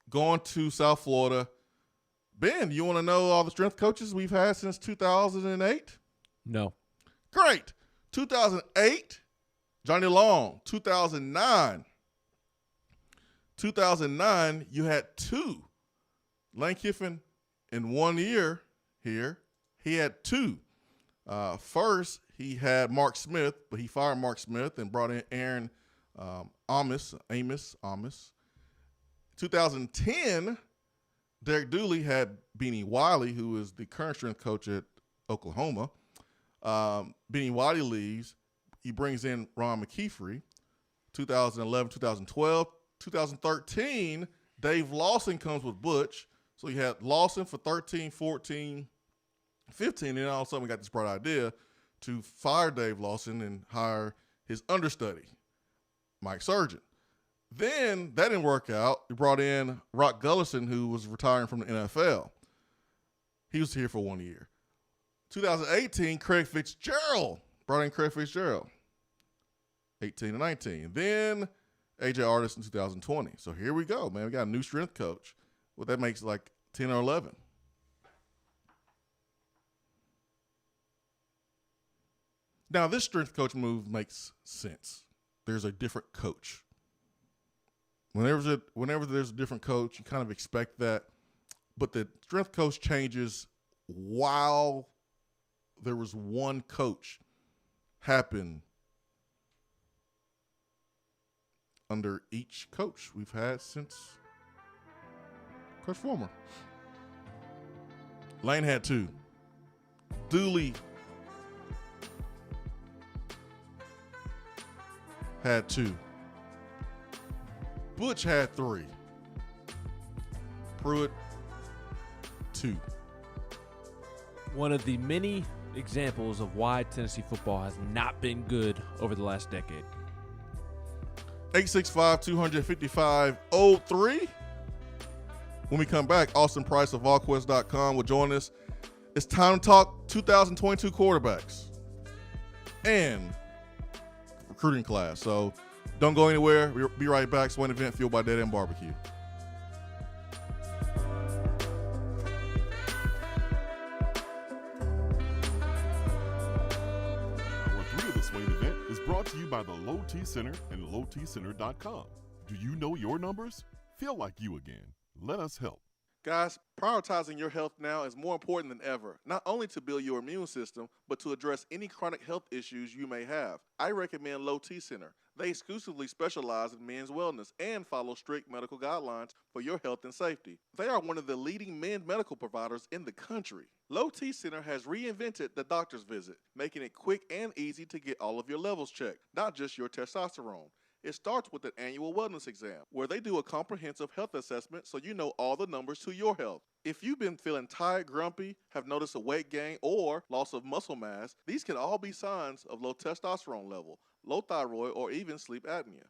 Speaker 5: going to South Florida. Ben, you want to know all the strength coaches we've had since 2008?
Speaker 8: No.
Speaker 5: Great. 2008, Johnny Long. 2009, you had 2. Lane Kiffin in 1 year here, he had 2. First, he had Mark Smith, but he fired Mark Smith and brought in Aaron Amos. 2010, Derek Dooley had Beanie Wiley, who is the current strength coach at Oklahoma. Beanie Wiley leaves. He brings in Ron McKeefery. 2011, 2012. 2013, Dave Lawson comes with Butch. So you had Lawson for 13, 14, 15, and then all of a sudden we got this bright idea to fire Dave Lawson and hire his understudy, Mike Surgeon. Then that didn't work out. We brought in Rock Gullison, who was retiring from the NFL. He was here for 1 year. 2018, Craig Fitzgerald. Brought in Craig Fitzgerald. 18 and 19. Then AJ Artis in 2020. So here we go, man. We got a new strength coach. Well, that makes like 10 or 11. Now, this strength coach move makes sense. There's a different coach. Whenever there's a different coach, you kind of expect that. But the strength coach changes while there was one coach happen under each coach we've had since Coach Former. Lane had 2. Dooley had 2. Butch had 3. Pruitt, 2.
Speaker 8: One of the many examples of why Tennessee football has not been good over the last decade.
Speaker 5: 865-255-03. When we come back, Austin Price of VolQuest.com will join us. It's time to talk 2022 quarterbacks and recruiting class. So don't go anywhere. We'll be right back. Swain Event, fueled by Dead End Barbecue.
Speaker 14: to you by the Low T Center and lowtcenter.com. Do you know your numbers? Feel like you again. Let us help.
Speaker 1: Guys, prioritizing your health now is more important than ever, not only to build your immune system, but to address any chronic health issues you may have. I recommend Low T Center. They exclusively specialize in men's wellness and follow strict medical guidelines for your health and safety. They are one of the leading men's medical providers in the country. Low T Center has reinvented the doctor's visit, making it quick and easy to get all of your levels checked, not just your testosterone. It starts with an annual wellness exam, where they do a comprehensive health assessment so you know all the numbers to your health. If you've been feeling tired, grumpy, have noticed a weight gain, or loss of muscle mass, these can all be signs of low testosterone level, low thyroid, or even sleep apnea.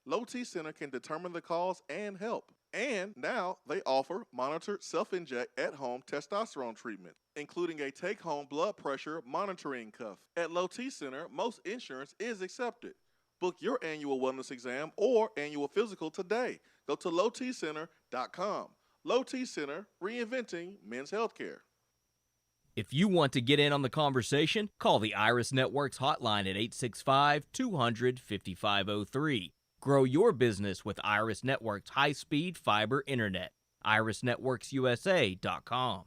Speaker 1: Low T Center can determine the cause and help. And now they offer monitored self-inject at-home testosterone treatment, including a take-home blood pressure monitoring cuff. At Low T Center, most insurance is accepted. Book your annual wellness exam or annual physical today. Go to lowtcenter.com. Low T Center, reinventing men's healthcare.
Speaker 3: If you want to get in on the conversation, call the Iris Networks hotline at 865-200-5503. Grow your business with Iris Networks high-speed fiber internet. irisnetworksusa.com.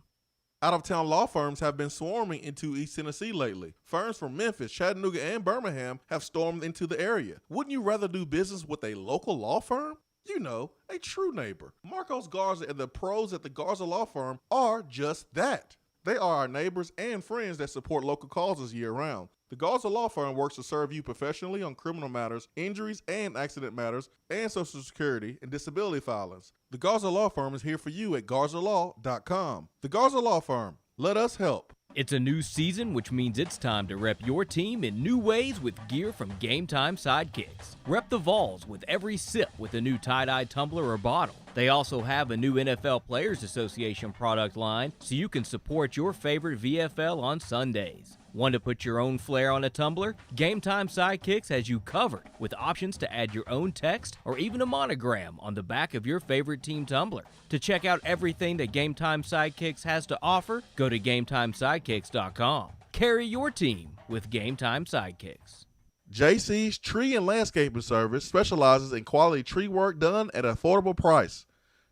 Speaker 1: Out-of-town law firms have been swarming into East Tennessee lately. Firms from Memphis, Chattanooga, and Birmingham have stormed into the area. Wouldn't you rather do business with a local law firm? You know, a true neighbor. Marcos Garza and the pros at the Garza Law Firm are just that. They are our neighbors and friends that support local causes year-round. The Garza Law Firm works to serve you professionally on criminal matters, injuries and accident matters, and Social Security and disability filings. The Garza Law Firm is here for you at garzalaw.com. The Garza Law Firm. Let us help.
Speaker 3: It's a new season, which means it's time to rep your team in new ways with gear from Game Time Sidekicks. Rep the Vols with every sip with a new tie-dye tumbler or bottle. They also have a new NFL Players Association product line, so you can support your favorite VFL on Sundays. Want to put your own flair on a tumbler? Game Time Sidekicks has you covered with options to add your own text or even a monogram on the back of your favorite team tumbler. To check out everything that Game Time Sidekicks has to offer, go to GameTimeSidekicks.com. Carry your team with Game Time Sidekicks.
Speaker 1: JC's Tree and Landscaping Service specializes in quality tree work done at an affordable price.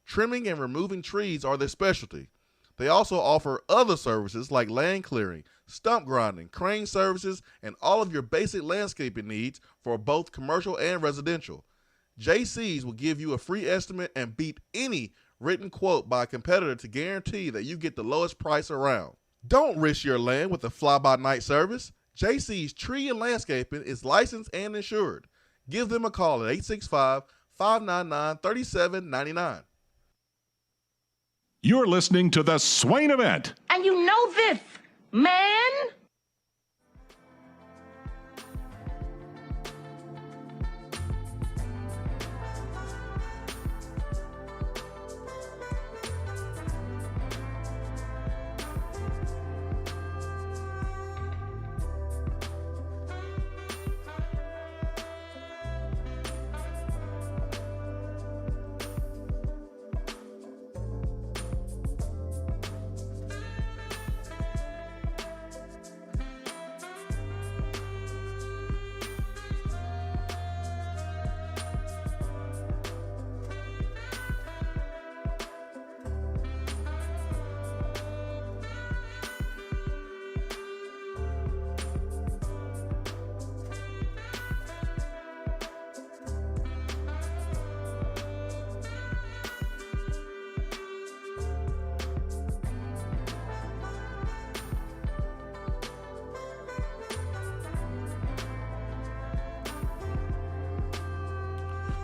Speaker 1: Trimming and removing trees are their specialty. They also offer other services like land clearing, stump grinding, crane services, and all of your basic landscaping needs for both commercial and residential. JC's will give you a free estimate and beat any written quote by a competitor to guarantee that you get the lowest price around. Don't risk your land with a fly-by-night service. JC's Tree and Landscaping is licensed and insured. Give them a call at 865-599-3799.
Speaker 4: You're listening to the Swain Event.
Speaker 22: And you know this, man.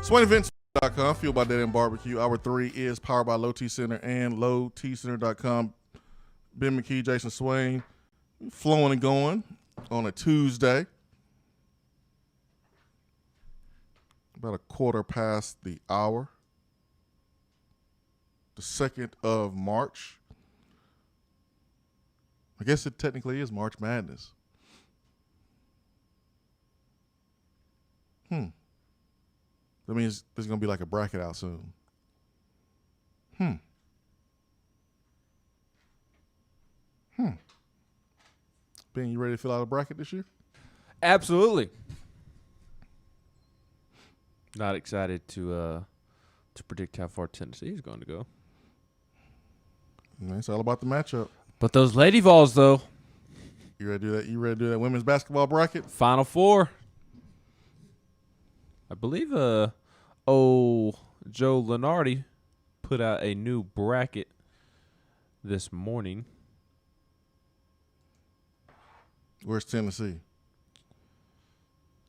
Speaker 5: SwainEvents.com, fueled by Dead End Barbecue. Hour 3 is powered by Low T Center and lowtcenter.com. Ben McKee, Jason Swain, flowing and going on a Tuesday. About a quarter past the hour. The 2nd of March. I guess it technically is March Madness. That means there's going to be like a bracket out soon. Ben, you ready to fill out a bracket this year?
Speaker 8: Absolutely. Not excited to predict how far Tennessee is going to go.
Speaker 5: It's all about the matchup.
Speaker 8: But those Lady Vols, though.
Speaker 5: You ready to do that? You ready to do that women's basketball bracket?
Speaker 8: Final Four. I believe Joe Lenardi put out a new bracket this morning.
Speaker 5: Where's Tennessee?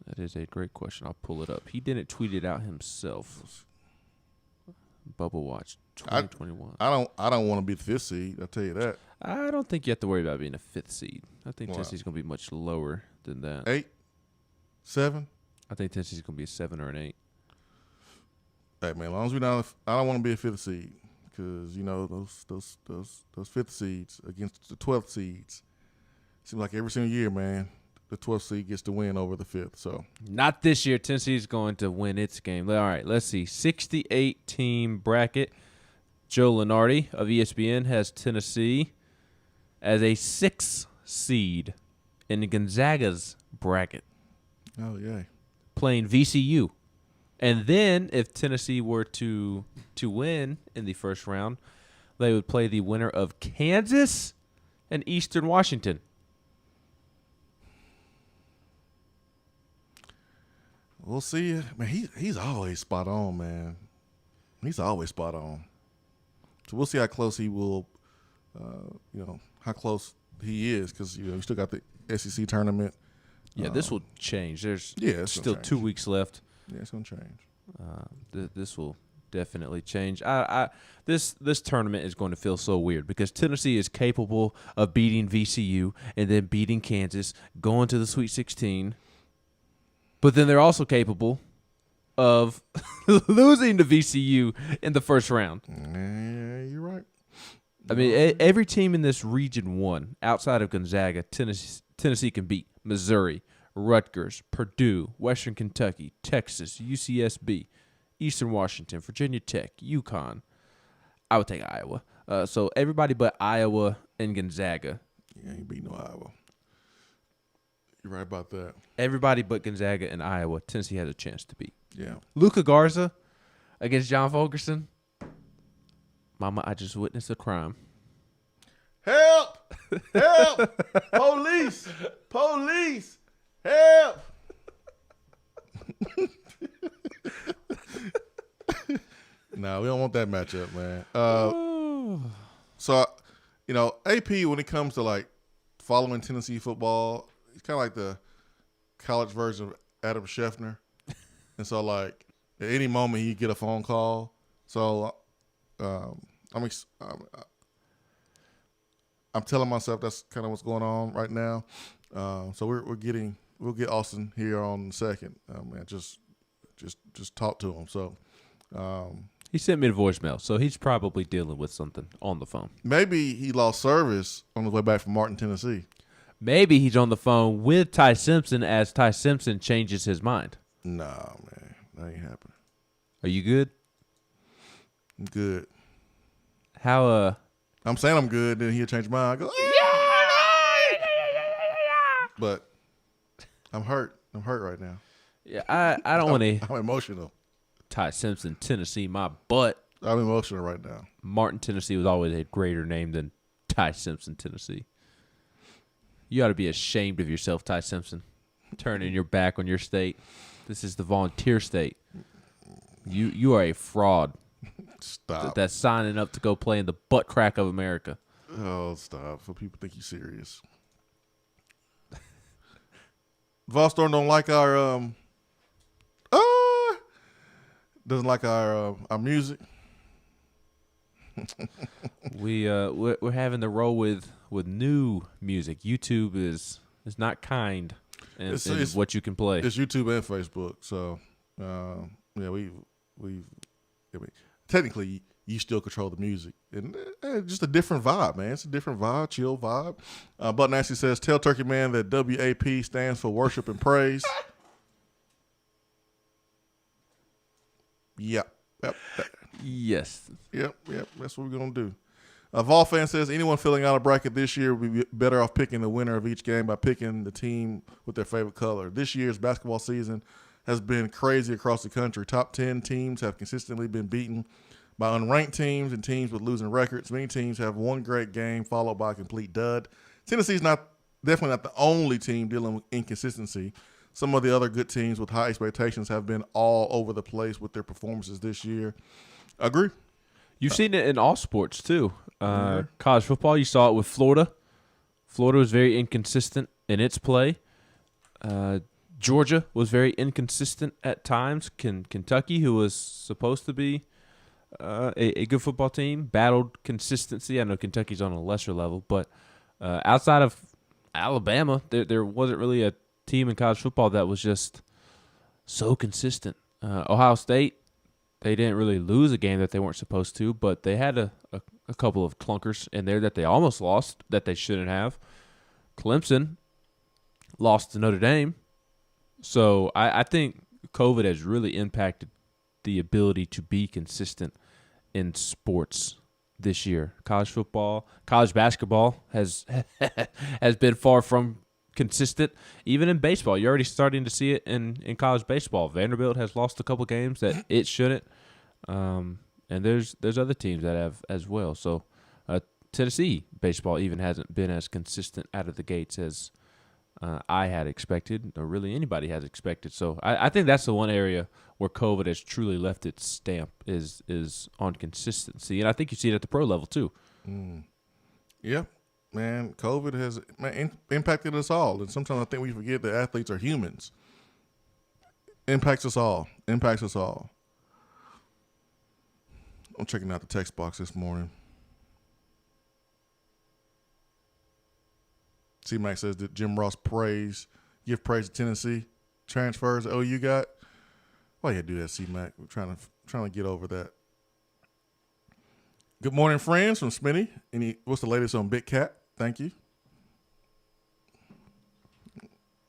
Speaker 8: That is a great question. I'll pull it up. He didn't tweet it out himself. Bubble Watch 2021.
Speaker 5: I don't want to be the 5th seed. I'll tell you that.
Speaker 8: I don't think you have to worry about being a 5th seed. I think Tennessee's going to be much lower than that.
Speaker 5: 8, 7.
Speaker 8: I think Tennessee's going to be a 7 or an 8.
Speaker 5: Hey man, as long as we not, I don't want to be a 5th seed because those 5th seeds against the 12th seeds. Seems like every single year, man, the 12th seed gets to win over the 5th. So
Speaker 8: not this year. Tennessee's going to win its game. All right, let's see. 68-team bracket. Joe Lenardi of ESPN has Tennessee as a 6th seed in Gonzaga's bracket.
Speaker 5: Oh, yay.
Speaker 8: Playing VCU. And then if Tennessee were to win in the first round, they would play the winner of Kansas and Eastern Washington.
Speaker 5: We'll see. Man, he's always spot on, man. He's always spot on. So we'll see how close he will, how close he is because, you still got the SEC tournament.
Speaker 8: Yeah, this will change. There's still
Speaker 5: change.
Speaker 8: 2 weeks left.
Speaker 5: Yeah, it's going to change.
Speaker 8: This will definitely change. This tournament is going to feel so weird because Tennessee is capable of beating VCU and then beating Kansas, going to the Sweet 16. But then they're also capable of losing to VCU in the first round.
Speaker 5: Yeah, you're right.
Speaker 8: I mean, every team in this Region 1, outside of Gonzaga, Tennessee can beat. Missouri, Rutgers, Purdue, Western Kentucky, Texas, UCSB, Eastern Washington, Virginia Tech, UConn. I would take Iowa. So everybody but Iowa and Gonzaga.
Speaker 5: Yeah, ain't beat no Iowa. You're right about that.
Speaker 8: Everybody but Gonzaga and Iowa, Tennessee has a chance to beat.
Speaker 5: Yeah.
Speaker 8: Luka Garza against John Fulkerson. Mama, I just witnessed a crime.
Speaker 5: Help! Help! Police! Police! Help! No, we don't want that matchup, man. So, AP, when it comes to, following Tennessee football, it's kind of like the college version of Adam Schefter. And so, at any moment, he get a phone call. So, I'm telling myself that's kind of what's going on right now. So we'll get Austin here on the second. Just talk to him. So
Speaker 8: he sent me a voicemail, so he's probably dealing with something on the phone.
Speaker 5: Maybe he lost service on his way back from Martin, Tennessee.
Speaker 8: Maybe he's on the phone with Ty Simpson as Ty Simpson changes his mind.
Speaker 5: Nah, man, that ain't happening.
Speaker 8: Are you good?
Speaker 5: I'm good.
Speaker 8: How
Speaker 5: I'm saying I'm good, then he'll change mine. I go, but I'm hurt. I'm hurt right now.
Speaker 8: Yeah, I don't want to.
Speaker 5: I'm emotional.
Speaker 8: Ty Simpson, Tennessee, my butt.
Speaker 5: I'm emotional right now.
Speaker 8: Martin, Tennessee was always a greater name than Ty Simpson, Tennessee. You ought to be ashamed of yourself, Ty Simpson. Turning your back on your state. This is the volunteer state. You are a fraud.
Speaker 5: Stop.
Speaker 8: That's signing up to go play in the butt crack of America.
Speaker 5: Oh, stop. So people think you're serious. Volstorm don't like our doesn't like our music.
Speaker 8: We're having to roll with new music. YouTube is not kind in what you can play.
Speaker 5: It's YouTube and Facebook. So technically you still control the music. And just a different vibe, man. It's a different vibe, chill vibe. But Nancy says, tell Turkey Man that WAP stands for worship and praise. Yep.
Speaker 8: Yes.
Speaker 5: Yep. That's what we're going to do. Vol fan says, anyone filling out a bracket this year would be better off picking the winner of each game by picking the team with their favorite color. This year's basketball season has been crazy across the country. Top 10 teams have consistently been beaten by unranked teams and teams with losing records. Many teams have one great game followed by a complete dud. Tennessee's definitely not the only team dealing with inconsistency. Some of the other good teams with high expectations have been all over the place with their performances this year. Agree?
Speaker 8: You've seen it in all sports, too. College football, you saw it with Florida. Florida was very inconsistent in its play. Georgia was very inconsistent at times. Kentucky, who was supposed to be a good football team, battled consistency. I know Kentucky's on a lesser level, but outside of Alabama, there wasn't really a team in college football that was just so consistent. Ohio State, they didn't really lose a game that they weren't supposed to, but they had a couple of clunkers in there that they almost lost that they shouldn't have. Clemson lost to Notre Dame. So I think COVID has really impacted the ability to be consistent in sports this year. College football, college basketball has been far from consistent. Even in baseball, you're already starting to see it in college baseball. Vanderbilt has lost a couple games that it shouldn't, and there's other teams that have as well. So Tennessee baseball even hasn't been as consistent out of the gates as I had expected, or really anybody has expected. So I think that's the one area where COVID has truly left its stamp is on consistency, and I think you see it at the pro level too.
Speaker 5: Yeah, man, COVID has impacted us all, and sometimes I think we forget that athletes are humans. Impacts us all. I'm checking out the text box this morning. C-Mac says that Jim Ross give praise to Tennessee transfers that OU got. Why you do that, C-Mac? We're trying to get over that. Good morning, friends, from Smitty. What's the latest on Big Cat? Thank you.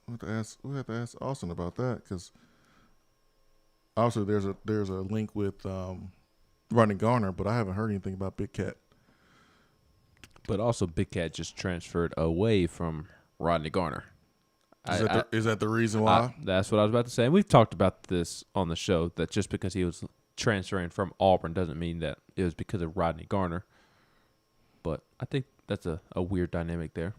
Speaker 5: We'll have to ask Austin about that, because obviously there's a link with Rodney Garner, but I haven't heard anything about Big Cat.
Speaker 8: But also, Big Cat just transferred away from Rodney Garner.
Speaker 5: Is that the reason why?
Speaker 8: That's what I was about to say. And we've talked about this on the show, that just because he was transferring from Auburn doesn't mean that it was because of Rodney Garner. But I think that's a weird dynamic there.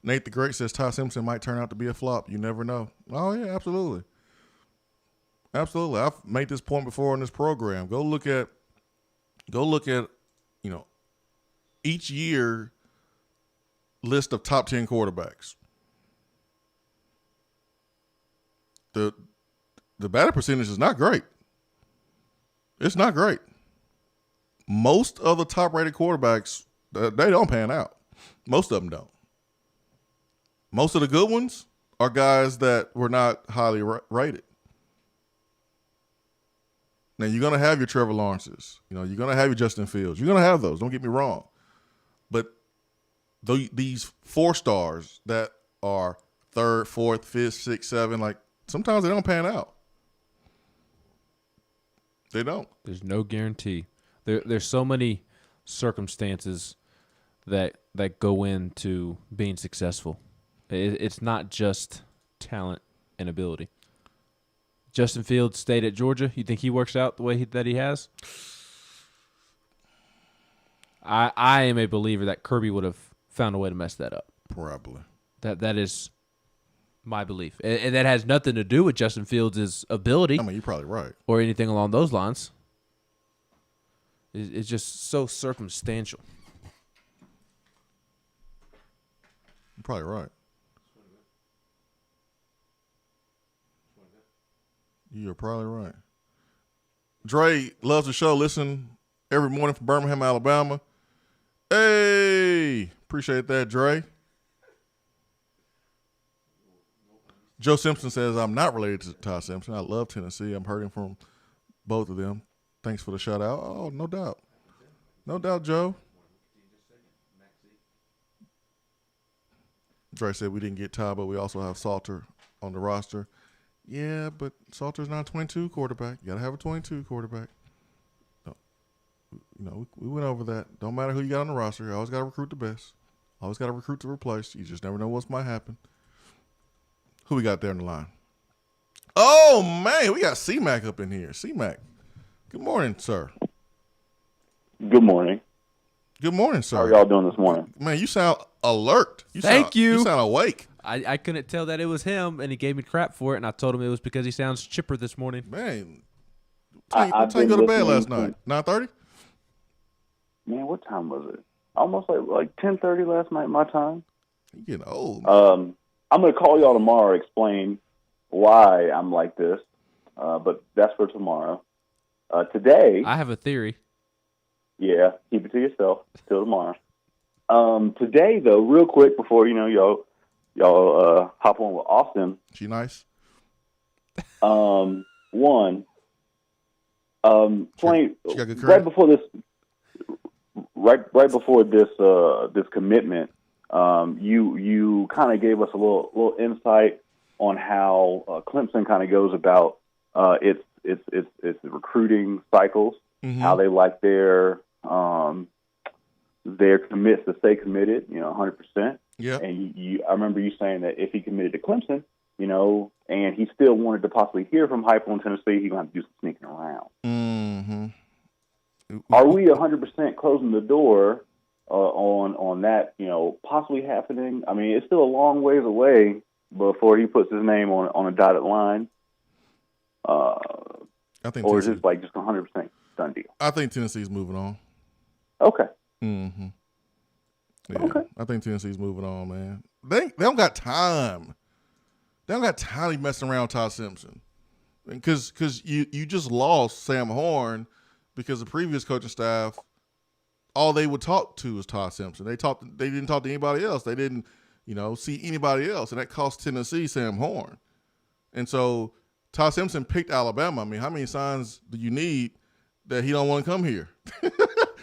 Speaker 5: Nate the Great says Ty Simpson might turn out to be a flop. You never know. Oh, yeah, absolutely. Absolutely. I've made this point before in this program. Go look at each year list of top 10 quarterbacks. The batting percentage is not great. It's not great. Most of the top-rated quarterbacks, they don't pan out. Most of them don't. Most of the good ones are guys that were not highly rated. Now, you're going to have your Trevor Lawrences. You're going to have your Justin Fields. You're going to have those. Don't get me wrong. But these 4 stars that are 3rd, 4th, 5th, 6th, 7th, like, sometimes they don't pan out. They don't.
Speaker 8: There's no guarantee. There's so many circumstances that go into being successful. It's not just talent and ability. Justin Fields stayed at Georgia. You think he works out the way that he has? I am a believer that Kirby would have found a way to mess that up.
Speaker 5: Probably.
Speaker 8: That is my belief. And that has nothing to do with Justin Fields' ability.
Speaker 5: I mean, you're probably right.
Speaker 8: Or anything along those lines. It's just so circumstantial.
Speaker 5: You're probably right. You're probably right. Dre loves the show. Listen every morning from Birmingham, Alabama. Hey, appreciate that, Dre. Joe Simpson says, I'm not related to Ty Simpson. I love Tennessee. I'm hurting from both of them. Thanks for the shout out. Oh, no doubt. No doubt, Joe. Dre said we didn't get Ty, but we also have Salter on the roster. Yeah, but Salter's not a 22 quarterback. You got to have a 22 quarterback. We went over that. Don't matter who you got on the roster. You always got to recruit the best. Always got to recruit to replace. You just never know what might happen. Who we got there in the line? Oh, man, we got C-Mac up in here. C-Mac, good morning, sir.
Speaker 6: Good morning.
Speaker 5: Good morning, sir.
Speaker 6: How are y'all doing this morning?
Speaker 5: Man, you sound alert.
Speaker 8: Thank you.
Speaker 5: You sound awake.
Speaker 8: I couldn't tell that it was him, and he gave me crap for it, and I told him it was because he sounds chipper this morning.
Speaker 5: Man, what time you go to bed last night? 9:30?
Speaker 6: Man, what time was it? Almost like 10:30 last night, my time.
Speaker 5: You getting old.
Speaker 6: I'm going to call y'all tomorrow, explain why I'm like this, but that's for tomorrow. Today,
Speaker 8: I have a theory.
Speaker 6: Yeah, keep it to yourself till tomorrow. Today, though, real quick before y'all hop on with Austin.
Speaker 5: She nice.
Speaker 6: Swain,
Speaker 5: she got good
Speaker 6: right before this commitment, you kind of gave us a little insight on how Clemson kind of goes about its recruiting cycles, how they like their commits to stay committed, 100%.
Speaker 5: Yeah.
Speaker 6: And I remember you saying that if he committed to Clemson, and he still wanted to possibly hear from Heupel in Tennessee, he's going to have to do some sneaking around.
Speaker 5: Mm-hmm.
Speaker 6: Are we 100% closing the door on that, possibly happening? I mean, it's still a long ways away before he puts his name on a dotted line.
Speaker 5: I think,
Speaker 6: or is it like just 100% done deal?
Speaker 5: I think Tennessee's moving on.
Speaker 6: Okay.
Speaker 5: Mm-hmm. Yeah,
Speaker 6: okay.
Speaker 5: I think Tennessee's moving on, man. They don't got time. They don't got time to be messing around with Todd Simpson. Because you just lost Sam Horn because the previous coaching staff, all they would talk to was Todd Simpson. They didn't talk to anybody else. They didn't, see anybody else. And that cost Tennessee Sam Horn. And so Todd Simpson picked Alabama. I mean, how many signs do you need that he don't want to come here?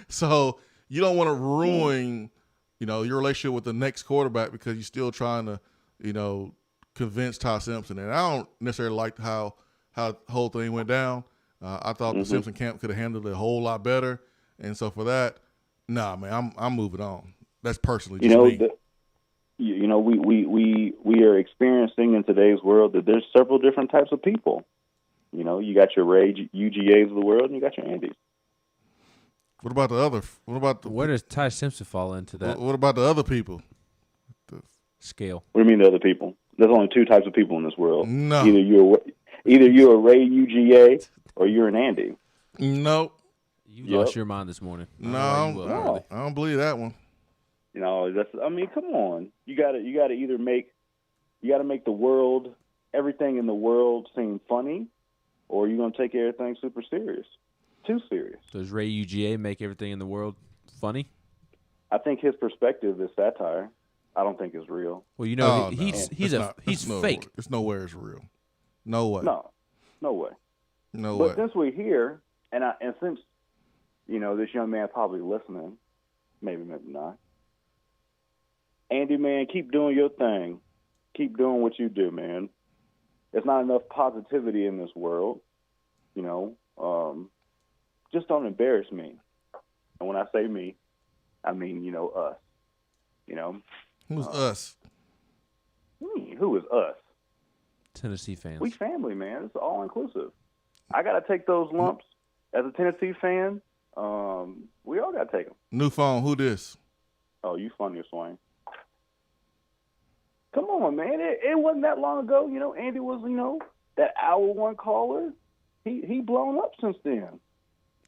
Speaker 5: So you don't want to ruin, your relationship with the next quarterback because you're still trying to, convince Todd Simpson. And I don't necessarily like how the whole thing went down. I thought the Simpson camp could have handled it a whole lot better. And so for that, nah, man, I'm moving on. That's personally just me.
Speaker 6: We are experiencing in today's world that there's several different types of people. You got your Ray UGAs of the world, and you got your Andys.
Speaker 5: What about the other?
Speaker 8: Where does Ty Simpson fall into that?
Speaker 5: What about the other people?
Speaker 8: Scale.
Speaker 6: What do you mean the other people? There's only two types of people in this world.
Speaker 5: No.
Speaker 6: Either you're a Ray UGA or you're an Andy.
Speaker 5: No.
Speaker 8: You lost your mind this morning.
Speaker 5: No, I don't believe that one.
Speaker 6: Come on. You gotta either make the world, everything in the world seem funny, or you're gonna take everything super serious. Too serious.
Speaker 8: Does Ray UGA make everything in the world funny?
Speaker 6: I think his perspective is satire. I don't think it's real.
Speaker 8: Well, he's fake.
Speaker 5: It's nowhere it's real. No way.
Speaker 6: No way.
Speaker 5: No
Speaker 6: but
Speaker 5: way.
Speaker 6: Since we're here, and since this young man probably listening, maybe not. Andy, man, keep doing your thing. Keep doing what you do, man. There's not enough positivity in this world. Just don't embarrass me. And when I say me, I mean, us.
Speaker 5: Who's us?
Speaker 6: Who is us?
Speaker 8: Tennessee fans.
Speaker 6: We family, man. It's all inclusive. I got to take those lumps as a Tennessee fan. We all got to take them.
Speaker 5: New phone. Who this?
Speaker 6: Oh, you funny, Swain. Come on, man. It wasn't that long ago. Andy was, that hour one caller. He blown up since then.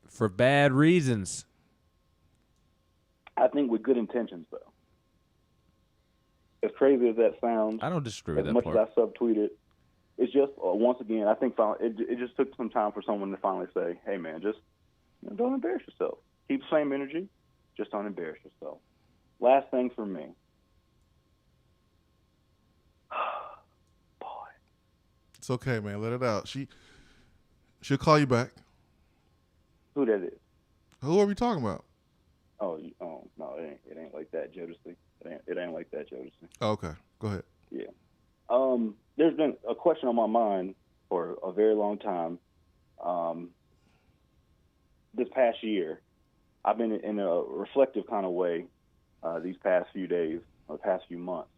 Speaker 8: For bad reasons.
Speaker 6: I think with good intentions, though. As crazy as that sounds,
Speaker 8: I don't disagree with that
Speaker 6: part. As much as I subtweeted, it's just once again, I think it just took some time for someone to finally say, "Hey, man, just don't embarrass yourself. Keep the same energy, just don't embarrass yourself." Last thing for me, boy,
Speaker 5: it's okay, man. Let it out. She'll call you back.
Speaker 6: Who that is?
Speaker 5: Who are we talking about?
Speaker 6: Oh no, it ain't like that, Jodeci. It ain't like that, Jodeci.
Speaker 5: Oh, okay, go ahead.
Speaker 6: Yeah. There's been a question on my mind for a very long time. This past year, I've been in a reflective kind of way these past few days, or past few months.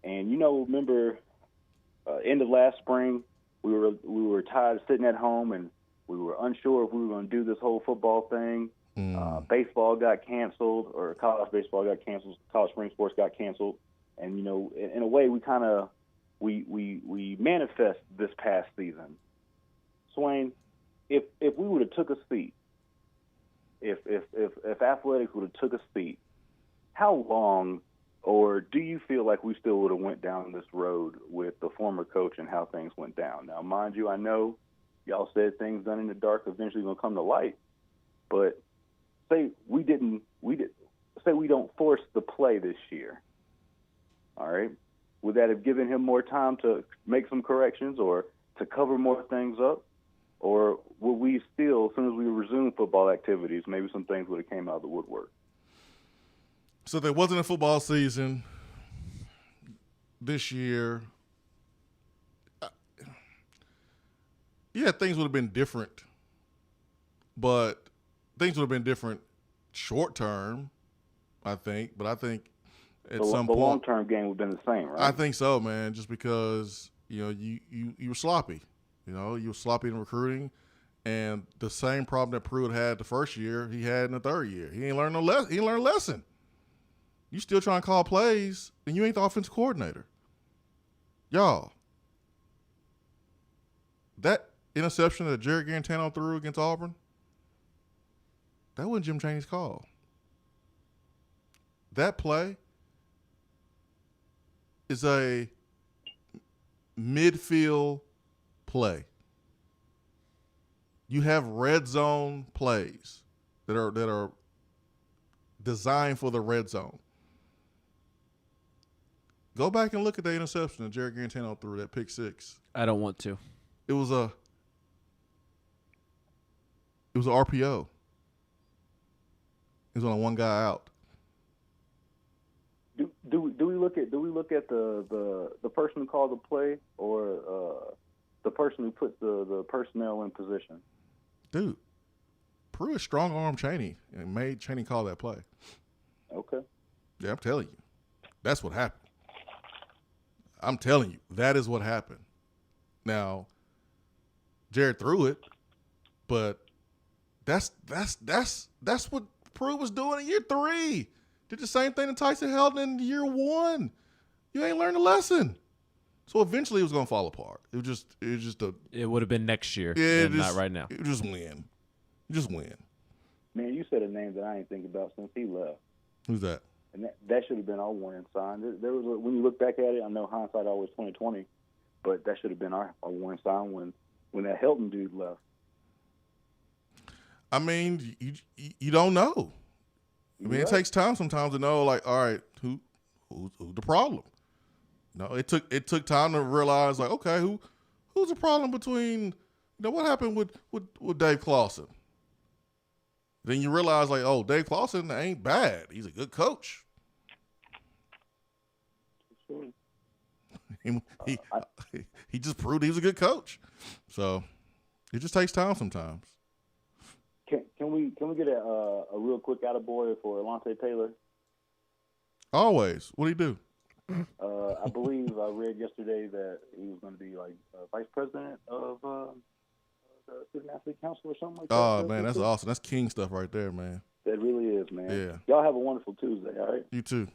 Speaker 6: And remember, end of last spring, we were tired of sitting at home, and we were unsure if we were going to do this whole football thing. Baseball got canceled, or college baseball got canceled. College spring sports got canceled, and in a way, we kind of we manifest this past season. Swain, if we would have took a seat, if athletics would have took a seat, how long, or do you feel like we still would have went down this road with the former coach and how things went down? Now, mind you, I know y'all said things done in the dark eventually going to come to light, but say we don't force the play this year. All right, would that have given him more time to make some corrections or to cover more things up? Or would we still, as soon as we resume football activities, maybe some things would have came out of the woodwork?
Speaker 5: So there wasn't a football season this year. Yeah, things would have been different, but things would have been different short term, I think. But I think at some point,
Speaker 6: the long term game would have been the same, right?
Speaker 5: I think so, man. Just because you were sloppy, you were sloppy in recruiting, and the same problem that Pruitt had the first year, he had in the third year. He ain't learned no lesson. He ain't learned a lesson. You still trying to call plays, and you ain't the offensive coordinator. Y'all, that interception that Jared Garantano threw against Auburn, that wasn't Jim Chaney's call. That play is a midfield play. You have red zone plays that are designed for the red zone. Go back and look at the interception that Jared Garantano threw, that pick six.
Speaker 8: I don't want to.
Speaker 5: It was a RPO. It was on a one guy out.
Speaker 6: Do we look at the person who called the play, or the person who put the personnel in position?
Speaker 5: Dude, Pruitt strong arm Chaney and made Chaney call that play.
Speaker 6: Okay.
Speaker 5: Yeah, I'm telling you, that's what happened. I'm telling you, that is what happened. Now, Jared threw it, but that's what Pruitt was doing in year 3. Did the same thing to Tyson Helton in year 1. You ain't learned a lesson. So eventually it was gonna fall apart. It would have
Speaker 8: been next year, not right now.
Speaker 5: You just win. You just win.
Speaker 6: Man, you said a name that I ain't think about since he left.
Speaker 5: Who's that?
Speaker 6: And that should have been our warning sign. There was when you look back at it, I know hindsight always 20/20, but that should have been our warning sign when that Helton dude left.
Speaker 5: I mean, you don't know. I mean, It takes time sometimes to know, like, all right, who's the problem? No, it took time to realize, like, okay, who's the problem between, what happened with Dave Clawson? Then you realize, like, oh, Dave Clawson ain't bad. He's a good coach. He just proved he was a good coach. So it just takes time sometimes.
Speaker 6: Can we get a real quick attaboy for Alontae Taylor?
Speaker 5: Always. What do he do?
Speaker 6: I believe I read yesterday that he was going to be like vice president of the Student Athlete Council or something like that.
Speaker 5: Oh, man, that's awesome. That's king stuff right there, man.
Speaker 6: That really is, man.
Speaker 5: Yeah.
Speaker 6: Y'all have a wonderful Tuesday, all right?
Speaker 5: You too.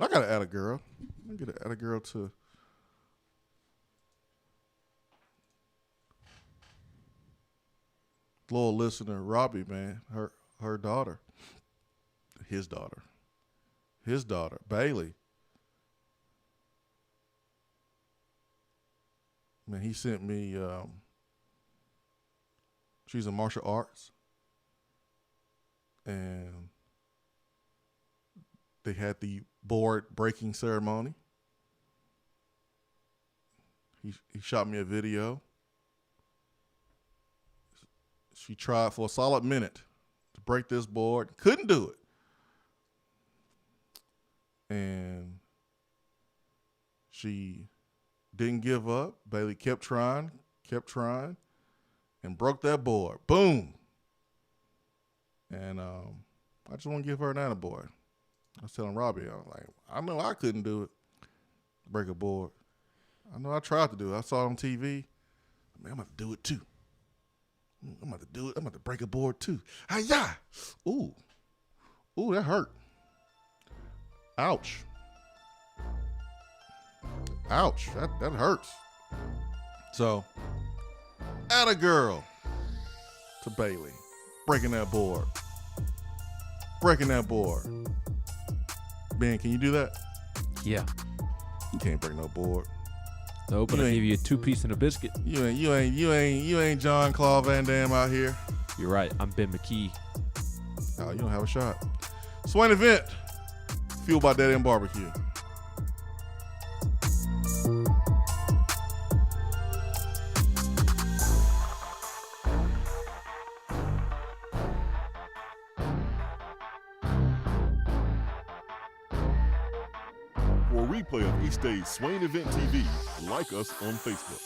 Speaker 5: I got to add a girl. I get to add a girl to loyal listener Robbie, man. Her daughter. His daughter, Bailey. Man, he sent me, she's in martial arts. And they had the board breaking ceremony. He shot me a video. She tried for a solid minute to break this board. Couldn't do it. And she didn't give up. Bailey kept trying, and broke that board. Boom. And I just want to give her an attaboy. I was telling Robbie, I was like, I know I couldn't do it. Break a board. I know I tried to do it. I saw it on TV. Man, I'm about to do it too. I'm about to do it. I'm about to break a board too. Hi-ya! Ooh, that hurt. Ouch. That hurts. So, atta girl to Bailey. Breaking that board. Ben, can you do that?
Speaker 8: Yeah.
Speaker 5: You can't break no board.
Speaker 8: No, but I'll give you a 2-piece and a biscuit.
Speaker 5: You ain't John Claude Van Damme out here.
Speaker 8: You're right. I'm Ben McKee.
Speaker 5: Oh, you don't have a shot. Swain Event, fueled by Dead End Barbecue.
Speaker 14: For a replay of each day's Swain Event TV, like us on Facebook.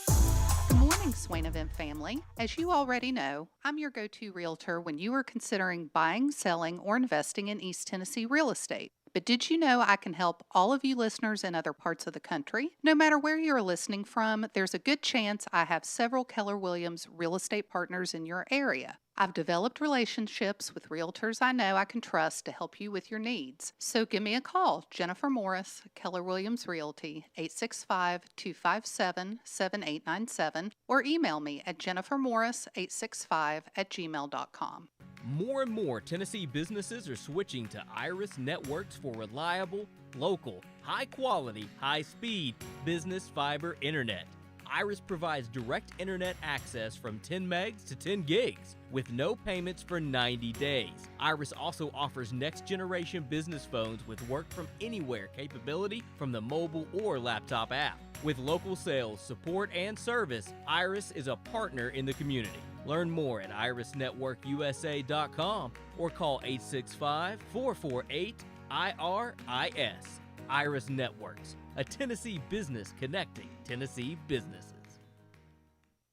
Speaker 10: Good morning, Swain Event family. As you already know, I'm your go-to realtor when you are considering buying, selling, or investing in East Tennessee real estate. But did you know I can help all of you listeners in other parts of the country? No matter where you're listening from, there's a good chance I have several Keller Williams real estate partners in your area. I've developed relationships with realtors I know I can trust to help you with your needs. So give me a call, Jennifer Morris, Keller Williams Realty, 865-257-7897, or email me at jennifermorris865@gmail.com.
Speaker 3: More and more Tennessee businesses are switching to Iris Networks for reliable, local, high-quality, high-speed business fiber internet. Iris provides direct internet access from 10 megs to 10 gigs with no payments for 90 days. Iris also offers next-generation business phones with work from anywhere capability from the mobile or laptop app. With local sales, support, and service, Iris is a partner in the community. Learn more at irisnetworkusa.com or call 865-448-IRIS. Iris Networks, a Tennessee business connecting Tennessee businesses.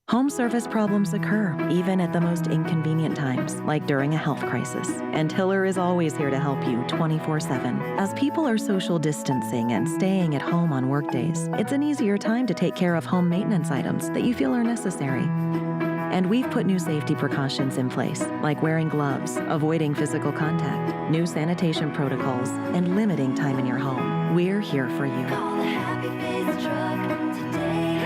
Speaker 9: Home service problems occur, even at the most inconvenient times, like during a health crisis. And Hiller is always here to help you 24/7. As people are social distancing and staying at home on workdays, it's an easier time to take care of home maintenance items that you feel are necessary. And we've put new safety precautions in place, like wearing gloves, avoiding physical contact, new sanitation protocols, and limiting time in your home. We're here for you.
Speaker 15: Call the Happy Face Truck today.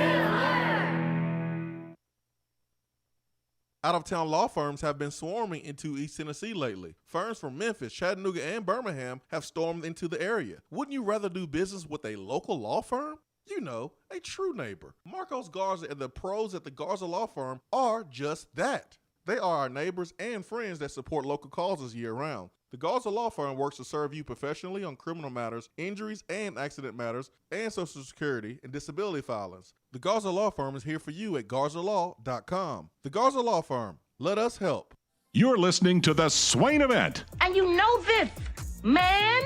Speaker 1: Out-of-town law firms have been swarming into East Tennessee lately. Firms from Memphis, Chattanooga, and Birmingham have stormed into the area. Wouldn't you rather do business with a local law firm? You know, a true neighbor. Marcos Garza and the pros at the Garza Law Firm are just that. They are our neighbors and friends that support local causes year-round. The Garza Law Firm works to serve you professionally on criminal matters, injuries and accident matters, and Social Security and disability filings. The Garza Law Firm is here for you at garzalaw.com. The Garza Law Firm. Let us help.
Speaker 4: You're listening to the Swain Event.
Speaker 22: And you know this, man.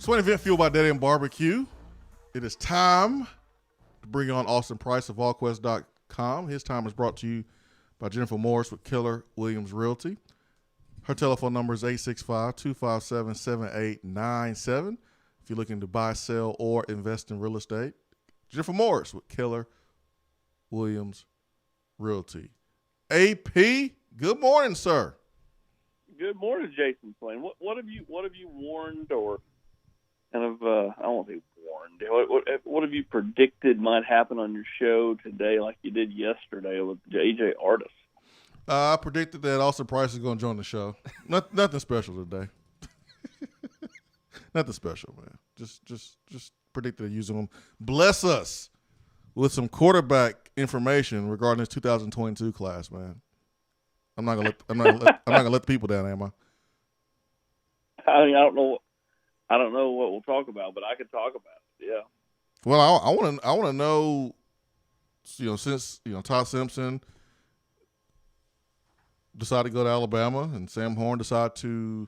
Speaker 5: Swain Event fueled by Dead End Barbecue. It is time to bring on Austin Price of allquest.com. His time is brought to you by Jennifer Morris with Keller Williams Realty. Her telephone number is 865-257-7897. If you're looking to buy, sell, or invest in real estate, Jennifer Morris with Keller Williams Realty. AP, good morning, sir.
Speaker 23: Good morning, Jason Swain. What have you warned or kind of I won't say warned. What have you predicted might happen on your show today, like you did yesterday with AJ Artis?
Speaker 5: I predicted that Austin Price is going to join the show. Nothing special today. Nothing special, man. Just predicted that using him. Bless us with some quarterback information regarding this 2022 class, man. I'm not gonna let the people down, am I?
Speaker 23: I mean, I don't know what we'll talk about, but I can talk about it. Yeah.
Speaker 5: Well, I want to know, since Todd Simpson decided to go to Alabama and Sam Horn decided to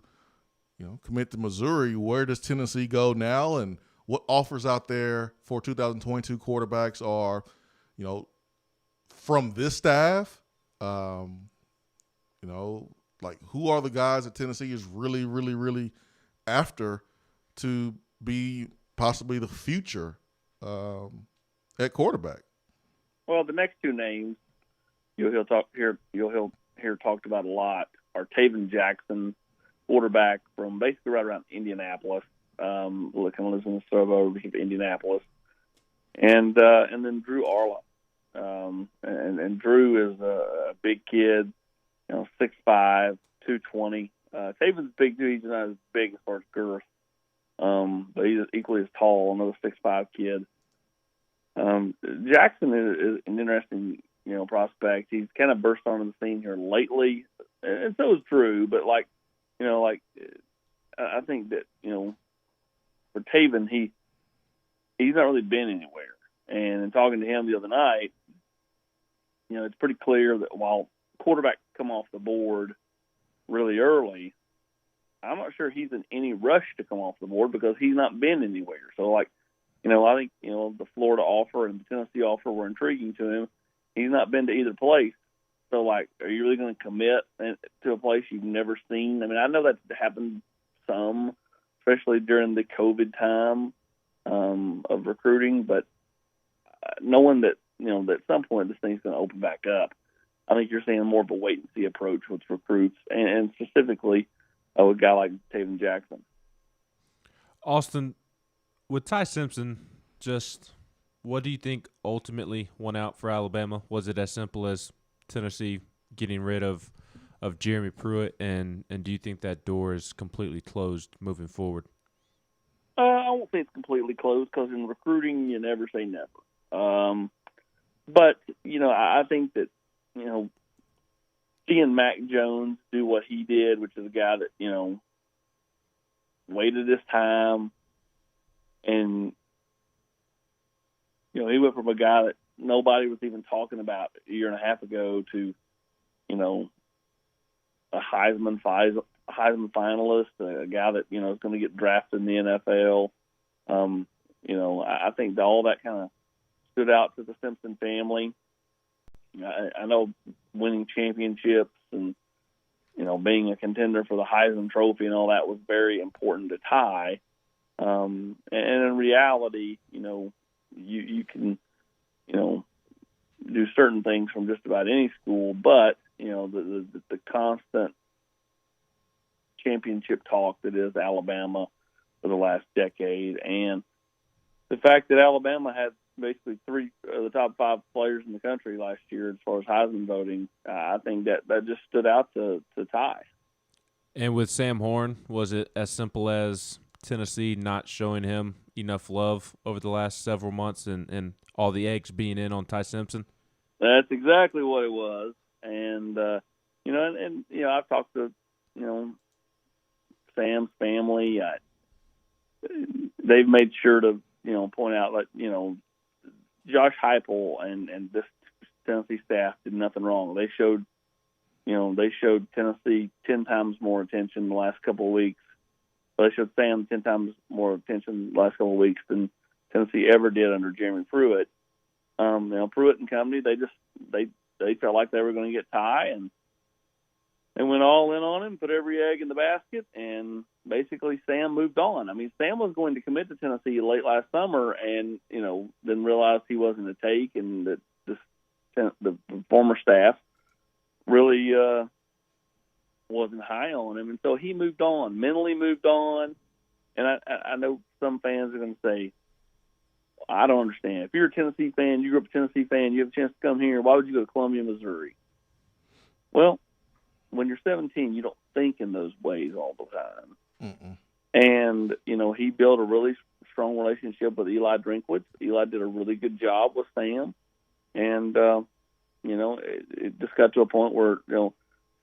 Speaker 5: commit to Missouri, where does Tennessee go now, and what offers out there for 2022 quarterbacks are, from this staff? Like, who are the guys that Tennessee is really, really, really after to be possibly the future at quarterback?
Speaker 23: Well, the next two names you'll hear talked about a lot are Taven Jackson, quarterback from basically right around Indianapolis, kind of lives in the suburb of Indianapolis, and then Drew Arla, and Drew is a big kid, 6'5", 220. Taven's big too. He's not as big as far as girth, but he's equally as tall. Another 6'5" kid. Jackson is an interesting, prospect. He's kind of burst onto the scene here lately, and so is Drew. But I think that for Taven, he's not really been anywhere. And in talking to him the other night, it's pretty clear that while quarterbacks come off the board really early, I'm not sure he's in any rush to come off the board because he's not been anywhere. So, I think, the Florida offer and the Tennessee offer were intriguing to him. He's not been to either place. So, are you really going to commit to a place you've never seen? I mean, I know that's happened some, especially during the COVID time of recruiting, but knowing that, that at some point this thing's going to open back up, I think you're seeing more of a wait-and-see approach with recruits, and specifically with a guy like Taven Jackson.
Speaker 8: Austin, with Ty Simpson, just what do you think ultimately won out for Alabama? Was it as simple as Tennessee getting rid of Jeremy Pruitt, and do you think that door is completely closed moving forward?
Speaker 23: I won't say it's completely closed because in recruiting you never say never. But I think that seeing Mac Jones do what he did, which is a guy that waited his time, and he went from a guy that nobody was even talking about a year and a half ago to a Heisman finalist, a guy that is going to get drafted in the NFL. I think that all that kind of stood out to the Simpson family. I know winning championships and being a contender for the Heisman Trophy and all that was very important to Ty. And in reality, you can do certain things from just about any school, but the constant championship talk that is Alabama for the last decade, and the fact that Alabama had basically three of the top five players in the country last year as far as Heisman voting, I think that just stood out to Ty.
Speaker 8: And with Sam Horn, was it as simple as Tennessee not showing him enough love over the last several months and all the eggs being in on Ty Simpson?
Speaker 23: That's exactly what it was. And, I've talked to, Sam's family. They've made sure to, point out that, Josh Heupel and this Tennessee staff did nothing wrong. They showed Tennessee 10 times more attention the last couple of weeks. They showed Sam 10 times more attention the last couple of weeks than Tennessee ever did under Jeremy Pruitt. Pruitt and company, they felt like they were going to get Ty, and they went all in on him, put every egg in the basket, and basically Sam moved on. I mean, Sam was going to commit to Tennessee late last summer, and then realized he wasn't a take, and that the former staff really wasn't high on him, and so he moved on, mentally moved on. And I know some fans are going to say, I don't understand. If you're a Tennessee fan, you grew up a Tennessee fan, you have a chance to come here, why would you go to Columbia, Missouri? Well, when you're 17, you don't think in those ways all the time.
Speaker 5: Mm-mm.
Speaker 23: And, he built a really strong relationship with Eli Drinkwitz. Eli did a really good job with Sam. And, it just got to a point where,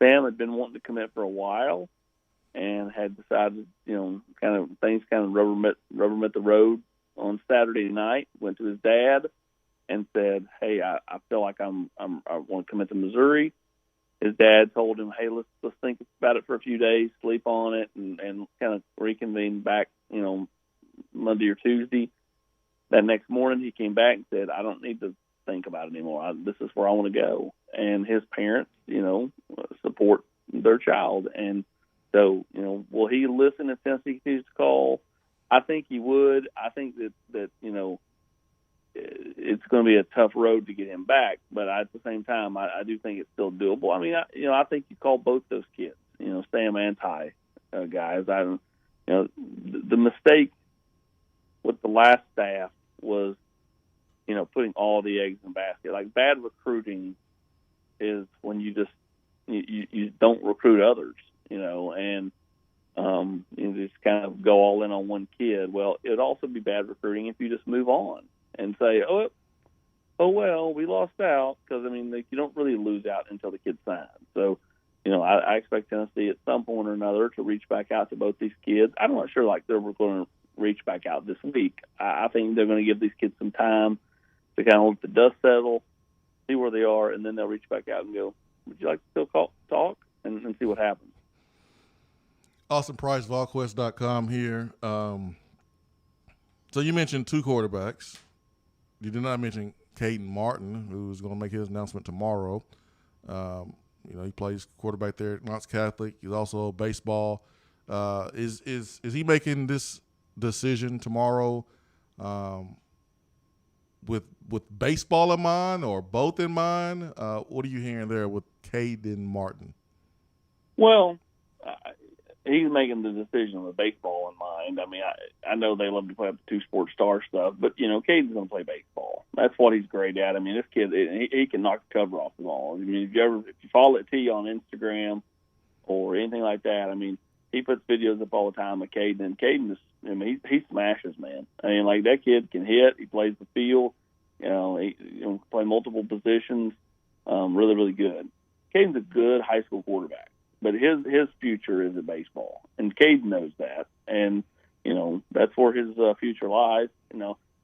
Speaker 23: Sam had been wanting to commit for a while and had decided, things rubber met the road on Saturday night, went to his dad and said, hey, I feel like I want to commit to Missouri. his dad told him, "Hey, let's think about it for a few days, sleep on it, and kind of reconvene back, Monday or Tuesday." That next morning, he came back and said, "I don't need to think about it anymore. This is where I want to go." And his parents, support their child, and so will he listen if Tennessee continues to call? I think he would. I think that it's going to be a tough road to get him back, but at the same time, I do think it's still doable. I mean, I think you call both those kids, Sam and Ty, guys. The mistake with the last staff was, putting all the eggs in the basket. Like, bad recruiting is when you just you don't recruit others, and you just kind of go all in on one kid. Well, it would also be bad recruiting if you just move on and say, oh well, we lost out, because you don't really lose out until the kid signs. So, I expect Tennessee at some point or another to reach back out to both these kids. I'm not sure they're going to reach back out this week. I think they're going to give these kids some time to kind of let the dust settle, see where they are, and then they'll reach back out and go, "Would you like to still talk?" and see what happens.
Speaker 5: Austin Price, VolQuest.com here. So you mentioned two quarterbacks. You did not mention Caden Martin, who's going to make his announcement tomorrow. He plays quarterback there at Knox Catholic. He's also baseball. Is he making this decision tomorrow with baseball in mind, or both in mind? What are you hearing there with Caden Martin?
Speaker 23: Well, he's making the decision with baseball in mind. I know they love to play up the two-sport star stuff, but, Caden's going to play baseball. That's what he's great at. This kid, he can knock the cover off the ball. If you follow T on Instagram or anything like that, he puts videos up all the time of Caden, and Caden he smashes, man. That kid can hit. He plays the field. He play multiple positions. Really, really good. Caden's a good high school quarterback, but his future is in baseball, and Caden knows that, and that's where his future lies.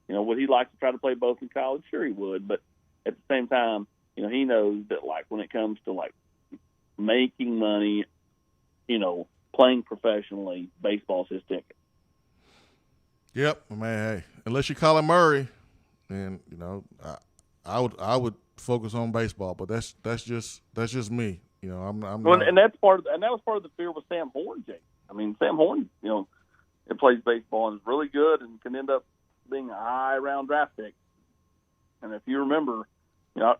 Speaker 23: Would he like to try to play both in college? Sure, he would, but at the same time, he knows that when it comes to making money, playing professionally, baseball's his ticket.
Speaker 5: Yep, hey, unless you're Colin Murray, then I would focus on baseball, but that's just me. I'm
Speaker 23: well, and that was part of the fear with Sam Horn, Jake. Sam Horn, it plays baseball and is really good and can end up being a high round draft pick. And if you remember, what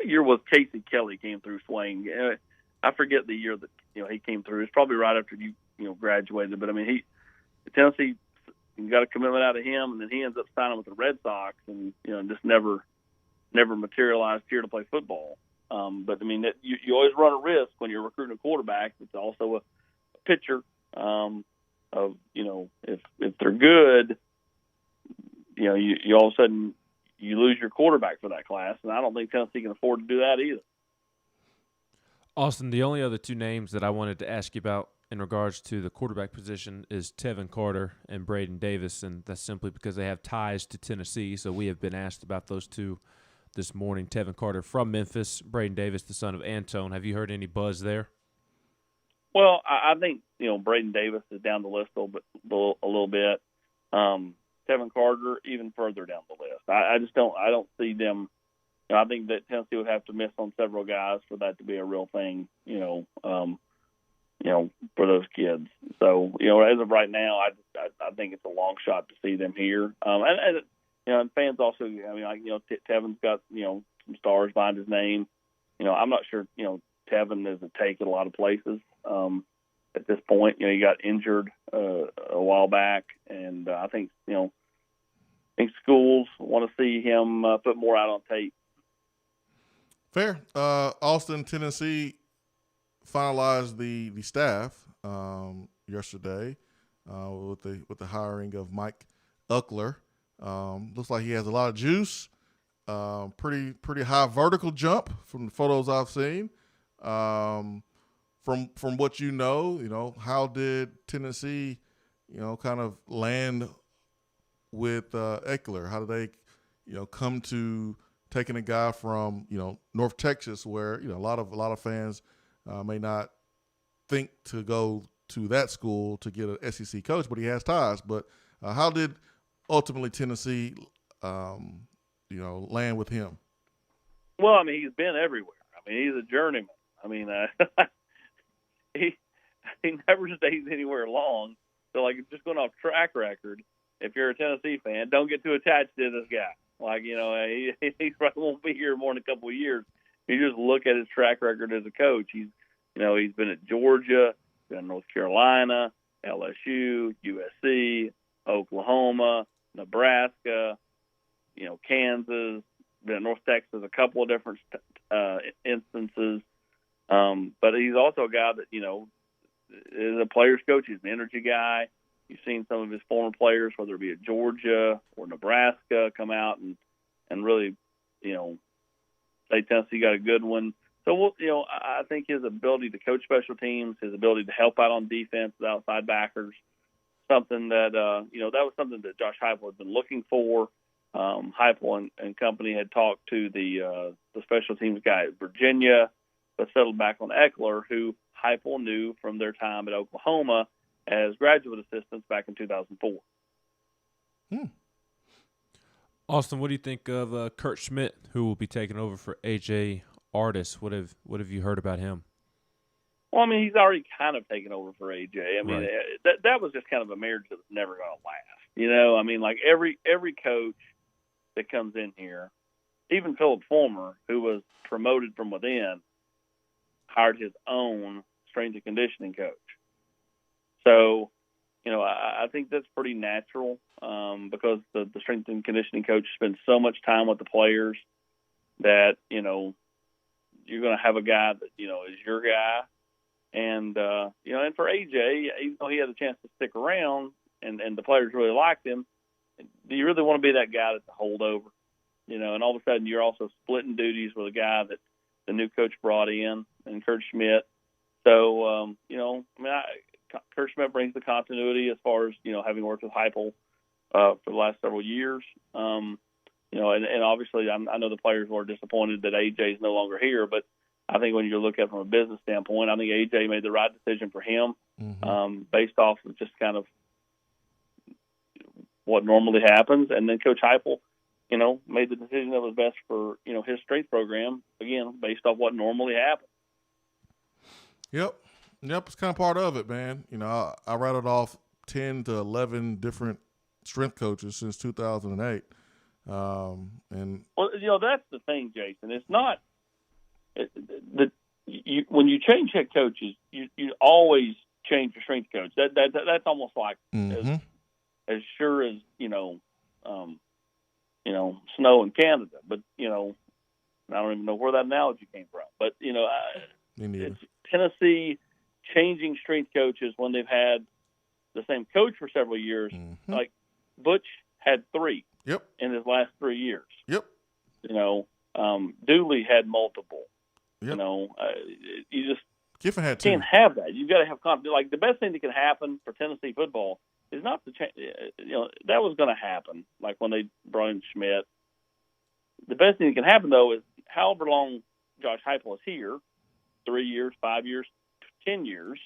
Speaker 23: year was Casey Kelly came through Swain? I forget the year that he came through. It's probably right after you graduated. But Tennessee got a commitment out of him, and then he ends up signing with the Red Sox, and just never materialized here to play football. But you always run a risk when you're recruiting a quarterback. It's also a pitcher. If they're good, you all of a sudden you lose your quarterback for that class, and I don't think Tennessee can afford to do that either.
Speaker 8: Austin, the only other two names that I wanted to ask you about in regards to the quarterback position is Tevin Carter and Braden Davis, and that's simply because they have ties to Tennessee. So we have been asked about those two this morning. Tevin Carter from Memphis, Braden Davis, the son of Antone. Have you heard any buzz there?
Speaker 23: Well, I think Braden Davis is down the list a little bit. Tevin Carter even further down the list. I don't see them. I think that Tennessee would have to miss on several guys for that to be a real thing. For those kids. So as of right now, I think it's a long shot to see them here. And fans also, Tevin's got some stars behind his name. I'm not sure. Tevin is a take at a lot of places. At this point, he got injured a while back, and I think schools want to see him put more out on tape.
Speaker 5: Fair. Austin, Tennessee finalized the staff yesterday with the hiring of Mike Uckler. Looks like he has a lot of juice. Pretty high vertical jump from the photos I've seen. From what how did Tennessee, kind of land with Eckler? How did they, come to taking a guy from, North Texas where, a lot of fans may not think to go to that school to get an SEC coach, but he has ties. But how did ultimately Tennessee, land with him?
Speaker 23: Well, I mean, he's been everywhere. I mean, he's a journeyman. I mean, he never stays anywhere long. So, like, just going off track record, if you're a Tennessee fan, don't get too attached to this guy. Like, he probably won't be here more than a couple of years. You just look at his track record as a coach. He's been at Georgia, been in North Carolina, LSU, USC, Oklahoma, Nebraska, Kansas, been at North Texas a couple of different instances. But he's also a guy that, is a player's coach. He's an energy guy. You've seen some of his former players, whether it be at Georgia or Nebraska, come out and really, say Tennessee got a good one. So, I think his ability to coach special teams, his ability to help out on defense with outside backers, something that, that was something that Josh Heupel had been looking for. Heupel and company had talked to the special teams guy at Virginia, but settled back on Eckler, who Heupel knew from their time at Oklahoma as graduate assistants back in 2004.
Speaker 8: Austin, what do you think of Kurt Schmidt, who will be taking over for A.J. Artis? What have you heard about him?
Speaker 23: Well, I mean, he's already kind of taken over for A.J. I mean,
Speaker 8: Right.
Speaker 23: that was just kind of a marriage that was never going to last. I mean, like every coach that comes in here, even Philip Fulmer, who was promoted from within, hired his own strength and conditioning coach. So, I think that's pretty natural because the strength and conditioning coach spends so much time with the players that, you're going to have a guy that, is your guy. And, and for AJ, even though he had a chance to stick around and the players really liked him, do you really want to be that guy that's a holdover? And all of a sudden you're also splitting duties with a guy that the new coach brought in, and Kurt Schmidt. So, Kurt Schmidt brings the continuity as far as, having worked with Heupel for the last several years. And obviously I know the players were disappointed that AJ is no longer here, but I think when you look at it from a business standpoint, I think AJ made the right decision for him based off of just kind of what normally happens. And then Coach Heupel, made the decision that was best for, his strength program, again, based off what normally happens.
Speaker 5: Yep, it's kind of part of it, man. I rattled off 10 to 11 different strength coaches since 2008. And
Speaker 23: well, that's the thing, Jason. It's not when you change head coaches, you always change your strength coach. That's almost like as sure as snow in Canada. But I don't even know where that analogy came from. But it's Tennessee changing strength coaches when they've had the same coach for several years. Like Butch had 3 in his last 3 years. Dooley had multiple. You just
Speaker 5: Kiffin had
Speaker 23: can't have that. You've got to have confidence. Like the best thing that can happen for Tennessee football is not to change. That was going to happen. Like when they brought in Schmidt. The best thing that can happen though is however long Josh Heupel is here, 3 years, 5 years, 10 years,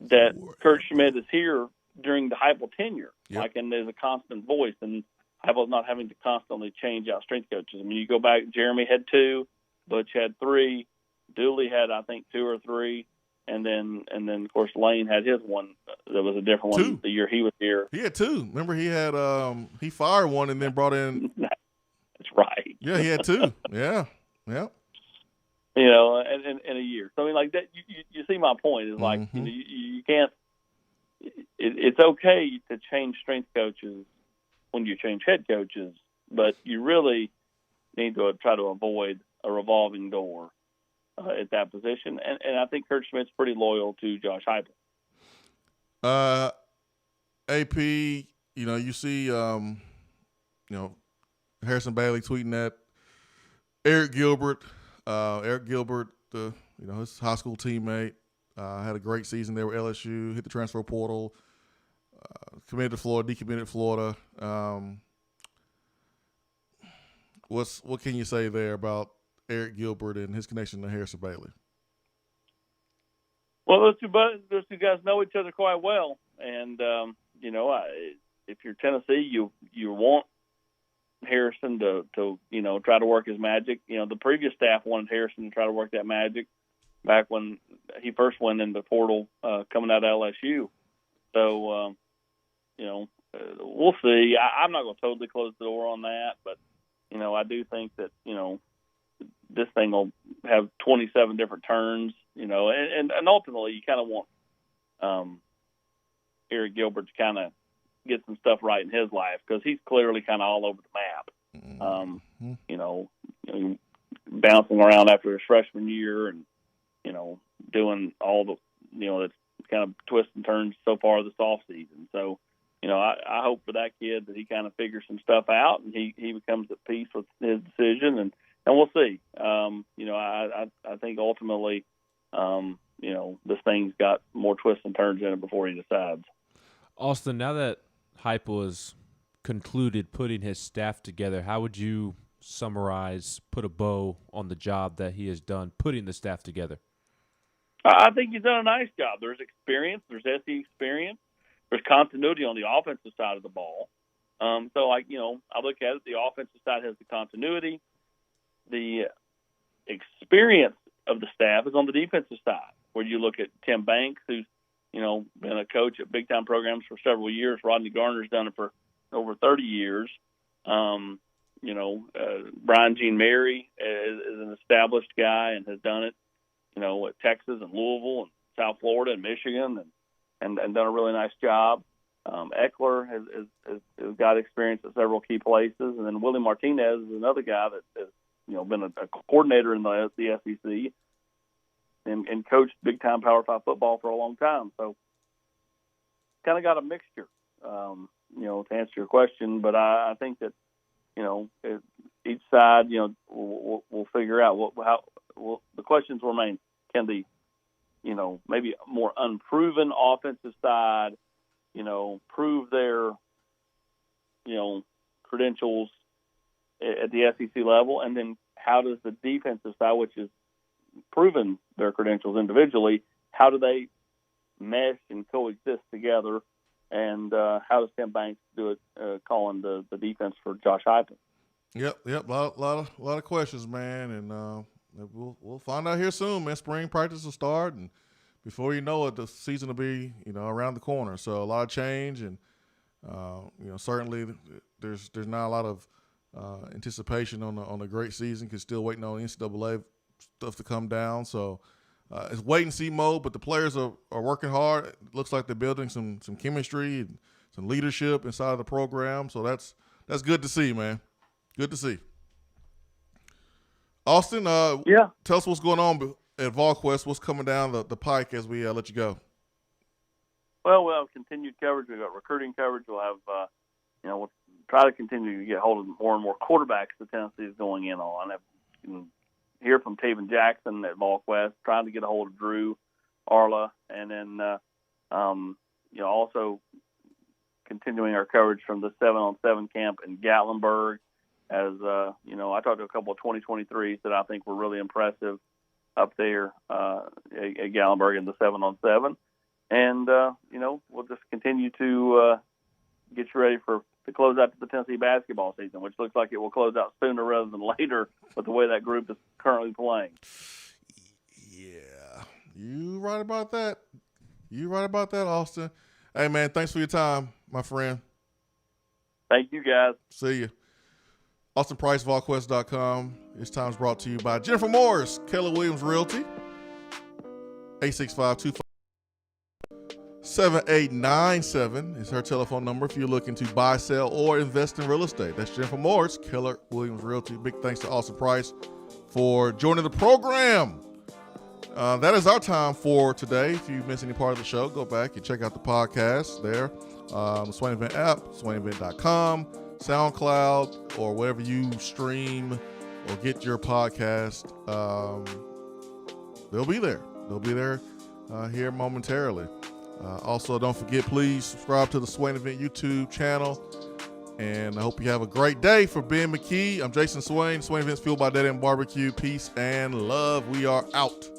Speaker 23: that Kurt Schmidt is here during the Heupel tenure. And there's a constant voice, and Heupel's not having to constantly change out strength coaches. I mean, you go back, Jeremy had 2, Butch had 3, Dooley had, I think, 2 or 3, and then of course Lane had his one that was a different
Speaker 5: 2.
Speaker 23: one the year he was here.
Speaker 5: He had 2. Remember, he had he fired one and then brought in.
Speaker 23: That's right.
Speaker 5: Yeah, he had 2. Yeah.
Speaker 23: In a year. So I mean, like that. You see my point is like you can't. It's okay to change strength coaches when you change head coaches, but you really need to try to avoid a revolving door at that position. And I think Kurt Schmidt's pretty loyal to Josh Heupel.
Speaker 5: AP, you see, Harrison Bailey tweeting at Eric Gilbert. Eric Gilbert, his high school teammate, had a great season there with LSU, hit the transfer portal, committed to Florida, decommitted to Florida. what can you say there about Eric Gilbert and his connection to Harrison Bailey?
Speaker 23: Well, those two guys know each other quite well, and if you're Tennessee, you want Harrison to try to work his magic. The previous staff wanted Harrison to try to work that magic back when he first went in the portal coming out of LSU. So we'll see. I'm not going to totally close the door on that, but I do think that this thing will have 27 different turns. And ultimately you kind of want Eric Gilbert to kind of get some stuff right in his life, because he's clearly kind of all over the map. Bouncing around after his freshman year and doing all the that's kind of twists and turns so far this off season. So I hope for that kid that he kind of figures some stuff out and he becomes at peace with his decision, and we'll see. I think ultimately this thing's got more twists and turns in it before he decides.
Speaker 8: Austin, now that Heupel has concluded putting his staff together, how would you summarize, put a bow on the job that he has done putting the staff together?
Speaker 23: I think he's done a nice job. There's experience. There's SE experience. There's continuity on the offensive side of the ball. I look at it, the offensive side has the continuity. The experience of the staff is on the defensive side, where you look at Tim Banks, who's been a coach at big-time programs for several years. Rodney Garner's done it for over 30 years. Brian Jean Mary is an established guy and has done it, at Texas and Louisville and South Florida and Michigan and done a really nice job. Eckler has got experience at several key places. And then Willie Martinez is another guy that has, been a coordinator in the SEC and coached big-time Power 5 football for a long time. So kind of got a mixture, to answer your question. But I think that, each side, we'll figure out the questions remain. Can the, maybe more unproven offensive side, prove their, credentials at the SEC level? And then how does the defensive side, which is proven their credentials individually, how do they mesh and coexist together? And how does Tim Banks do it, calling the defense for Josh Heupel?
Speaker 5: Yep. A lot of questions, man, and we'll find out here soon, man. Spring practice will start, and before you know it, the season will be around the corner. So a lot of change, and certainly there's not a lot of anticipation on a great season, because still waiting on NCAA stuff to come down. So it's wait and see mode, but the players are working hard. It looks like they're building some chemistry and some leadership inside of the program. So that's good to see, man. Good to see. Austin, tell us what's going on at VolQuest. What's coming down the pike as we let you go?
Speaker 23: Well, we'll have continued coverage. We've got recruiting coverage. We'll have, we'll try to continue to get hold of more and more quarterbacks that Tennessee is going in on. I can hear from Taven Jackson at VolQuest, trying to get a hold of Drew Arla, and then, also continuing our coverage from the 7-on-7 camp in Gatlinburg. As I talked to a couple of 2023s that I think were really impressive up there at Gatlinburg in the 7-on-7, and we'll just continue to get you ready to close out the Tennessee basketball season, which looks like it will close out sooner rather than later with the way that group is currently playing.
Speaker 5: Yeah, you right about that. Austin. Hey, man, thanks for your time, my friend.
Speaker 23: Thank you, guys.
Speaker 5: See you. Austin Price, VolQuest.com. This time's brought to you by Jennifer Morris, Keller Williams Realty, 865-257-7897 is her telephone number if you're looking to buy, sell, or invest in real estate. That's Jennifer Morris, Keller Williams Realty. Big thanks to Austin Price for joining the program. That is our time for today. If you missed any part of the show, go back and check out the podcast there. The Swain Event app, SwainEvent.com. SoundCloud, or wherever you stream or get your podcast, they'll be there. They'll be there here momentarily. Also, don't forget, please subscribe to the Swain Event YouTube channel. And I hope you have a great day. For Ben McKee, I'm Jason Swain. Swain Events fueled by Dead End Barbecue. Peace and love. We are out.